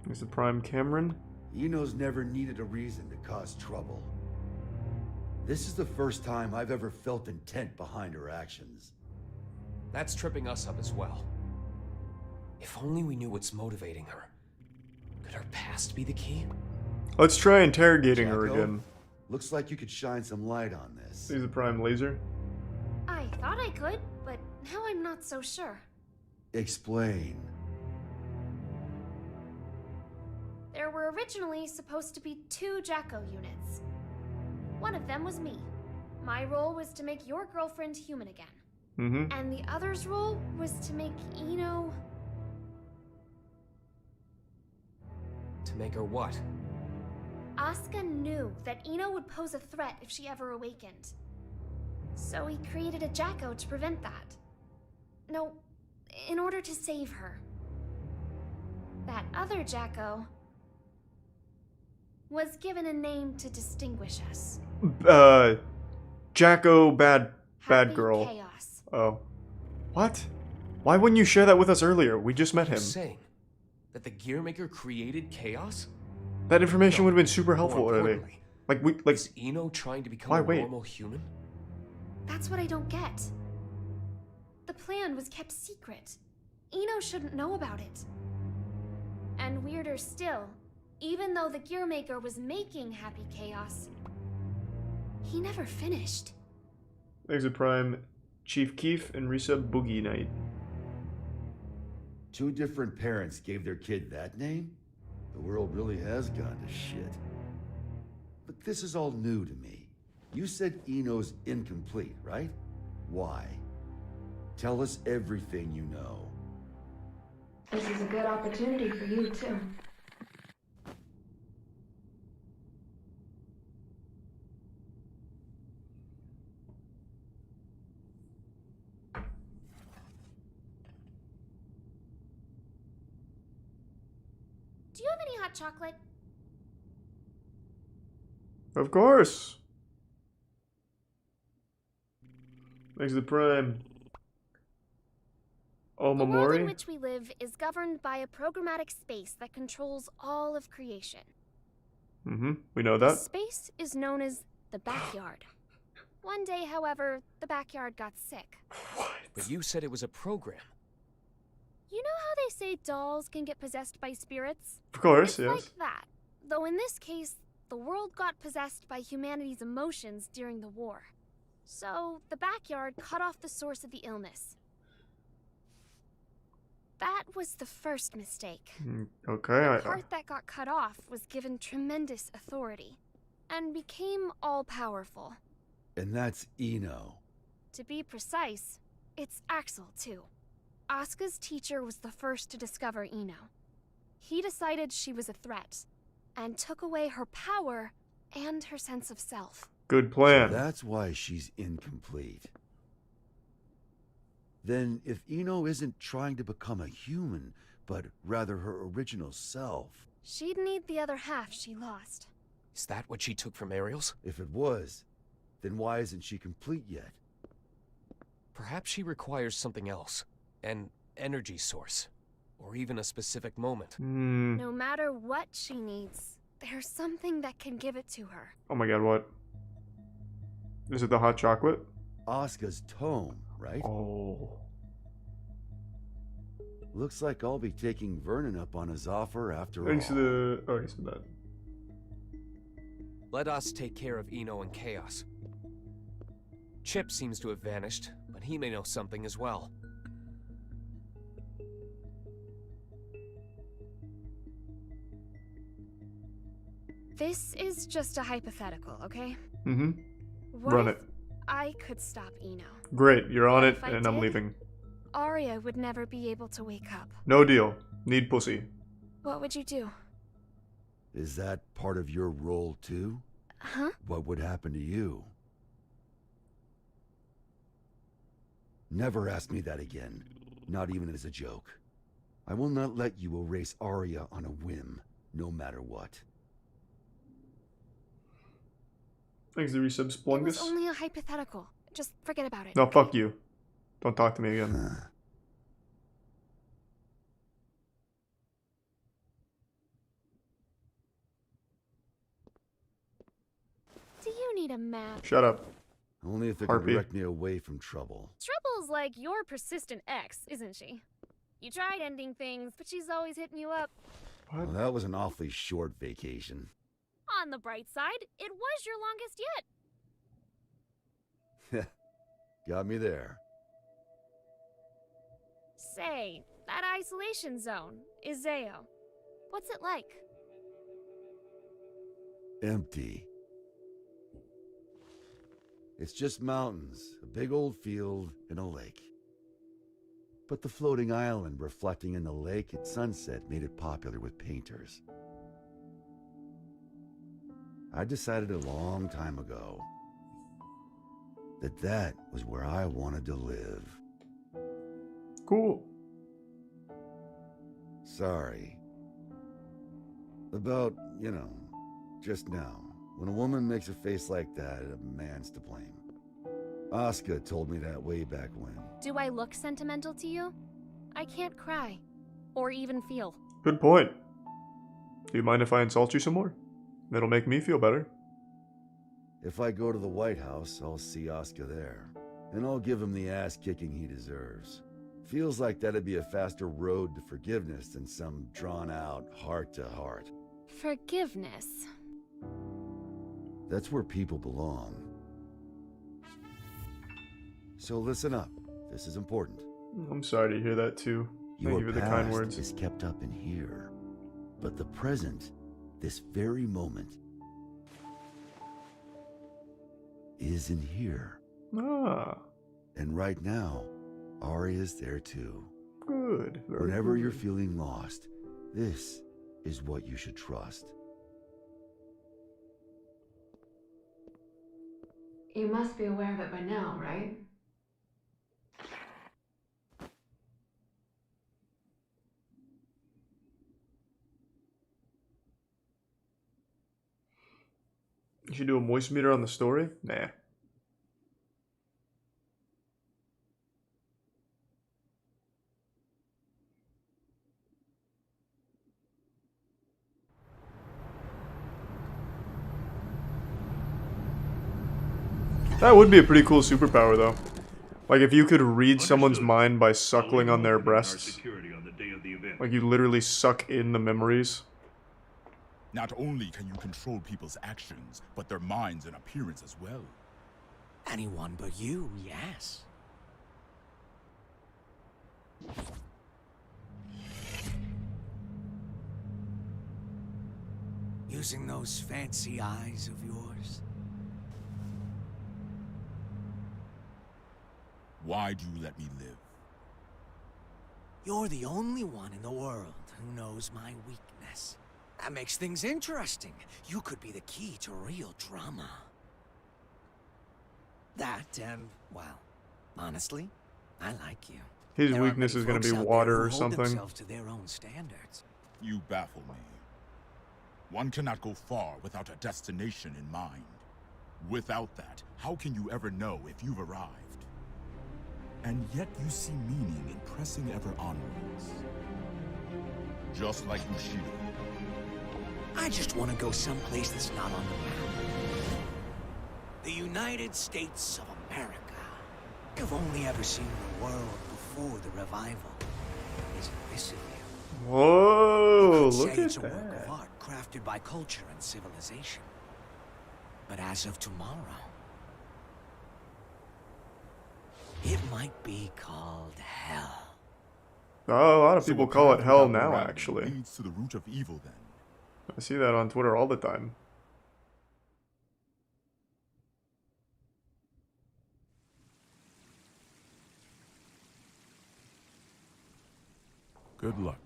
There's the Prime Cameron. Eno's never needed a reason to cause trouble. This is the first time I've ever felt intent behind her actions. That's tripping us up as well. If only we knew what's motivating her. Could her past be the key? Let's try interrogating her Jacko, again. Looks like you could shine some light on this. Use the prime laser. I thought I could, but now I'm not so sure. Explain. There were originally supposed to be 2 Jacko units. One of them was me. My role was to make your girlfriend human again. Mm-hmm. And the other's role was to make Eno... To make her what? Asuka knew that Eno would pose a threat if she ever awakened. So he created a Jacko to prevent that. No, in order to save her. That other Jacko was given a name to distinguish us. Jacko, bad Happy girl. Chaos. Oh. What? Why wouldn't you share that with us earlier? We just met him. You're saying that the Gearmaker created chaos? That information would have been super helpful More today. importantly, Like, is Eno trying to become why a wait? normal human? That's what I don't get. The plan was kept secret. Eno shouldn't know about it. And weirder still, even though the Gearmaker was making Happy Chaos, he never finished. Exit Prime, Chief Keef, and Risa Boogie Night. 2 different parents gave their kid that name? The world really has gone to shit. But this is all new to me. You said Eno's incomplete, right? Why? Tell us everything you know. This is a good opportunity for you, too. Do you have any hot chocolate? Of course. Exit Prime. The world in Omamori. which we live is governed by a programmatic space that controls all of creation. Mm-hmm. We know This that. space is known as the backyard. One day, however, the backyard got sick. But you said it was a program. You know how they say dolls can get possessed by spirits? Of course, It's yes. like that. Though in this case, the world got possessed by humanity's emotions during the war. So, the backyard cut off the source of the illness. That was the first mistake. Okay, The part that got cut off was given tremendous authority and became all-powerful. And that's Eno. To be precise, it's Axel, too. Asuka's teacher was the first to discover Eno. He decided she was a threat and took away her power and her sense of self. Good plan. So that's why she's incomplete. Then, if Eno isn't trying to become a human, but rather her original self... She'd need the other half she lost. Is that what she took from Ariel's? If it was, then why isn't she complete yet? Perhaps she requires something else. An energy source. Or even a specific moment. No matter what she needs, there's something that can give it to her. Oh my god, what? Is it the hot chocolate? Asuka's tome, right? Oh. Looks like I'll be taking Vernon up on his offer after Thanks all. to the... Oh, he said that. Let us take care of Eno and Chaos. Chip seems to have vanished, but he may know something as well. This is just a hypothetical, okay? Mm-hmm. What Run if it. I could stop Eno? Great, you're on What it, if I and I'm did? leaving. Arya would never be able to wake up. No deal. Need pussy. What would you do? Is that part of your role too? Huh? What would happen to you? Never ask me that again. Not even as a joke. I will not let you erase Arya on a whim, no matter what. Thanks to resub It was Splungus. only a hypothetical. Just forget about it. No, fuck you. Don't talk to me again. need a map. Shut up. Only if it can Harpy. direct me away from trouble. Trouble's like your persistent ex, isn't she? You tried ending things, but she's always hitting you up. Well, that was an awfully short vacation. On the bright side, it was your longest yet. Got me there. Say, that isolation zone, Iseo. What's it like? Empty. It's just mountains, a big old field, and a lake. But the floating island reflecting in the lake at sunset made it popular with painters. I decided a long time ago that was where I wanted to live. Cool. Sorry. About, just now. When a woman makes a face like that, a man's to blame. Asuka told me that way back when. Do I look sentimental to you? I can't cry. Or even feel. Good point. Do you mind if I insult you some more? It'll make me feel better. If I go to the White House, I'll see Asuka there. And I'll give him the ass-kicking he deserves. Feels like that'd be a faster road to forgiveness than some drawn-out heart-to-heart. Forgiveness. That's where people belong. So listen up. This is important. I'm sorry to hear that too. Thank you for the kind words. Your past is kept up in here. But the present, this very moment, is in here. Ah. And right now, Arya's there too. Good. Whenever you're feeling lost, this is what you should trust. You must be aware of it by now, right? You should do a moist meter on the story? Nah. That would be a pretty cool superpower, though. Like, if you could read someone's mind by suckling on their breasts. Like, you literally suck in the memories. Not only can you control people's actions, but their minds and appearance as well. Anyone but you, yes. Using those fancy eyes of yours. Why do you let me live? You're the only one in the world who knows my weakness. That makes things interesting. You could be the key to real drama. That, well, honestly, I like you. His weakness is going to be water or something. Themselves to their own standards. You baffle me. One cannot go far without a destination in mind. Without that, how can you ever know if you've arrived? And yet you see meaning in pressing ever onwards. Just like Bushido. I just want to go someplace that's not on the map. The United States of America. You've only ever seen the world before the revival. Isn't this of you? Whoa, You could look say at it's a work that. of art crafted by culture and civilization. But as of tomorrow, it might be called hell. Oh, a lot of So people a call it path hell without now, morality actually. leads to the root of evil, then. I see that on Twitter all the time. Good luck.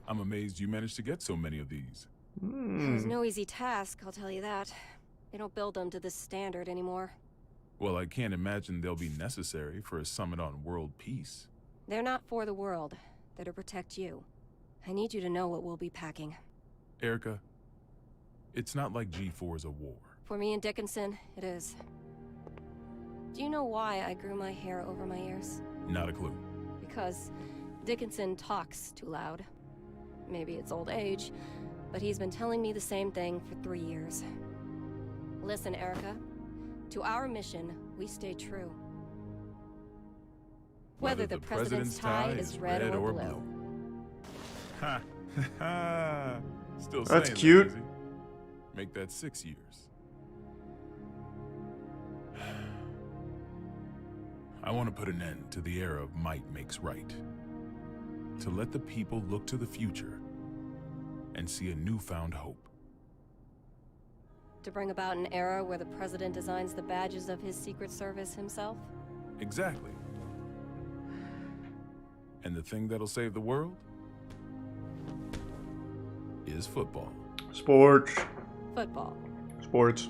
I'm amazed you managed to get so many of these. It was no easy task, I'll tell you that. They don't build them to this standard anymore. Well, I can't imagine they'll be necessary for a summit on world peace. They're not for the world. They're to protect you. I need you to know what we'll be packing. Erica, it's not like G4 is a war. For me and Dickinson, it is. Do you know why I grew my hair over my ears? Not a clue. Because Dickinson talks too loud. Maybe it's old age, but he's been telling me the same thing for 3 years. Listen, Erica. To our mission, we stay true. Whether the president's tie is red or blue. Ha ha! Still That's saying cute. That, Lizzie. Make that 6 years. I want to put an end to the era of might makes right. To let the people look to the future and see a newfound hope. To bring about an era where the president designs the badges of his Secret Service himself? Exactly. And the thing that'll save the world is football. Sports. Football. Sports.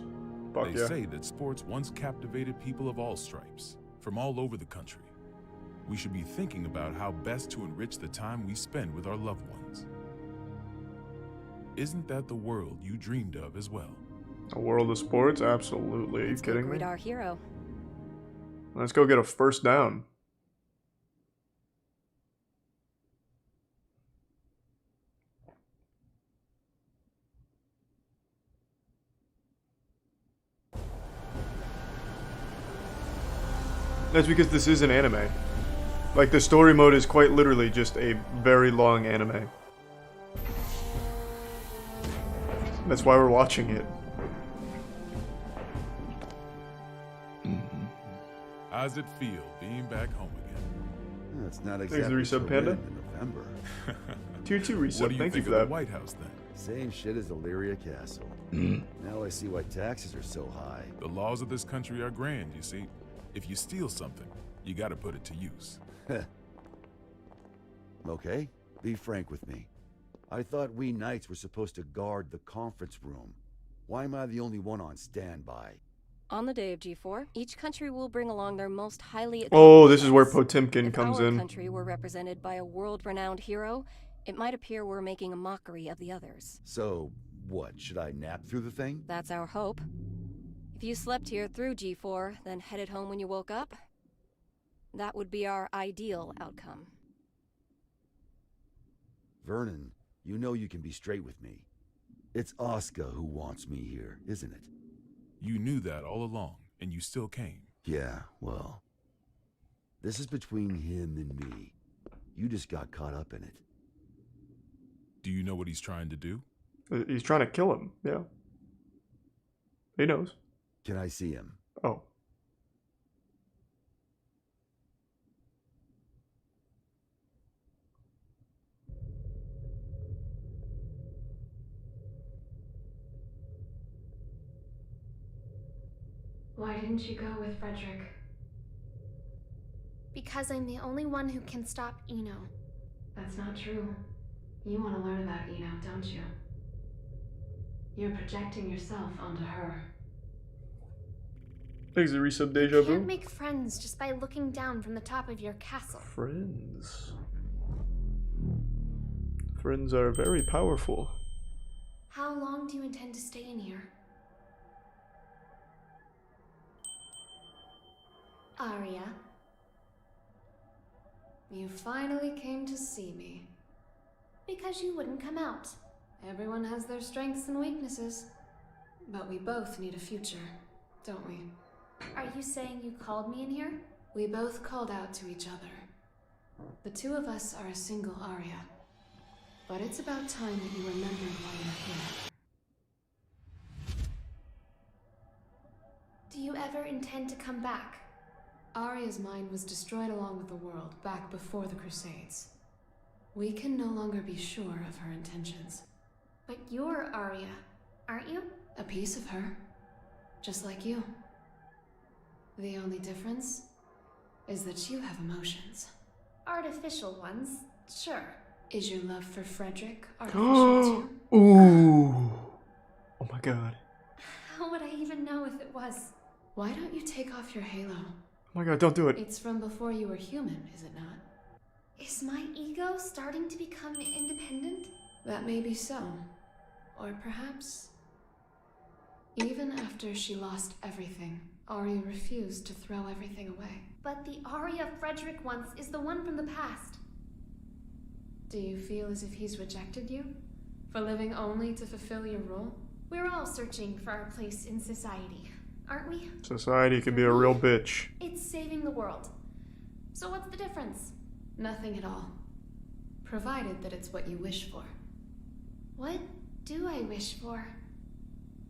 Fuck They yeah. say that sports once captivated people of all stripes, from all over the country. We should be thinking about how best to enrich the time we spend with our loved ones. Isn't that the world you dreamed of as well? A world of sports? Absolutely. Are you kidding me? Greet our hero. Let's go get a first down. That's because this is an anime. Like, the story mode is quite literally just a very long anime. That's why we're watching it. How's it feel being back home again? It's not Thanks, exactly the resub so panda. in November. Tier 2 resub, What do you thank you think for of that. the White House then? Same shit as Illyria Castle. Now I see why taxes are so high. The laws of this country are grand, you see. If you steal something, you gotta put it to use. Okay, be frank with me. I thought we knights were supposed to guard the conference room. Why am I the only one on standby? On the day of G4, each country will bring along their most highly Oh, accomplished this is where guests. Potemkin If comes our in. country were represented by a world-renowned hero, it might appear we're making a mockery of the others. So, what, should I nap through the thing? That's our hope. If you slept here through G4, then headed home when you woke up, that would be our ideal outcome. Vernon, you know you can be straight with me. It's Oscar who wants me here, isn't it? You knew that all along, and you still came. Yeah, well, this is between him and me. You just got caught up in it. Do you know what he's trying to do? He's trying to kill him, yeah. He knows. Can I see him? Oh. Why didn't you go with Frederick? Because I'm the only one who can stop Eno. That's not true. You want to learn about Eno, don't you? You're projecting yourself onto her. Thanks, the resub deja You can't vu. make friends just by looking down from the top of your castle. Friends. Friends are very powerful. How long do you intend to stay in here? Arya. You finally came to see me. Because you wouldn't come out. Everyone has their strengths and weaknesses. But we both need a future, don't we? Are you saying you called me in here? We both called out to each other. The two of us are a single Arya. But it's about time that you remembered why you're here. Do you ever intend to come back? Arya's mind was destroyed along with the world back before the Crusades. We can no longer be sure of her intentions. But you're Arya, aren't you? A piece of her. Just like you. The only difference is that you have emotions. Artificial ones, sure. Is your love for Frederick artificial too? Ooh. Oh my god. How would I even know if it was? Why don't you take off your halo? Oh my god, don't do it. It's from before you were human, is it not? Is my ego starting to become independent? That may be so. Or perhaps... Even after she lost everything, Arya refused to throw everything away. But the Arya Frederick wants is the one from the past. Do you feel as if he's rejected you? For living only to fulfill your role? We're all searching for our place in society, aren't we? Society could be a real bitch. It's saving the world. So what's the difference? Nothing at all. Provided that it's what you wish for. What do I wish for?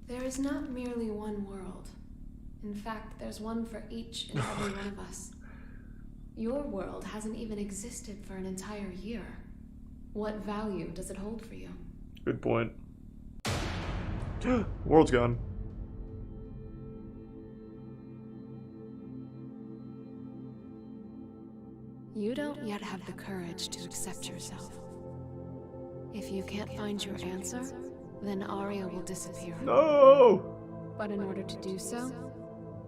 There is not merely one world. In fact, there's one for each and every one of us. Your world hasn't even existed for an entire year. What value does it hold for you? Good point. World's gone. You don't yet have the courage to accept yourself. If you can't find your answer, then Aria will disappear. No! But in order to do so,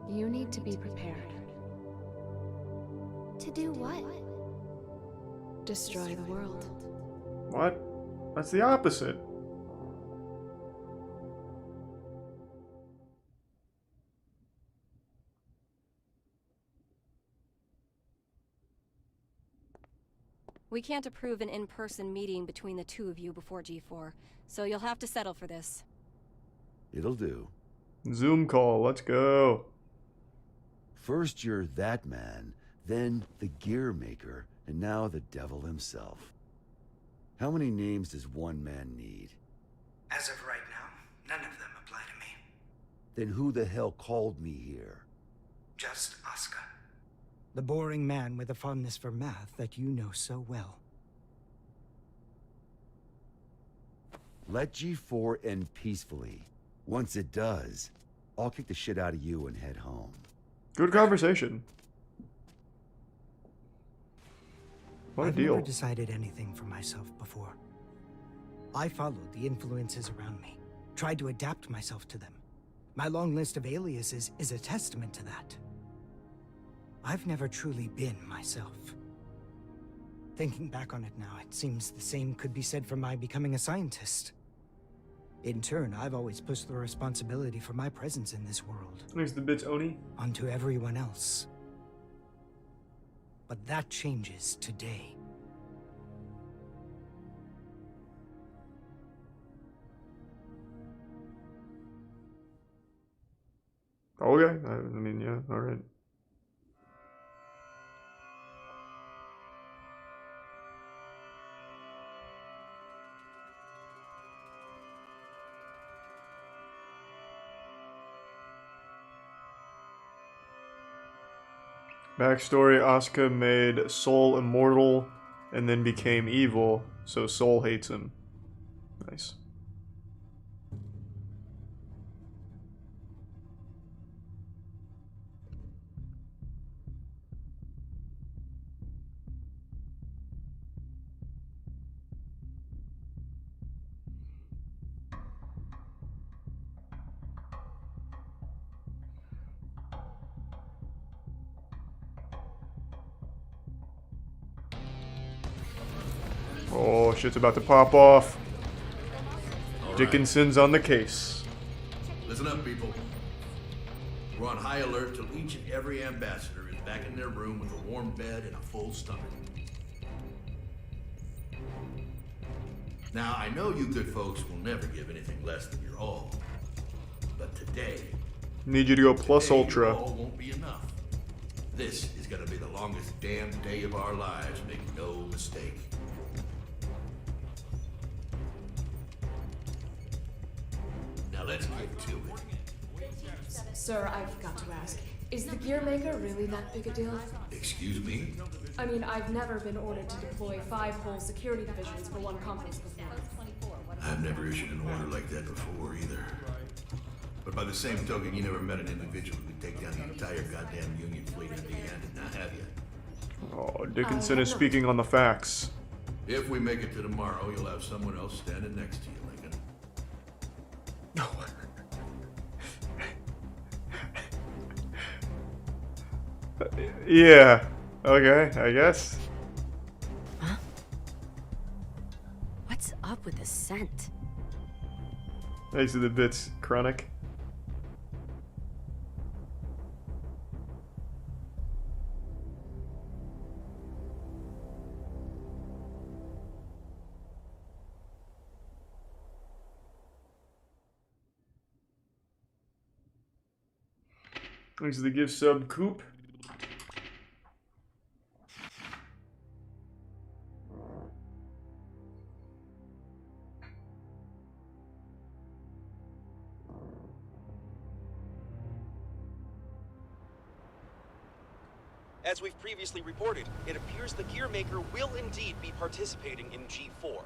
you need to be prepared. To do what? Destroy the world. What? That's the opposite. We can't approve an in-person meeting between the two of you before G4, so you'll have to settle for this. It'll do. Zoom call, let's go. First you're that man, then the gear maker, and now the devil himself. How many names does one man need? As of right now, none of them apply to me. Then who the hell called me here? Just Asuka. The boring man with a fondness for math that you know so well. Let G4 end peacefully. Once it does, I'll kick the shit out of you and head home. Good conversation. What a I've deal. never decided anything for myself before. I followed the influences around me, tried to adapt myself to them. My long list of aliases is a testament to that. I've never truly been myself. Thinking back on it now, it seems the same could be said for my becoming a scientist. In turn, I've always pushed the responsibility for my presence in this world Thanks the bits, Oni. onto everyone else. But that changes today. Okay, I mean, yeah, alright. Backstory, Asuka made Soul immortal and then became evil, so Soul hates him. Nice. Oh, shit's about to pop off. Dickinson's on the case. Listen up, people. We're on high alert till each and every ambassador is back in their room with a warm bed and a full stomach. Now, I know you good folks will never give anything less than your all. But today... Need you to go plus today, ultra. Your all won't be enough. This is gonna be the longest damn day of our lives, make no mistake. Now let's get to it. Sir, I've got to ask, is the gear maker really that big a deal? Excuse me? I mean, I've never been ordered to deploy 5 whole security divisions for one company before. I've never issued an order like that before, either. But by the same token, you never met an individual who could take down the entire goddamn Union fleet empty-handed, now have you? Oh, Dickinson is speaking on the facts. If we make it to tomorrow, you'll have someone else standing next to you, Lincoln. Yeah. Okay, I guess. What's up with the scent? Thanks to the bits, Chronic. Thanks to the gift sub, Coop. As we've previously reported, it appears the Gearmaker will indeed be participating in G4.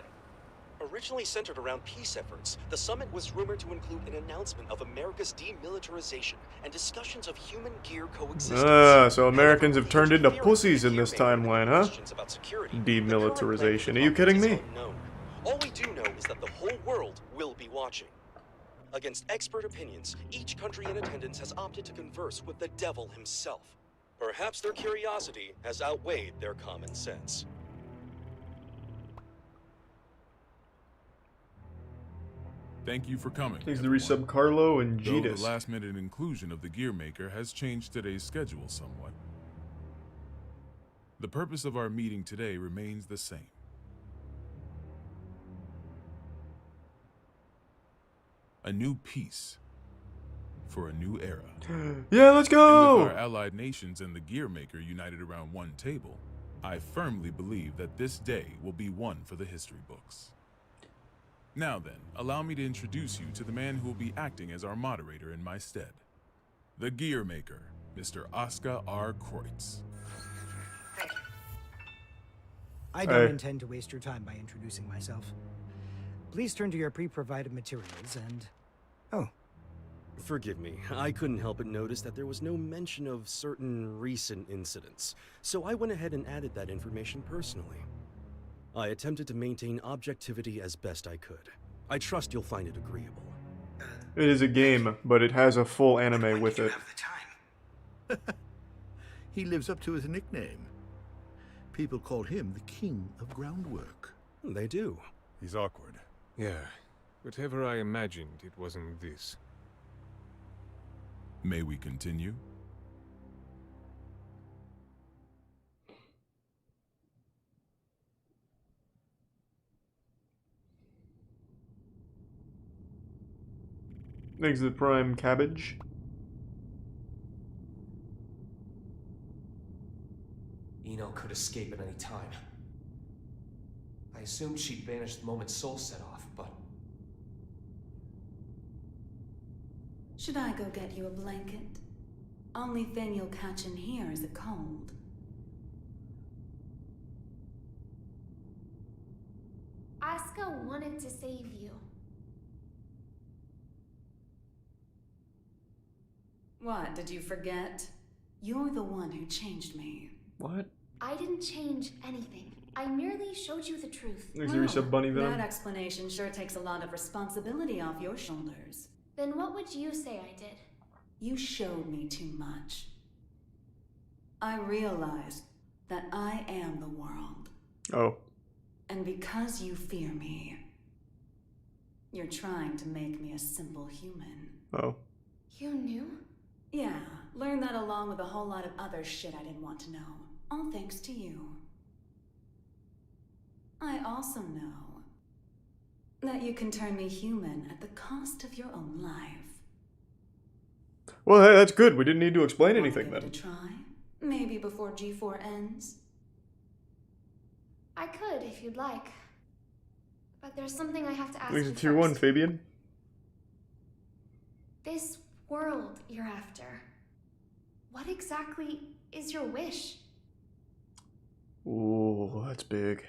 Originally centered around peace efforts, the summit was rumored to include an announcement of America's demilitarization and discussions of human-gear coexistence. Ah, so Americans have turned into pussies in this timeline, huh? Demilitarization. Are you kidding me? All we do know is that the whole world will be watching. Against expert opinions, each country in attendance has opted to converse with the devil himself. Perhaps their curiosity has outweighed their common sense. Thank you for coming. Thanks to resub Carlo and Though Jetus. the last-minute inclusion of the Gearmaker has changed today's schedule somewhat. The purpose of our meeting today remains the same. A new peace for a new era. Yeah, let's go! And with our allied nations and the Gearmaker united around one table, I firmly believe that this day will be one for the history books. Now then, allow me to introduce you to the man who will be acting as our moderator in my stead. The Gearmaker, Mr. Oscar R. Kreutz. I don't intend to waste your time by introducing myself. Please turn to your pre-provided materials and... Oh. Forgive me, I couldn't help but notice that there was no mention of certain recent incidents, so I went ahead and added that information personally. I attempted to maintain objectivity as best I could. I trust you'll find it agreeable. It is a game, but it has a full anime with it. He lives up to his nickname. People call him the King of Groundwork. They do. He's awkward. Yeah. Whatever I imagined, it wasn't this. May we continue? Thanks to the Prime Cabbage. Eno could escape at any time. I assumed she'd vanished the moment Soul set off, but... Should I go get you a blanket? Only thing you'll catch in here is a cold. Asuka wanted to save you. What, did you forget? You're the one who changed me. What? I didn't change anything. I merely showed you the truth. Thanks to resub Bunny Venom. That explanation sure takes a lot of responsibility off your shoulders. Then what would you say I did? You showed me too much. I realized that I am the world. Oh. And because you fear me, you're trying to make me a simple human. Oh. You knew? Yeah, learned that along with a whole lot of other shit I didn't want to know. All thanks to you. I also know that you can turn me human at the cost of your own life. Well, hey, that's good. We didn't need to explain anything then. To try? Maybe before G4 ends? I could, if you'd like. But there's something I have to ask Thanks you to Tier 1, first. Fabian. This world you're after. What exactly is your wish? Ooh, that's big.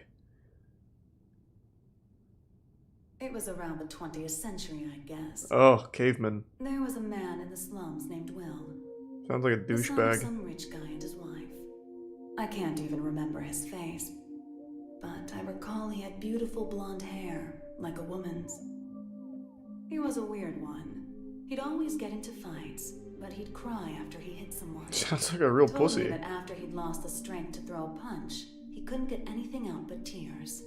It was around the 20th century, I guess. Oh, caveman. There was a man in the slums named Will. Sounds like a The son of douchebag. some rich guy and his wife. I can't even remember his face, but I recall he had beautiful blonde hair, like a woman's. He was a weird one. He'd always get into fights, but he'd cry after he hit someone. Sounds like a real Told pussy. me that after he'd lost the strength to throw a punch, he couldn't get anything out but tears.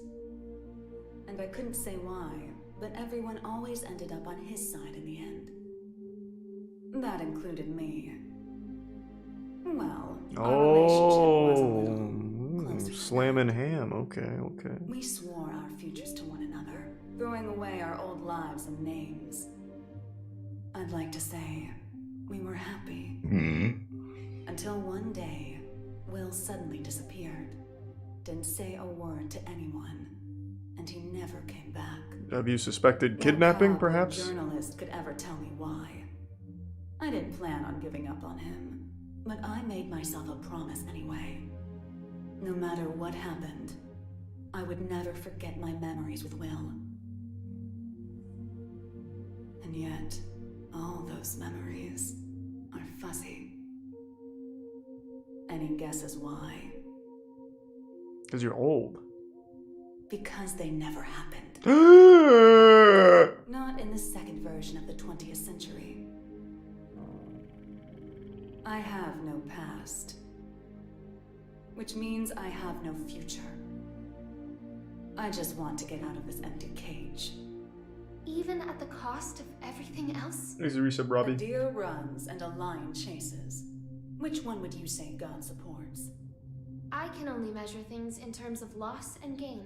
And I couldn't say why, but everyone always ended up on his side in the end. That included me. Well, our relationship was a little closer. Slamming ham. Okay, okay. We swore our futures to one another, throwing away our old lives and names. I'd like to say, We were happy. Until one day, Will suddenly disappeared. Didn't say a word to anyone. And he never came back. Have you suspected kidnapping, perhaps? No journalist could ever tell me why. I didn't plan on giving up on him, but I made myself a promise anyway. No matter what happened, I would never forget my memories with Will. And yet, all those memories are fuzzy. Any guesses why? Because you're old. Because they never happened. Not in the second version of the 20th century. I have no past. Which means I have no future. I just want to get out of this empty cage. Even at the cost of everything else? Here's a resub, Robbie. A deer runs and a lion chases. Which one would you say God supports? I can only measure things in terms of loss and gain.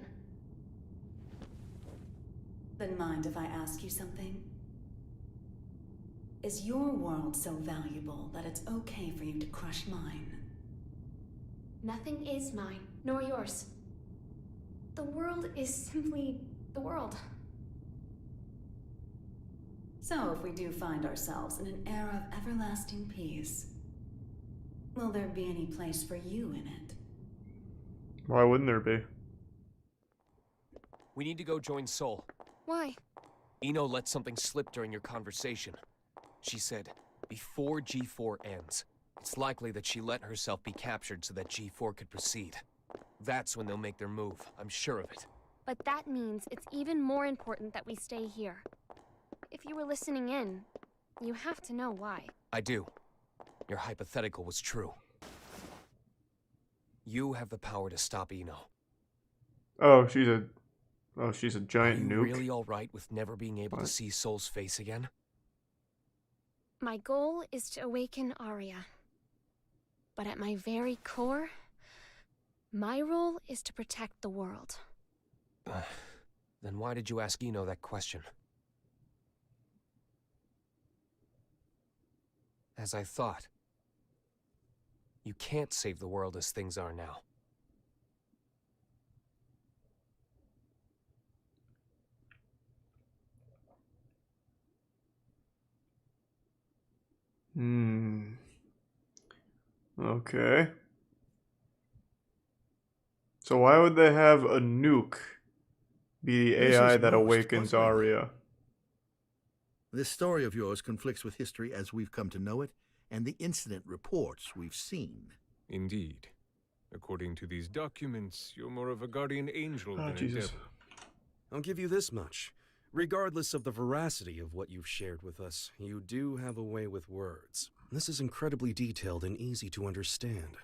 Then mind if I ask you something? Is your world so valuable that it's okay for you to crush mine? Nothing is mine, nor yours. The world is simply the world. So if we do find ourselves in an era of everlasting peace, will there be any place for you in it? Why wouldn't there be? We need to go join Sol. Why? Eno let something slip during your conversation. She said, before G4 ends, it's likely that she let herself be captured so that G4 could proceed. That's when they'll make their move, I'm sure of it. But that means it's even more important that we stay here. If you were listening in, you have to know why. I do. Your hypothetical was true. You have the power to stop Eno. Oh, she's a giant Are you nuke. really alright with never being able to see Sol's face again? My goal is to awaken Arya. But at my very core, my role is to protect the world. Then why did you ask Eno that question? As I thought. You can't save the world as things are now. Okay. So why would they have a nuke be the This AI is that most awakens puzzling. Arya? This story of yours conflicts with history as we've come to know it, and the incident reports we've seen. Indeed. According to these documents, you're more of a guardian angel than a devil. I'll give you this much. Regardless of the veracity of what you've shared with us, you do have a way with words. This is incredibly detailed and easy to understand.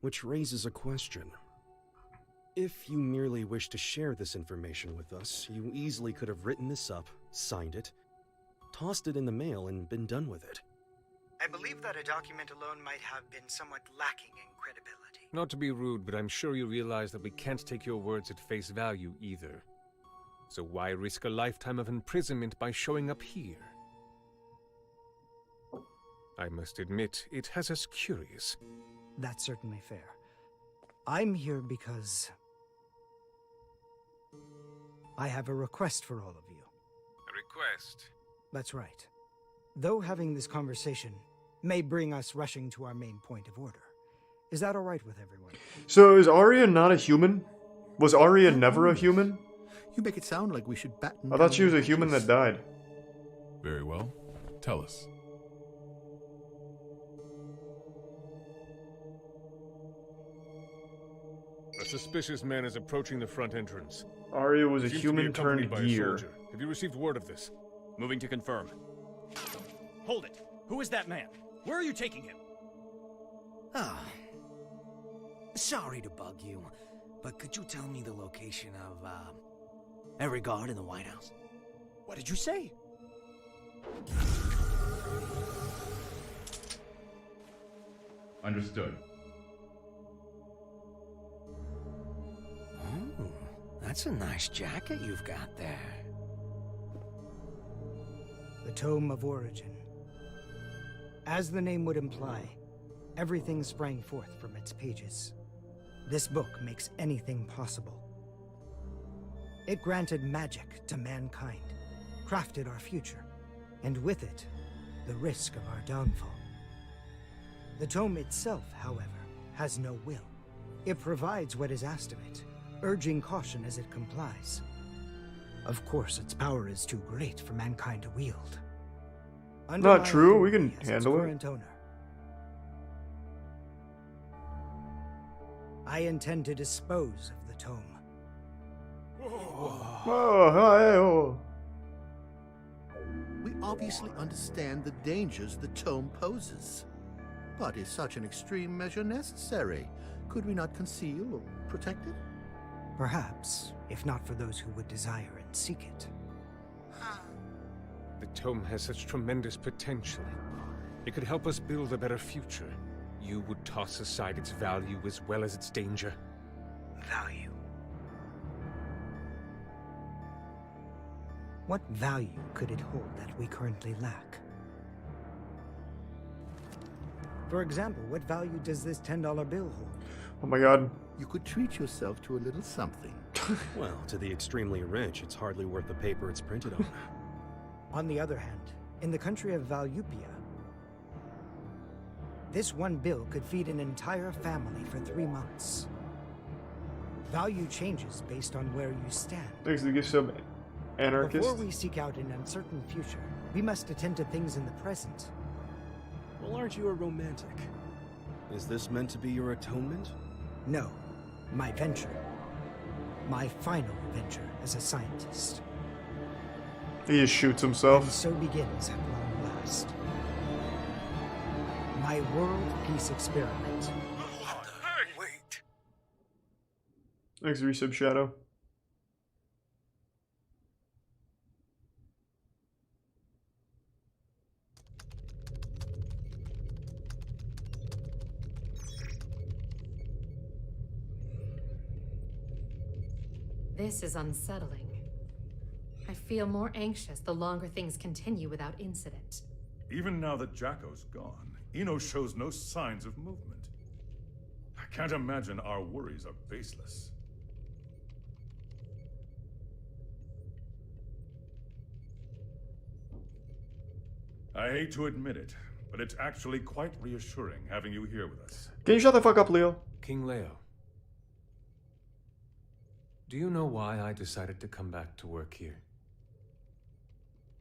Which raises a question. If you merely wish to share this information with us, you easily could have written this up, signed it, tossed it in the mail, and been done with it. I believe that a document alone might have been somewhat lacking in credibility. Not to be rude, but I'm sure you realize that we can't take your words at face value either. So why risk a lifetime of imprisonment by showing up here? I must admit, it has us curious. That's certainly fair. I'm here because I have a request for all of you. A request? That's right. Though having this conversation may bring us rushing to our main point of order. Is that all right with everyone? So is Arya not a human? Was Arya never a human? You make it sound like we should batten I thought she was a down human that died. Very well. Tell us. A suspicious man is approaching the front entrance. Arya was a Seems to be human accompanied turned by a gear. soldier. Have you received word of this? Moving to confirm. Hold it. Who is that man? Where are you taking him? Ah. Sorry to bug you, but could you tell me the location of, every guard in the White House? What did you say? Understood. Oh, that's a nice jacket you've got there. The Tome of Origin. As the name would imply, everything sprang forth from its pages. This book makes anything possible. It granted magic to mankind, crafted our future, and with it, the risk of our downfall. The tome itself, however, has no will. It provides what is asked of it, urging caution as it complies. Of course, its power is too great for mankind to wield. Under Not my true, we can authority as its handle it. current owner, I intend to dispose of the tome. We obviously understand the dangers the tome poses. But is such an extreme measure necessary? Could we not conceal or protect it? Perhaps, if not for those who would desire and seek it. The tome has such tremendous potential. It could help us build a better future. You would toss aside its value as well as its danger. Value. What value could it hold that we currently lack? For example, what value does this $10 bill hold? Oh my god. You could treat yourself to a little something. Well, to the extremely rich, it's hardly worth the paper it's printed on. On the other hand, in the country of Valupia, this one bill could feed an entire family for 3 months. Value changes based on where you stand. Thanks to the gift of anarchist. Before we seek out an uncertain future, we must attend to things in the present. Well, aren't you a romantic? Is this meant to be your atonement? No, my venture. My final venture as a scientist. He just shoots himself. And so begins at long last. My world peace experiment. Wait. Thanks, Resub Shadow. This is unsettling. I feel more anxious the longer things continue without incident. Even now that Jacko's gone, Eno shows no signs of movement. I can't imagine our worries are baseless. I hate to admit it, but it's actually quite reassuring having you here with us. Can you shut the fuck up, Leo? King Leo. Do you know why I decided to come back to work here?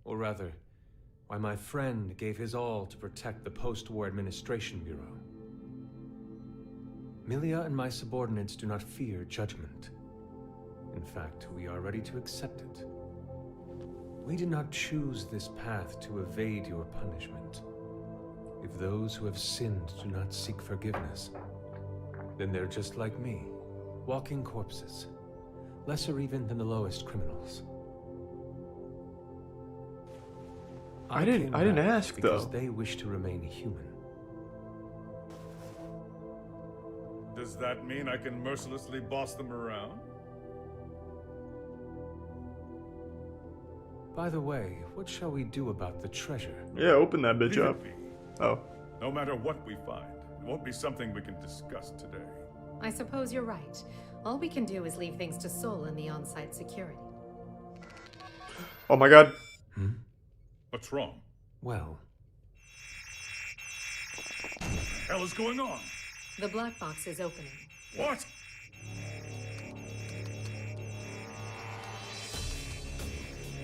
Or rather, why my friend gave his all to protect the Post-War Administration Bureau? Milia and my subordinates do not fear judgment. In fact, we are ready to accept it. We did not choose this path to evade your punishment. If those who have sinned do not seek forgiveness, then they're just like me, walking corpses, lesser even than the lowest criminals. I didn't ask because though. they wish to remain human. Does that mean I can mercilessly boss them around? By the way, what shall we do about the treasure? Yeah, open that bitch Leave up. it be. Oh. No matter what we find, it won't be something we can discuss today. I suppose you're right. All we can do is leave things to Sol and the on-site security. Oh my god. What's wrong? Well, What the hell is going on? The black box is opening. What?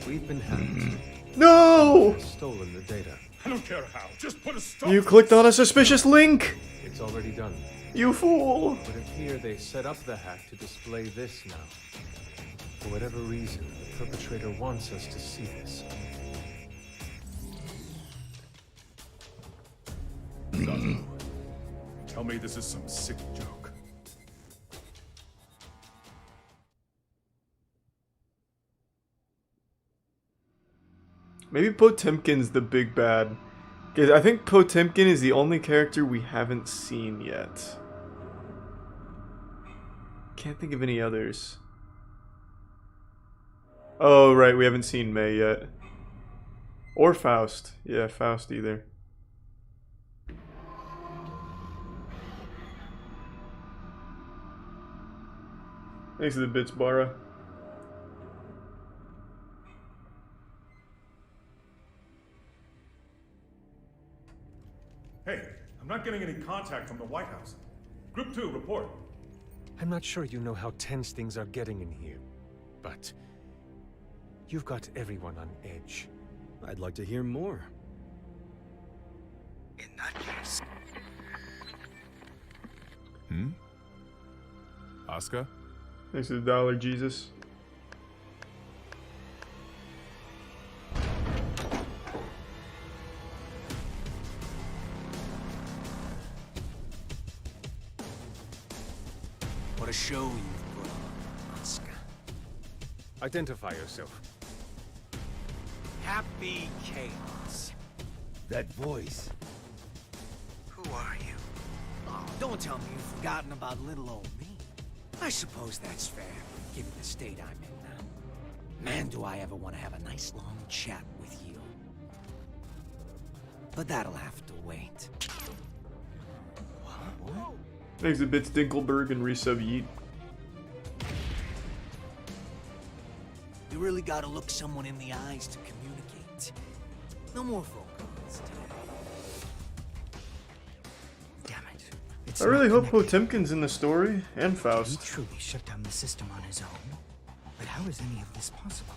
we've been hacked. No! They've stolen the data. I don't care how. Just put a stop. You clicked on a suspicious link! It's already done. You fool! But it here they set up the hack to display this now. For whatever reason, the perpetrator wants us to see this. Tell me this is some sick joke. Maybe Potemkin's the big bad. Because I think Potemkin is the only character we haven't seen yet. Can't think of any others. Oh, right, we haven't seen May yet. Or Faust. Yeah, Faust either. Thanks for the bits, Bara. Hey, I'm not getting any contact from the White House. Group 2, report. I'm not sure you know how tense things are getting in here, but you've got everyone on edge. I'd like to hear more. In that case... Asuka? Thanks to the dollar, Jesus. What a show you've put on, Asuka. Identify yourself. Happy Chaos. That voice. Who are you? Oh, don't tell me you've forgotten about little old me. I suppose that's fair, given the state I'm in now. Man, do I ever want to have a nice long chat with you. But that'll have to wait. What? Thanks to Bits Dinkelberg and Resub Yeet. You really gotta look someone in the eyes to communicate. No more phone calls today. Damn it. It's I really not hope connected. Potemkin's in the story, and He Faust. truly shut down the system on his own. But how is any of this possible?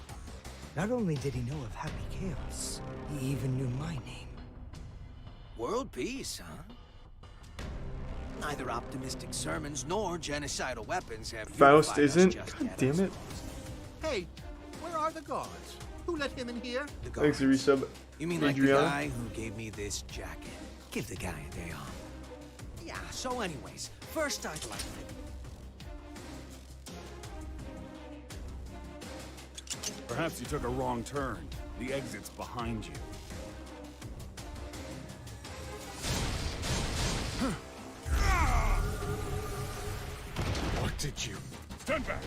Not only did he know of Happy Chaos, he even knew my name. World peace, huh? Neither optimistic sermons nor genocidal weapons have Faust unified us isn't? just God yet, damn it. Hey, where are the guards? Who let him in here? The Thanks to guards. Resub You mean like the Adriana. guy who gave me this jacket? Give the guy a day off. Yeah, so anyways, first I'd like to... Perhaps you took a wrong turn. The exit's behind you. What did you... Stand back!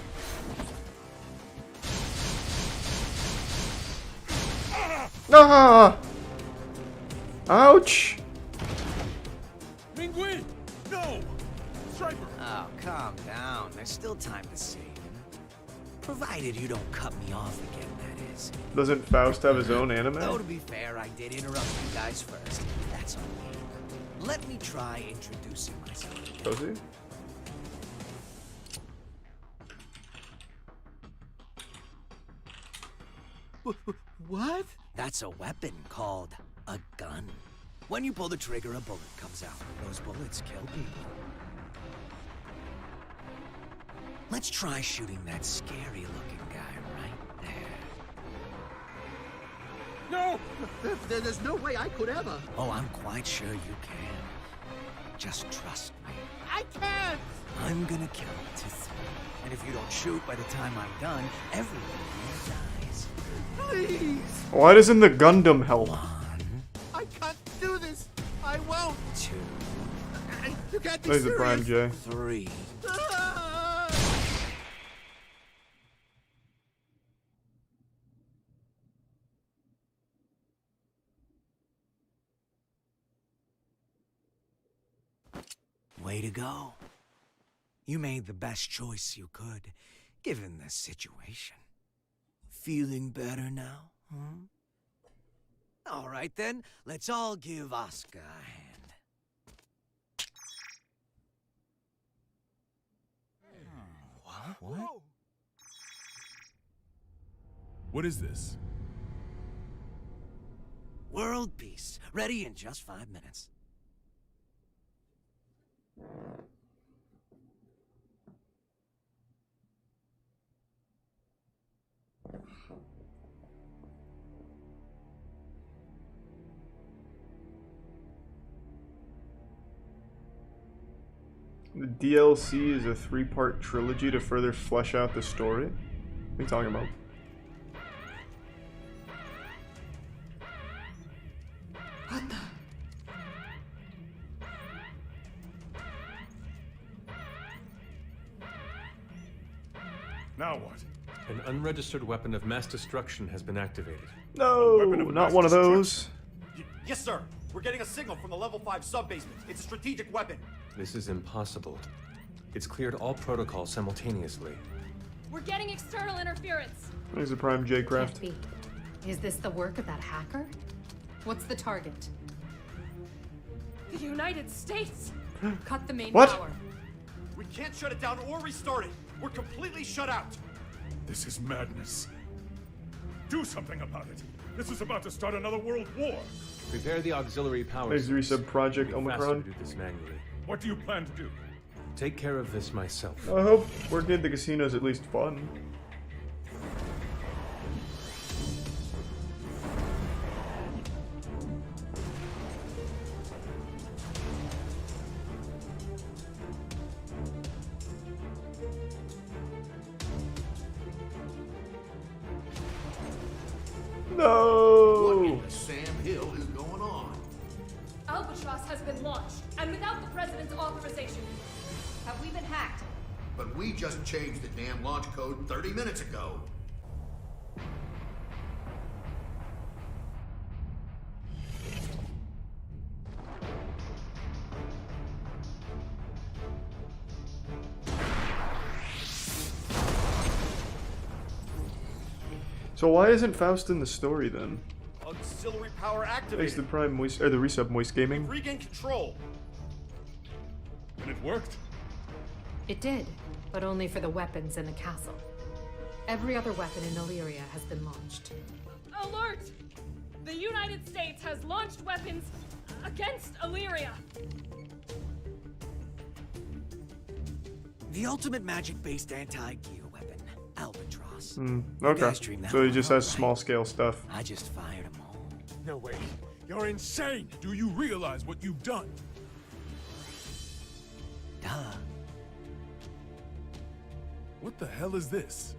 Ah! Ouch! Mingui! No! Striper! Oh, calm down. There's still time to save. Provided you don't cut me off again, that is. Doesn't Faust have his own anime? Though to be fair, I did interrupt you guys first. That's on me. Let me try introducing myself. Does he? What? That's a weapon called a gun. When you pull the trigger, a bullet comes out. Those bullets kill people. Let's try shooting that scary-looking guy right there. No! There's no way I could ever. Oh, I'm quite sure you can. Just trust me. I can't! I'm gonna count to 3. And if you don't shoot by the time I'm done, everyone here dies. Please! Why doesn't the Gundam help? I can't do this! I won't! 2. You can't be There's a serious! Prime J. 3. Ah! Way to go. You made the best choice you could, given the situation. Feeling better now, huh? All right then, let's all give Asuka a hand. What? What is this? World peace. Ready in just 5 minutes. The DLC is a 3-part trilogy to further flesh out the story. What are you talking about? What the? Now what? An unregistered weapon of mass destruction has been activated. No, not one of those. Yes, sir. We're getting a signal from the level 5 sub-basement. It's a strategic weapon. This is impossible. It's cleared all protocols simultaneously. We're getting external interference. There's the Prime J-Craft. Can't be. Is this the work of that hacker? What's the target? The United States. Cut the main What? power. We can't shut it down or restart it. We're completely shut out. This is madness. Do something about it. This is about to start another world war. Prepare the auxiliary power. There's the resub Project It'll be faster Omicron. to do this manually. What do you plan to do? Take care of this myself. I hope working at the casino's at least fun. No! What in the Sam Hill is going on? Albatross has been launched, and without the president's authorization. Have we been hacked? But we just changed the damn launch code 30 minutes ago. So why isn't Faust in the story then? Auxiliary power Thanks activated. to Prime Moist, or the resub Moist Gaming. Regain control. And it worked? It did, but only for the weapons in the castle. Every other weapon in Illyria has been launched. Alert! The United States has launched weapons against Illyria. The ultimate magic-based anti-gear weapon, Albatross. Hmm, You okay. guys dreamed that So he one just up, has right? small scale stuff. I just fired them all. No way. You're insane. Do you realize what you've done? Duh. What the hell is this?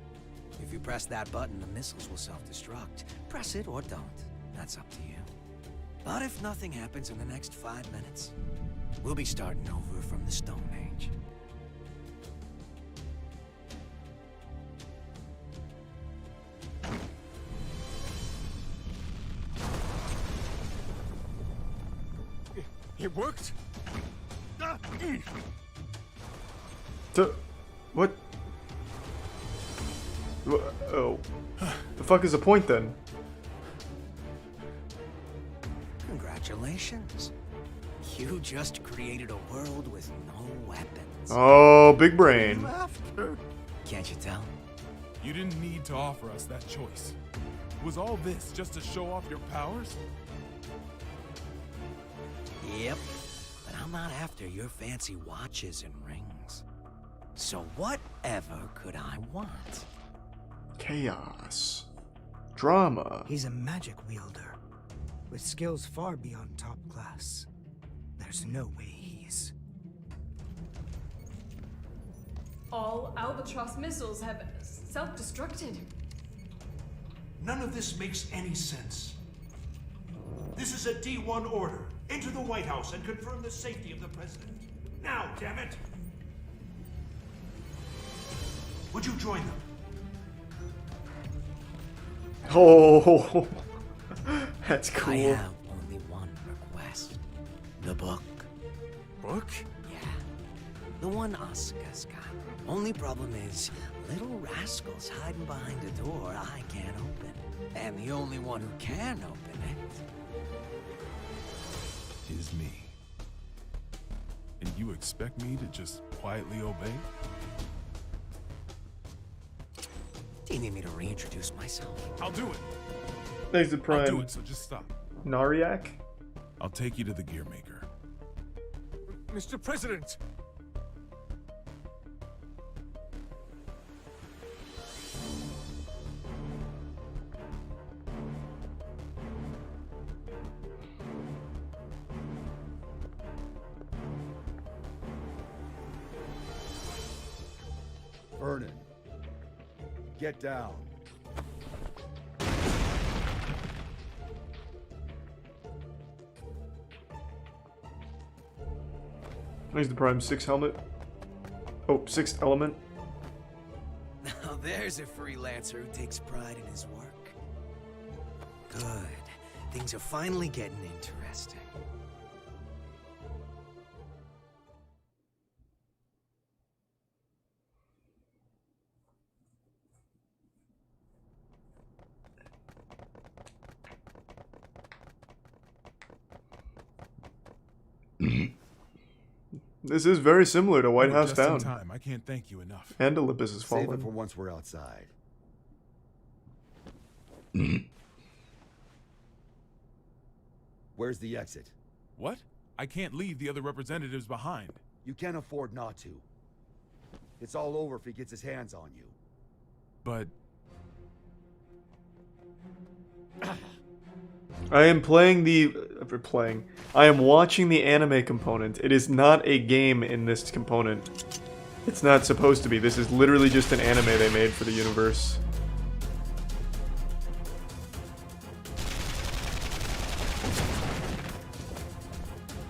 If you press that button, the missiles will self-destruct. Press it or don't. That's up to you. But if nothing happens in the next 5 minutes, we'll be starting over from the Stone Age. It worked. What? Oh. The fuck is the point then? Congratulations. You just created a world with no weapons. Oh, big brain. Can't you tell? You didn't need to offer us that choice. Was all this just to show off your powers? Yep. But I'm not after your fancy watches and rings. So whatever could I want? Chaos. Drama. He's a magic wielder, with skills far beyond top class. There's no way he's... All Albatross missiles have self-destructed. None of this makes any sense. This is a D1 order. Enter the White House and confirm the safety of the president. Now, damn it! Would you join them? Oh, that's cool. I have only one request. The book. Book? Yeah. The one Asuka's got. Only problem is, little rascals hiding behind a door I can't open. And the only one who can open it Is me. And you expect me to just quietly obey? Do you need me to reintroduce myself? I'll do it. Thanks to Prime. I'll do it, so just stop. Nariak? I'll take you to the gear maker. Mr. President! Vernon, get down. Thanks to Prime 6 helmet. Oh, 6th element. Now there's a freelancer who takes pride in his work. Good. Things are finally getting interesting. This is very similar to White You were House just in Down. time. I can't thank you enough. And Olympus has Save it fallen. for once we're outside. Where's the exit? What? I can't leave the other representatives behind. You can't afford not to. It's all over if he gets his hands on you. But I am I am watching the anime component. It is not a game in this component. It's not supposed to be. This is literally just an anime they made for the universe.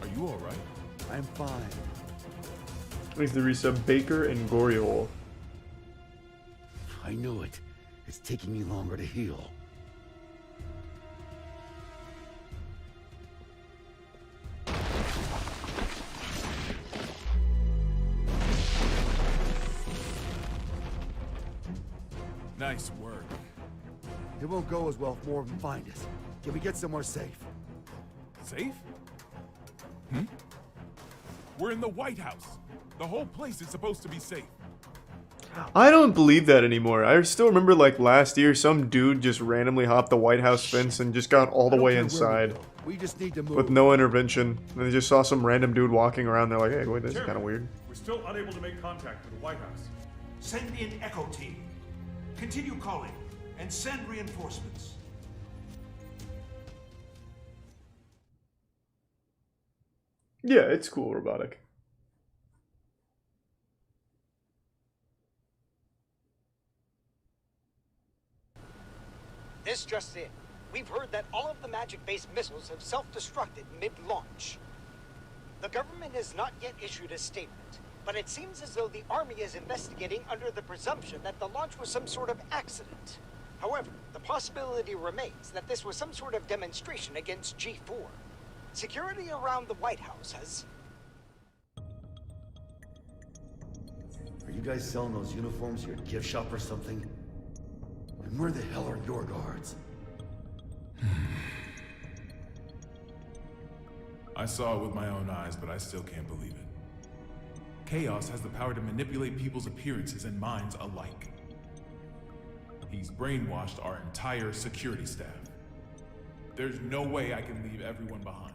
are you alright? I'm fine. Thanks to the resub Baker and Goriol. I knew it. It's taking me longer to heal. Nice work. It won't go as well if more of them find us. Can we get somewhere safe? Safe? Hmm? We're in the White House. The whole place is supposed to be safe. I don't believe that anymore. I still remember like last year some dude just randomly hopped the White House fence and just got all the way inside. We just need to move. With no intervention. And they just saw some random dude walking around. They're like, hey, wait, this is kind of weird. We're still unable to make contact with the White House. Send me an echo team. Continue calling and send reinforcements. Yeah, it's cool, robotic. This just in. We've heard that all of the magic-based missiles have self-destructed mid-launch. The government has not yet issued a statement, but it seems as though the Army is investigating under the presumption that the launch was some sort of accident. However, the possibility remains that this was some sort of demonstration against G4. Security around the White House has... Are you guys selling those uniforms at your gift shop or something? And where the hell are your guards? I saw it with my own eyes, but I still can't believe it. Chaos has the power to manipulate people's appearances and minds alike. He's brainwashed our entire security staff. There's no way I can leave everyone behind.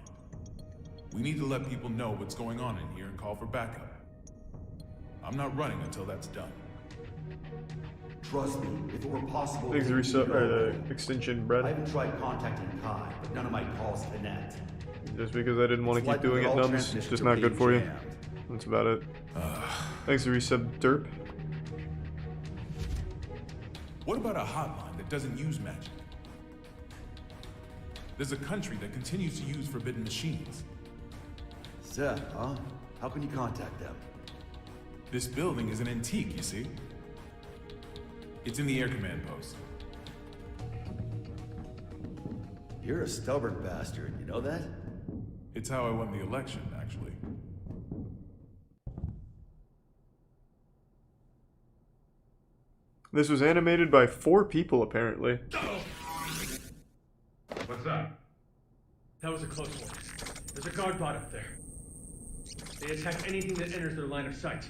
We need to let people know what's going on in here and call for backup. I'm not running until that's done. Trust me, if it were possible... Thanks, reset, or the extension, Brad. I haven't tried contacting Kai, but none of my calls connect. Just because I didn't want to keep doing it, Numbs. It's just not good for you. That's about it. Thanks to resub Derp. What about a hotline that doesn't use magic? There's a country that continues to use forbidden machines. Seth, huh? How can you contact them? This building is an antique, you see? It's in the air command post. You're a stubborn bastard, you know that? It's how I won the election, actually. This was animated by 4 people, apparently. What's that? That was a close one. There's a guard bot up there. They attack anything that enters their line of sight.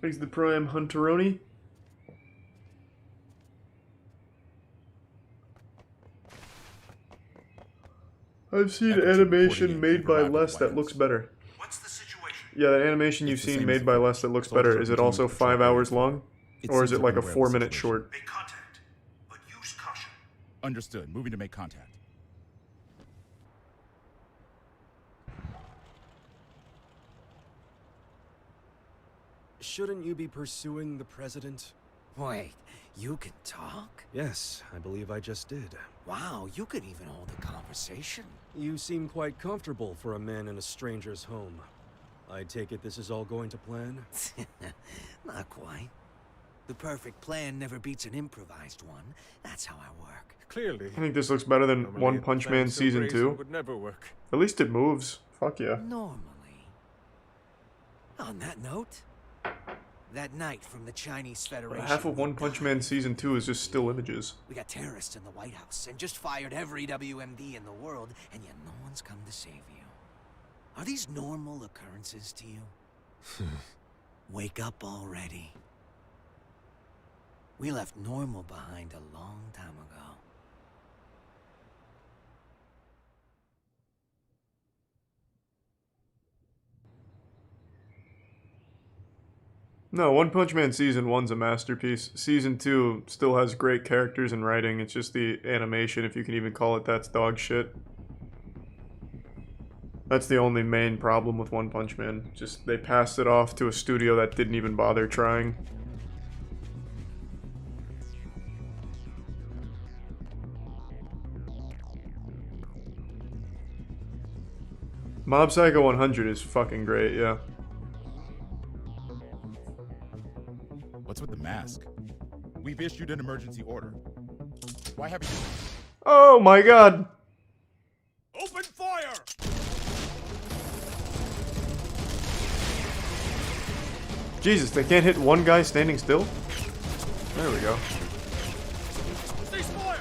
Thanks to the Prime Hunteroni. I've seen animation made by less that looks better. What's the situation? Yeah, that animation you've seen made by less that looks better. Is it also 5 hours long? Or is it like a 4-minute short? Make contact, but use caution. Understood. Moving to make contact. Shouldn't you be pursuing the president? Wait, you can talk? Yes, I believe I just did. Wow, you can even hold a conversation. You seem quite comfortable for a man in a stranger's home. I take it this is all going to plan? Not quite. The perfect plan never beats an improvised one. That's how I work. Clearly. I think this looks better than One Punch Man Season 2. Would never work. At least it moves. Fuck yeah. Normally. On that note, That night from the Chinese Federation. Half of One Punch Man Season 2 is just still images. We got terrorists in the White House and just fired every WMD in the world, and yet no one's come to save you. Are these normal occurrences to you? Wake up already. We left normal behind a long time ago. No, One Punch Man Season 1's a masterpiece. Season 2 still has great characters and writing. It's just the animation, if you can even call it, that's dog shit. That's the only main problem with One Punch Man. Just, they passed it off to a studio that didn't even bother trying. Mob Psycho 100 is fucking great, yeah. What's with the mask? We've issued an emergency order. Why haven't you... Oh my god! Open fire! Jesus, they can't hit one guy standing still? There we go. Cease fire!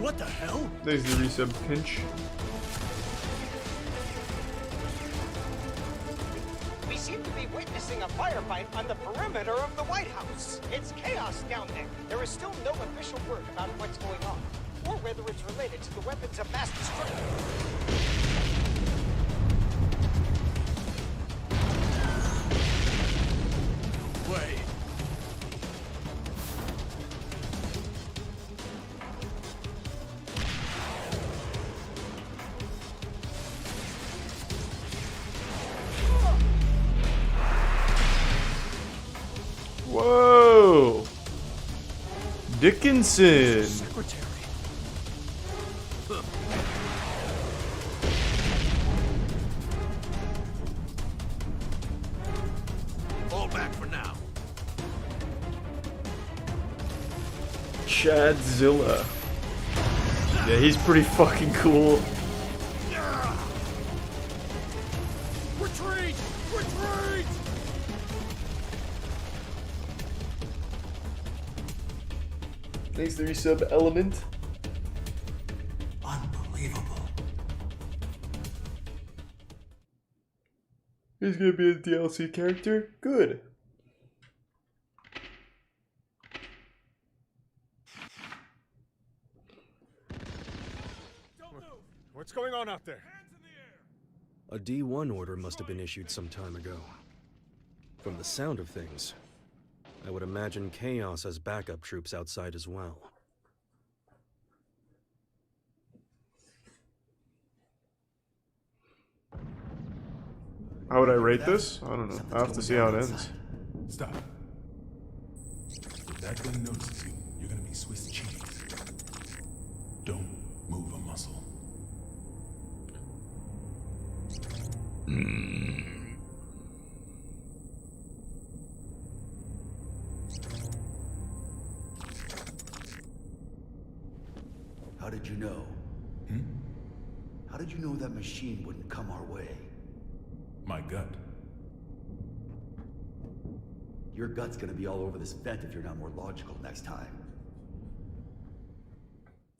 What the hell? There's the resub pinch. We seem to be witnessing a firefight on the perimeter of the White House. It's chaos down there. There is still no official word about what's going on, or whether it's related to the weapons of mass destruction. Wait. Whoa! Dickinson! Secretary. Fall back for now. Chadzilla. Yeah, he's pretty fucking cool. Retreat! Retreat! Thanks the resub Element. Unbelievable. He's gonna be a DLC character? Good. What's going on out there? A D1 order must have been issued some time ago. From the sound of things, I would imagine Chaos has backup troops outside as well. How would I rate this? I don't know. I'll have to see how it ends. Stop. If that gun notices you, you're gonna be Swiss cheese. Don't move a muscle. How did you know? How did you know that machine wouldn't come our way? My gut. Your gut's gonna be all over this vent if you're not more logical next time.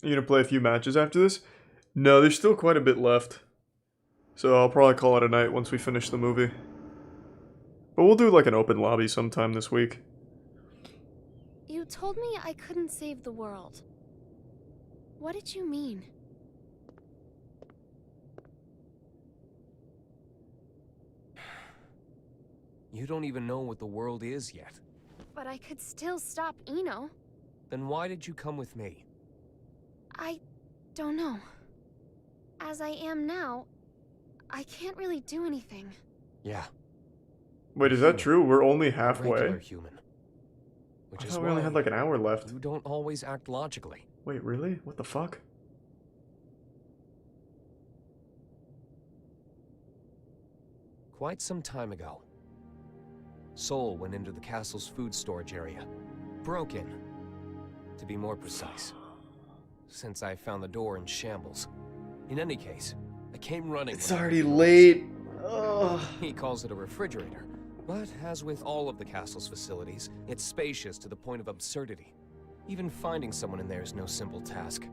You gonna play a few matches after this? No, there's still quite a bit left. So I'll probably call it a night once we finish the movie. But we'll do like an open lobby sometime this week. You told me I couldn't save the world. What did you mean? You don't even know what the world is yet. But I could still stop Eno. Then why did you come with me? I don't know. As I am now, I can't really do anything. Yeah. Wait, is that true? We're only halfway? Regular human. Which I is thought we only why had like an hour left. You don't always act logically. Wait, really? What the fuck? Quite some time ago, Soul went into the castle's food storage area. Broke in, to be more precise. since I found the door in shambles. In any case, I came running. It's already late. Ugh. He calls it a refrigerator, but as with all of the castle's facilities, it's spacious to the point of absurdity. Even finding someone in there is no simple task.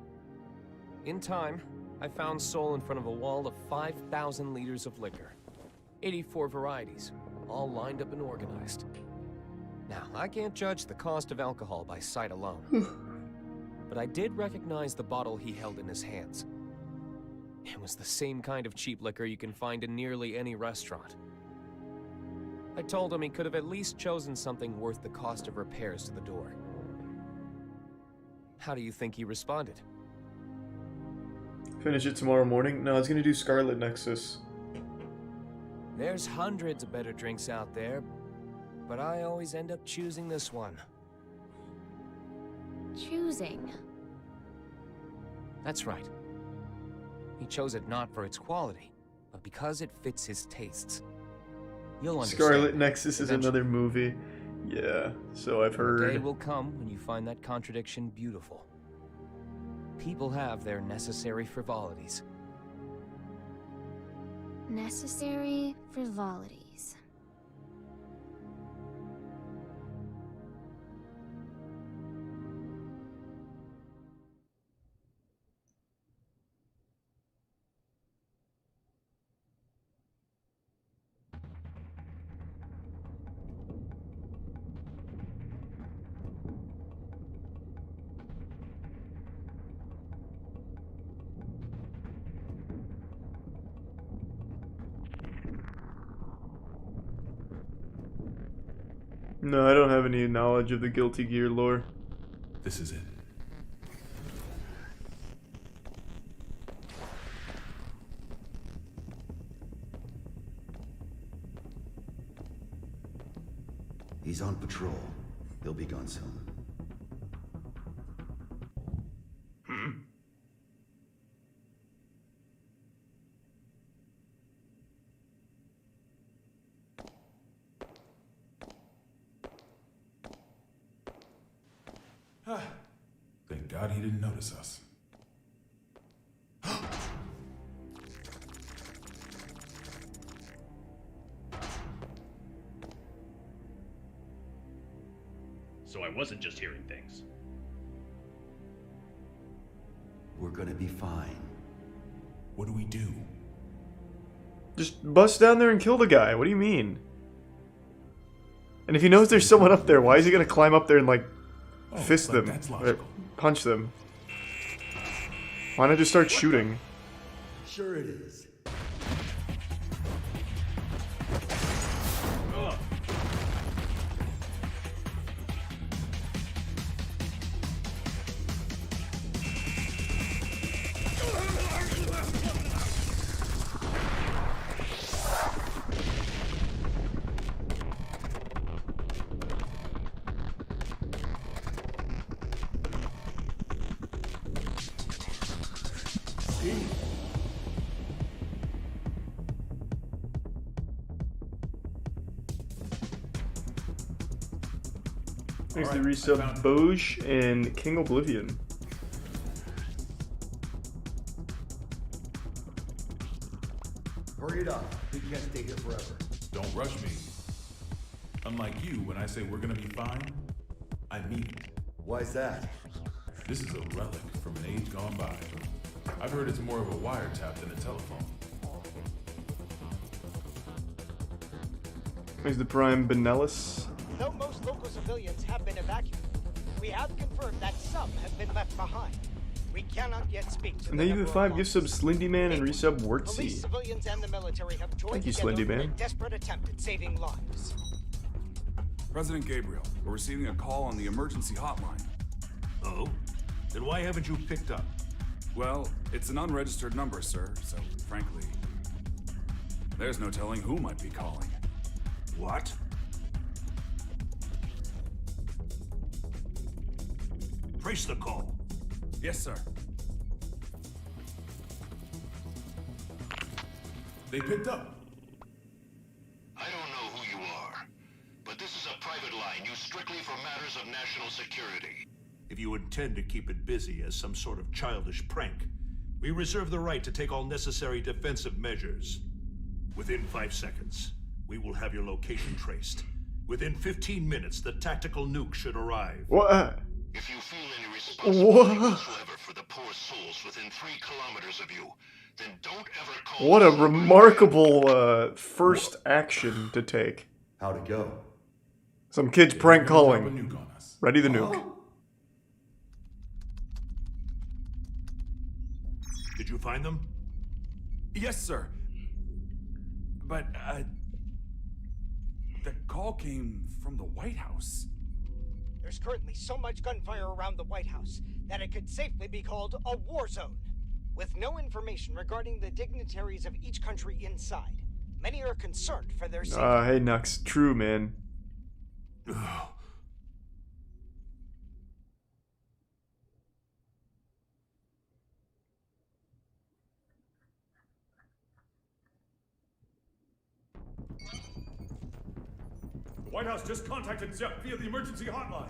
In time, I found Sol in front of a wall of 5,000 liters of liquor. 84 varieties, all lined up and organized. Now, I can't judge the cost of alcohol by sight alone, but I did recognize the bottle he held in his hands. It was the same kind of cheap liquor you can find in nearly any restaurant. I told him he could have at least chosen something worth the cost of repairs to the door. How do you think he responded? Finish it tomorrow morning? No, I was gonna do Scarlet Nexus. There's hundreds of better drinks out there, but I always end up choosing this one. Choosing? That's right. He chose it not for its quality, but because it fits his tastes. You'll understand. Scarlet Nexus is another movie. Yeah, so I've heard. The day will come when you find that contradiction beautiful. People have their necessary frivolities. Necessary frivolities. No, I don't have any knowledge of the Guilty Gear lore. This is it. He's on patrol. He'll be gone soon. Thank God he didn't notice us. So I wasn't just hearing things. We're gonna be fine. What do we do? Just bust down there and kill the guy. What do you mean? And if he knows there's someone up there, why is he gonna climb up there and like fist them or punch them? Why not just start shooting? Sure it is. Thanks to resub Boge and King Oblivion. Hurry it up. We can't stay here forever. Don't rush me. Unlike you, when I say we're gonna be fine, I mean it. Why's that? This is a relic from an age gone by. I've heard it's more of a wiretap than a telephone. There's the Prime Benellis. Though most local civilians have been evacuated, we have confirmed that some have been left behind. We cannot yet speak to And the then you number have of 5 lost. gift subs, Slindy Man and resub Police, Wurtsy. civilians, and the military have joined Thank you, together Slendy in a Man. desperate attempt at saving lives. President Gabriel, we're receiving a call on the emergency hotline. Oh? Then why haven't you picked up? Well, it's an unregistered number, sir, so frankly, there's no telling who might be calling. What? Trace the call. Yes, sir. They picked up. I don't know who you are, but this is a private line used strictly for matters of national security. If you intend to keep it busy as some sort of childish prank, we reserve the right to take all necessary defensive measures. Within 5 seconds, we will have your location traced. Within 15 minutes, the tactical nuke should arrive. What? If you feel any responsibility whatsoever for the poor souls within 3 kilometers of you, then don't ever call. What a remarkable first action to take. How'd it go? Some kids prank calling. Ready the nuke. Did you find them? Yes, sir. But, the call came from the White House. There's currently so much gunfire around the White House that it could safely be called a war zone. With no information regarding the dignitaries of each country inside, many are concerned for their safety. Hey, Nux. True, man. The White House just contacted ZEP via the emergency hotline.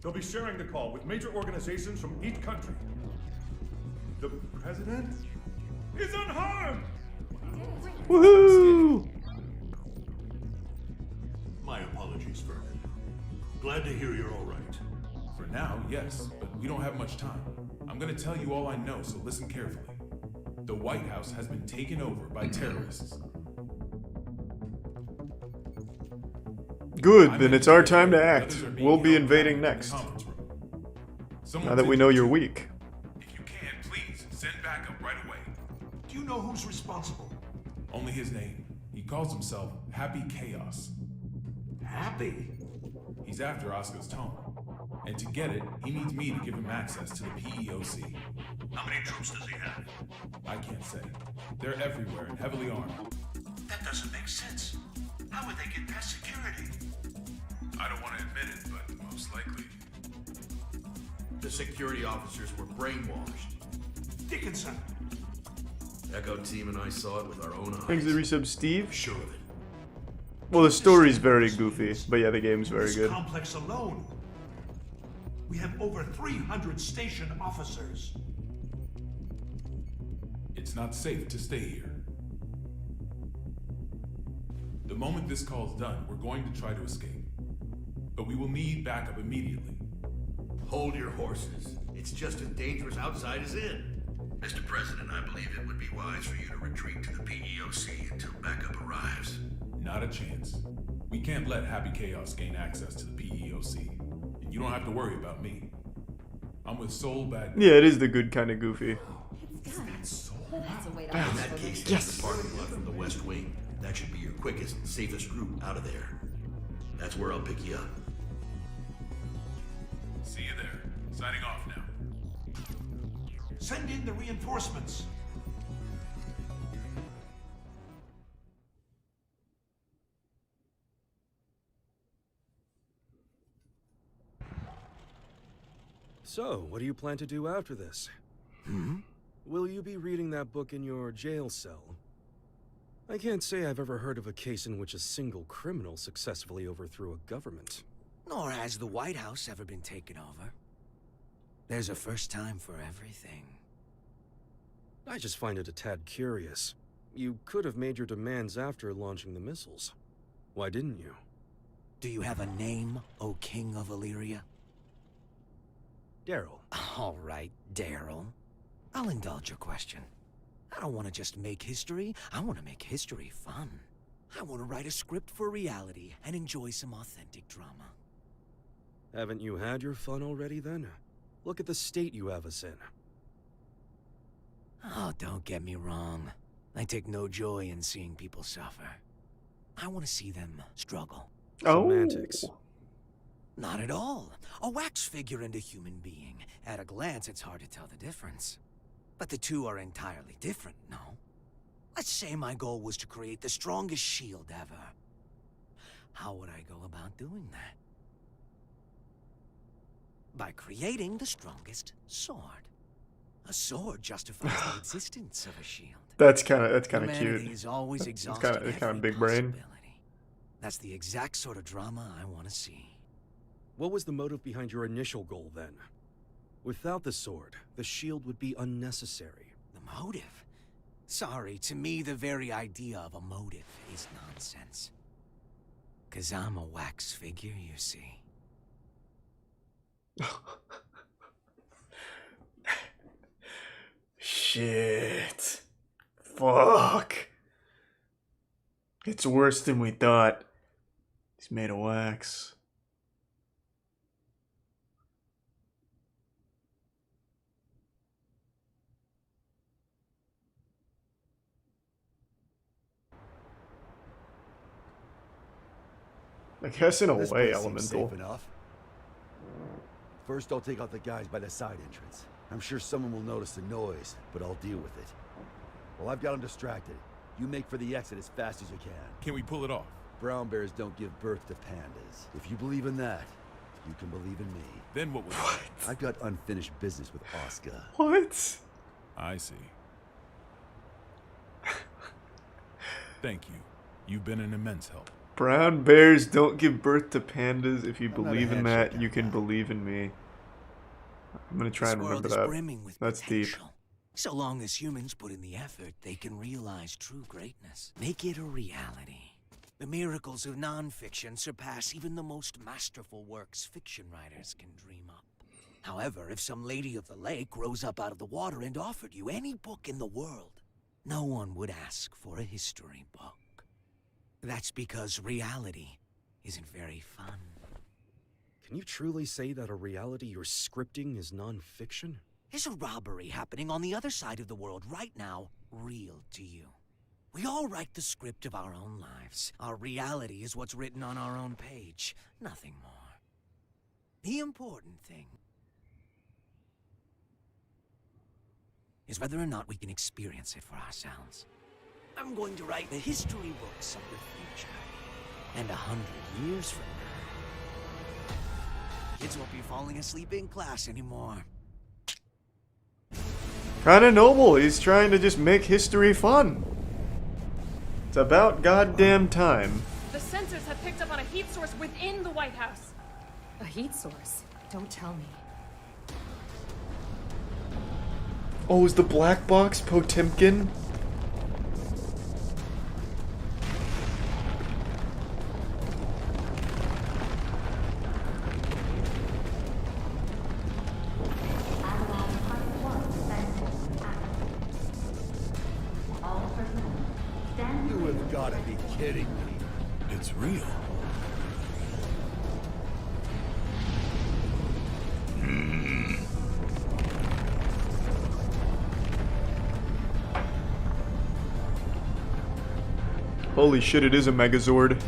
They'll be sharing the call with major organizations from each country. The president is unharmed! Woohoo! My apologies, Vernon. Glad to hear you're all right. For now, yes, but we don't have much time. I'm gonna tell you all I know, so listen carefully. The White House has been taken over by terrorists. Good, then it's our time to act. We'll be invading next. Now that we know you're weak. If you can, please, send backup right away. Do you know who's responsible? Only his name. He calls himself Happy Chaos. Happy? He's after Oscar's tome. And to get it, he needs me to give him access to the PEOC. How many troops does he have? I can't say. They're everywhere and heavily armed. That doesn't make sense. How would they get past security? I don't want to admit it, but most likely. The security officers were brainwashed. Dickinson! Echo Team and I saw it with our own eyes. Thanks to resub Steve. Sure of it. Well, the story's very goofy, but yeah, the game's very This good. complex alone, we have over 300 station officers. It's not safe to stay here. The moment this call's done, we're going to try to escape. But we will need backup immediately. Hold your horses. It's just as dangerous outside as in. Mr. President, I believe it would be wise for you to retreat to the PEOC until backup arrives. Not a chance. We can't let Happy Chaos gain access to the PEOC. And you don't have to worry about me. I'm with Soul Bad. Yeah, it is the good kind of goofy. That's a way to In that case, yes. The parking lot from the West Wing. That should be your quickest and safest route out of there. That's where I'll pick you up. See you there. Signing off now. Send in the reinforcements. So, what do you plan to do after this? Will you be reading that book in your jail cell? I can't say I've ever heard of a case in which a single criminal successfully overthrew a government. Nor has the White House ever been taken over. There's a first time for everything. I just find it a tad curious. You could have made your demands after launching the missiles. Why didn't you? Do you have a name, O King of Illyria? Daryl. All right, Daryl. I'll indulge your question. I don't want to just make history. I want to make history fun. I want to write a script for reality and enjoy some authentic drama. Haven't you had your fun already, then? Look at the state you have us in. Oh, don't get me wrong. I take no joy in seeing people suffer. I want to see them struggle. Semantics. Not at all. A wax figure and a human being. At a glance, it's hard to tell the difference. But the two are entirely different, no? Let's say my goal was to create the strongest shield ever. How would I go about doing that? By creating the strongest sword. A sword justifies the existence of a shield. That's kind of cute. Humanity is always exhausted. It's kind of big brain. That's the exact sort of drama I want to see. What was the motive behind your initial goal, then? Without the sword, the shield would be unnecessary. The motive? Sorry, to me the very idea of a motive is nonsense. 'Cause I'm a wax figure, you see. Shit. Fuck. It's worse than we thought. He's made of wax. I guess in a This way, place seems Elemental. safe enough. First, I'll take out the guys by the side entrance. I'm sure someone will notice the noise, but I'll deal with it. While I've got them distracted, you make for the exit as fast as you can. Can we pull it off? Brown bears don't give birth to pandas. If you believe in that, you can believe in me. Then what was I've got unfinished business with Oscar. What? I see. Thank you. You've been an immense help. Brown bears don't give birth to pandas. If you I'm not a believe in handshake that, you can believe in me. I'm gonna try and remember This world is that. brimming with That's deep. potential. So long as humans put in the effort, they can realize true greatness. Make it a reality. The miracles of nonfiction surpass even the most masterful works fiction writers can dream up. However, if some lady of the lake rose up out of the water and offered you any book in the world, no one would ask for a history book. That's because reality isn't very fun. Can you truly say that a reality you're scripting is non-fiction? Is a robbery happening on the other side of the world right now real to you? We all write the script of our own lives. Our reality is what's written on our own page, nothing more. The important thing is whether or not we can experience it for ourselves. I'm going to write the history books of the future. And 100 years from now, kids won't be falling asleep in class anymore. Kinda noble. He's trying to just make history fun. It's about goddamn time. The sensors have picked up on a heat source within the White House. A heat source? Don't tell me. Oh, is the black box Potemkin? You have got to be kidding me. It's real. Holy shit, it is a Megazord.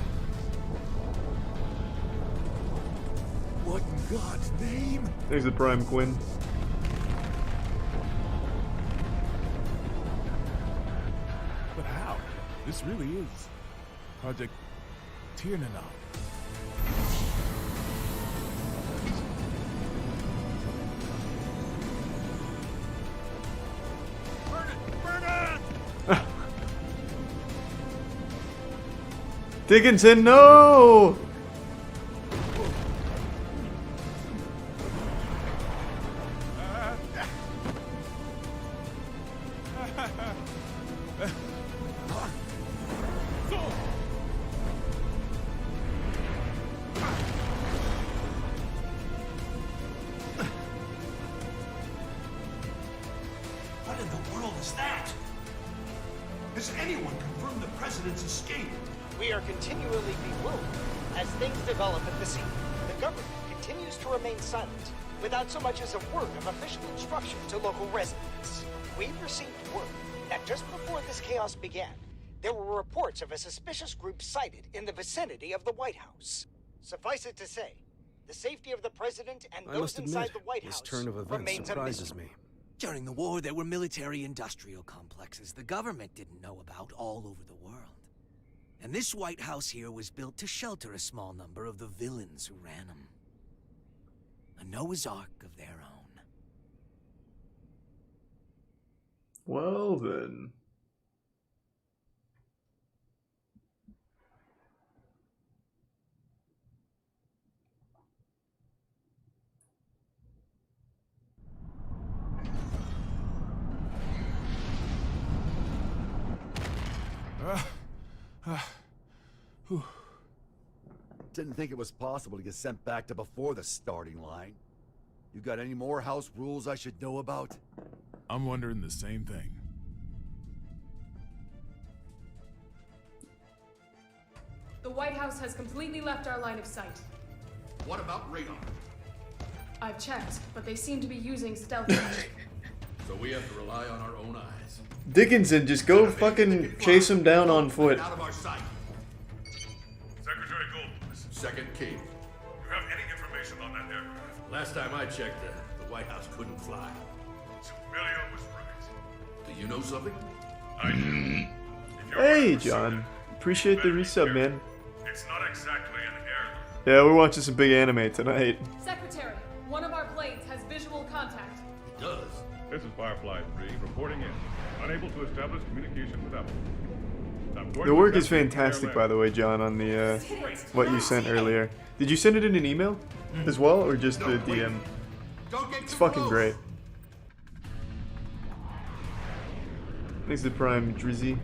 What in God's name? There's the Prime Quinn. But how? This really is Project Tiernanon. Burn it! Burn it! Dickinson, no! What in the world is that? Has anyone confirmed the president's escape? We are continually bewildered as things develop at the scene. The government continues to remain silent, without so much as a word of official instruction to local residents. We've received word that just before this chaos began, there were reports of a suspicious group sighted in the vicinity of the White House. Suffice it to say, the safety of the president and I those must inside admit, the White this House turn of events remains a surprises mystery. me. During the war, there were military-industrial complexes the government didn't know about all over the world. And this White House here was built to shelter a small number of the villains who ran them. A Noah's Ark of their own. Well then. Didn't think it was possible to get sent back to before the starting line. You got any more house rules I should know about? I'm wondering the same thing. The White House has completely left our line of sight. What about radar? I've checked, but they seem to be using stealth. So we have to rely on our own eyes. Dickinson, just go fucking chase him down on foot. Out of our sight. Secretary Goldfuss, Second Key. you have any information on that aircraft? Last time I checked, the White House couldn't fly. Simelia was right. Do you know something? I do. Hey, John. Appreciate the resub, man. It's not exactly an airline. Yeah, we're watching some big anime tonight. Secretary, one of our planes has visual contact. It does. This is Firefly 3 reporting in. Unable to establish communication with Apple. The work is fantastic, by the way, John, on the what you sent earlier. Did you send it in an email as well, or just the DM? It's fucking great. Thanks to Prime, Drizzy.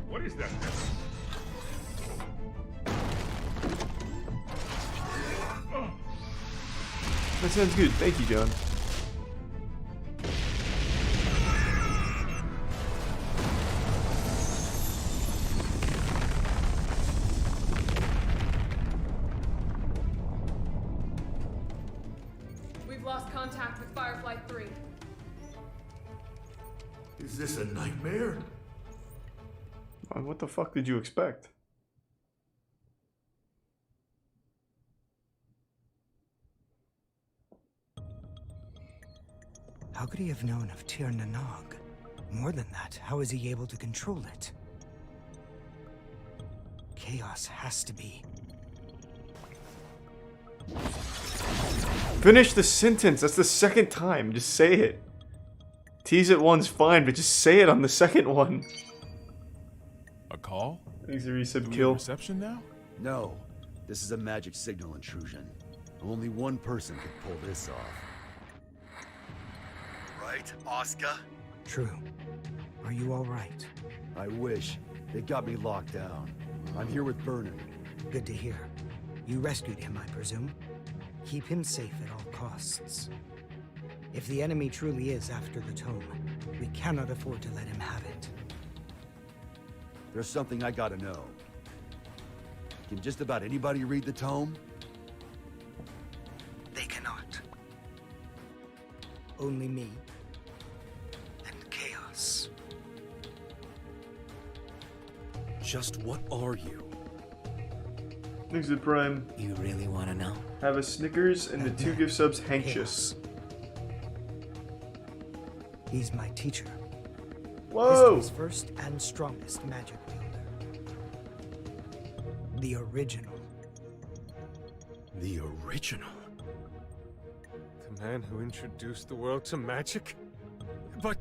What is that? That sounds good. Thank you, John. We've lost contact with Firefly 3. Is this a nightmare? What the fuck did you expect? How could he have known of Tir Nanog? More than that, how is he able to control it? Chaos has to be. Finish the sentence. That's the second time. Just say it. Tease it once, fine, but just say it on the second one. A call? Thanks, resub Do we kill. have reception now? No. This is a magic signal intrusion. Only one person could pull this off. Right, Oscar? True. Are you all right? I wish. They got me locked down. I'm here with Vernon. Good to hear. You rescued him, I presume? Keep him safe at all costs. If the enemy truly is after the tome, we cannot afford to let him have it. There's something I gotta know. Can just about anybody read the tome? They cannot. Only me. And Chaos. Just what are you? Thanks to Prime. You really want to know? Have a Snickers and the 2 gift subs, Hanksious. He's my teacher. Whoa! History's first and strongest magic wielder. The original. The original? The man who introduced the world to magic? But...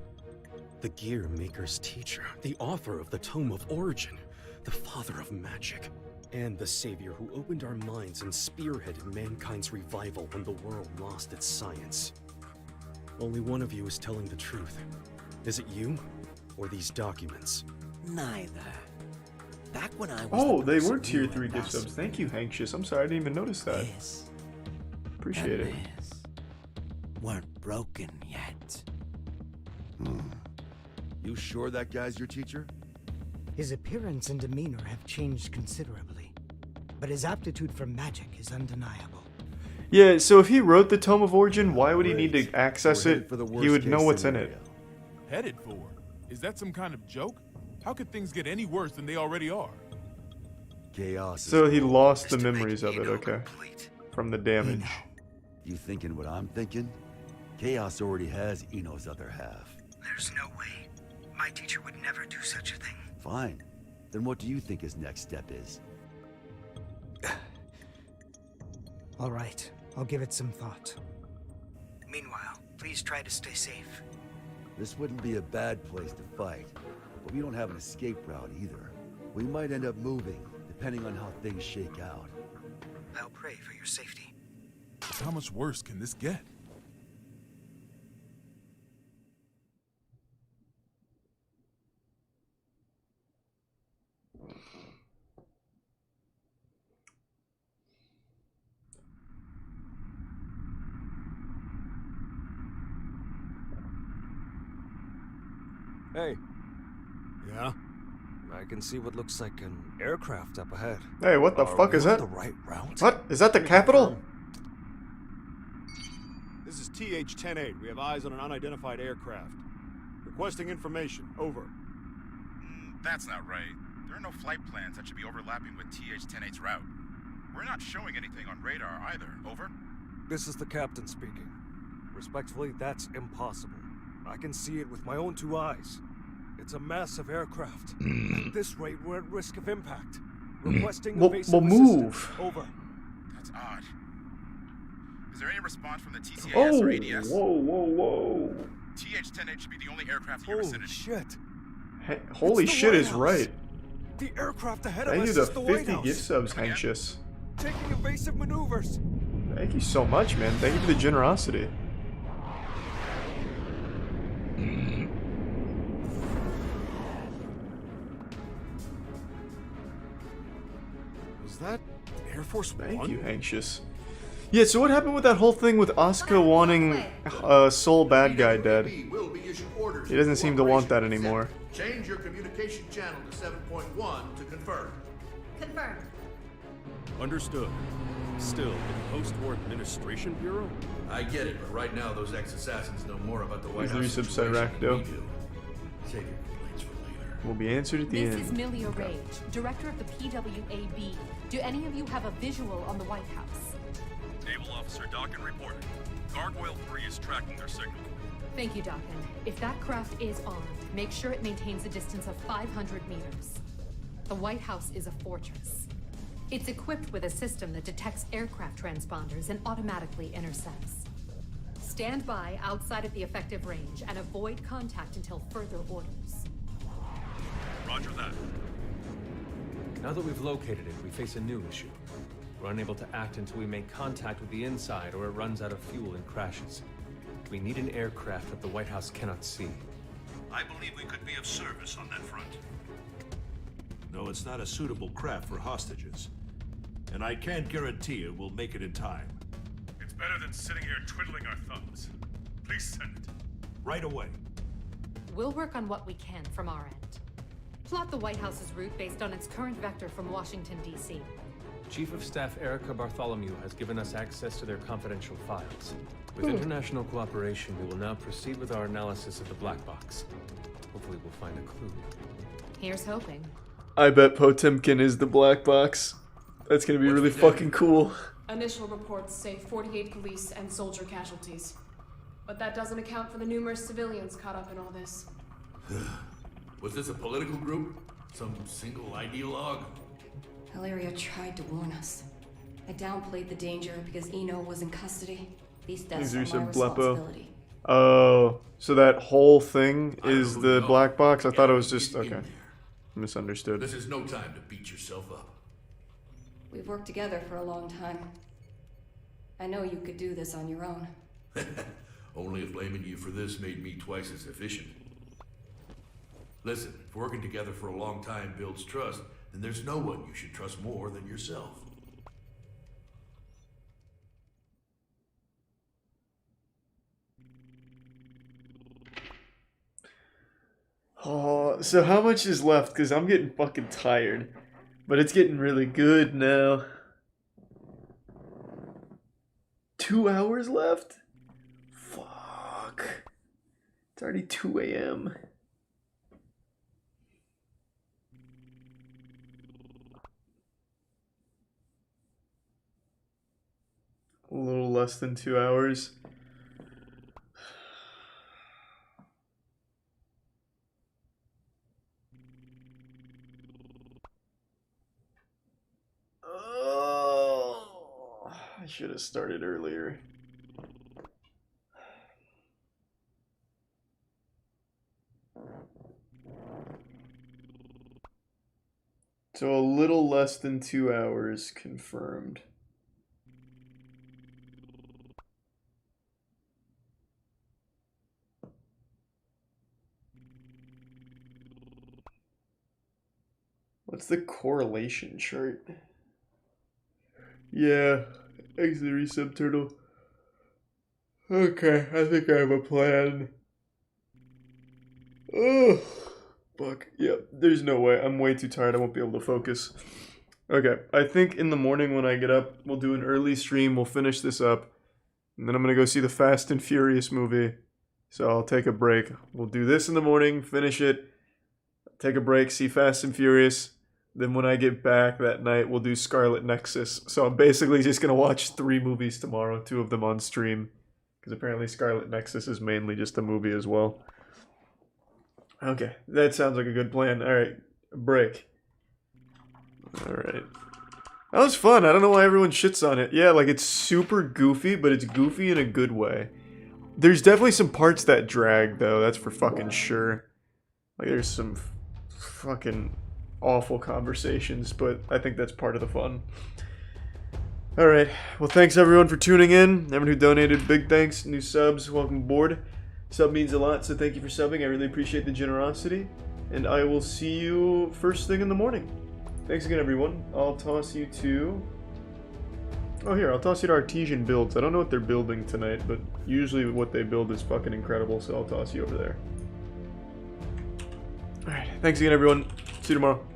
The Gear Maker's teacher, the author of the Tome of Origin, the father of magic, and the savior who opened our minds and spearheaded mankind's revival when the world lost its science. Only one of you is telling the truth. Is it you, or these documents? Neither. Back when I was Oh, they were tier 3 gift subs. Thank you, Hanksious. I'm sorry, I didn't even notice that. This Appreciate it. weren't broken yet. You sure that guy's your teacher? His appearance and demeanor have changed considerably, but his aptitude for magic is undeniable. Yeah, so if he wrote the Tome of Origin, why would he need to access it? He would know what's in it. Headed for? Is that some kind of joke? How could things get any worse than they already are? Chaos. So he lost the memories of it, okay. From the damage. You thinking what I'm thinking? Chaos already has Eno's other half. There's no way. My teacher would never do such a thing. Fine. Then what do you think his next step is? All right, I'll give it some thought. Meanwhile, please try to stay safe. This wouldn't be a bad place to fight, but we don't have an escape route either. We might end up moving, depending on how things shake out. I'll pray for your safety. How much worse can this get? Hey. Yeah? I can see what looks like an aircraft up ahead. Hey, what the fuck is that? The right route? What? Is that the capital? This is TH-108. We have eyes on an unidentified aircraft. Requesting information. Over. That's not right. There are no flight plans that should be overlapping with TH-108's route. We're not showing anything on radar either. Over. This is the captain speaking. Respectfully, that's impossible. I can see it with my own 2 eyes. It's a massive aircraft. At this rate, we're at risk of impact. Requesting evasive move. assistance. Over. That's odd. Is there any response from the TCAS or ADS? Whoa. TH-108 should be the only aircraft in your vicinity. Shit. Hey, holy shit is right. The aircraft ahead Thank of you us to is the White 50 House. gift subs, Anxious. Taking evasive maneuvers. Thank you so much, man. Thank you for the generosity. Was that Air Force One? Thank you, Anxious. Yeah, so what happened with that whole thing with Asuka wanting Soul Bad Guy dead? He doesn't seem to want that anymore. Change your communication channel to 7.1 to confirm. Confirmed. Understood. Still, the Post-War Administration Bureau? I get it, but right now those ex-assassins know more about the White Three House subs situation than Racto. we do. Save your complaints for later. Will be answered at the This end. is Millia Rage, director of the PWAB. Do any of you have a visual on the White House? Naval Officer Dockin reporting. Gargoyle 3 is tracking their signal. Thank you, Dockin. If that craft is armed, make sure it maintains a distance of 500 meters. The White House is a fortress. It's equipped with a system that detects aircraft transponders and automatically intercepts. Stand by outside of the effective range and avoid contact until further orders. Roger that. Now that we've located it, we face a new issue. We're unable to act until we make contact with the inside or it runs out of fuel and crashes. We need an aircraft that the White House cannot see. I believe we could be of service on that front. No, it's not a suitable craft for hostages. And I can't guarantee it will make it in time. It's better than sitting here twiddling our thumbs. Please send it. Right away. We'll work on what we can from our end. Plot the White House's route based on its current vector from Washington, D.C. Chief of Staff Erica Bartholomew has given us access to their confidential files. With international cooperation, we will now proceed with our analysis of the black box. Hopefully we'll find a clue. Here's hoping. I bet Potemkin is the black box. That's gonna be really fucking cool. Initial reports say 48 police and soldier casualties. But that doesn't account for the numerous civilians caught up in all this. Was this a political group? Some single ideologue? Hilaria tried to warn us. I downplayed the danger because Eno was in custody. These deaths are my responsibility. Oh, so that whole thing is the black box? I thought it was just okay. Misunderstood. This is no time to beat yourself up. We've worked together for a long time. I know you could do this on your own. Only if blaming you for this made me twice as efficient. Listen, if working together for a long time builds trust, then there's no one you should trust more than yourself. Oh, so how much is left? Because I'm getting fucking tired. But it's getting really good now. 2 hours left? Fuck. It's already 2 a.m. A little less than 2 hours. I should have started earlier. So a little less than 2 hours confirmed. What's the correlation chart? Yeah, auxiliary subturtle. Okay, I think I have a plan. Oh, fuck. Yep, there's no way. I'm way too tired. I won't be able to focus. Okay, I think in the morning when I get up, we'll do an early stream. We'll finish this up. And then I'm going to go see the Fast and Furious movie. So I'll take a break. We'll do this in the morning, finish it, take a break, see Fast and Furious. Then when I get back that night, we'll do Scarlet Nexus. So I'm basically just going to watch 3 movies tomorrow, 2 of them on stream. Because apparently Scarlet Nexus is mainly just a movie as well. Okay, that sounds like a good plan. Alright, break. Alright. That was fun. I don't know why everyone shits on it. Yeah, like it's super goofy, but it's goofy in a good way. There's definitely some parts that drag, though. That's for fucking sure. Like there's some fucking awful conversations, but I think that's part of the fun. Alright, well thanks everyone for tuning in. Everyone who donated, big thanks. New subs, welcome aboard. Sub means a lot, so thank you for subbing. I really appreciate the generosity. And I will see you first thing in the morning. Thanks again, everyone. I'll toss you to... Oh, here, I'll toss you to Artesian Builds. I don't know what they're building tonight, but usually what they build is fucking incredible, so I'll toss you over there. Alright, thanks again, everyone. See you tomorrow.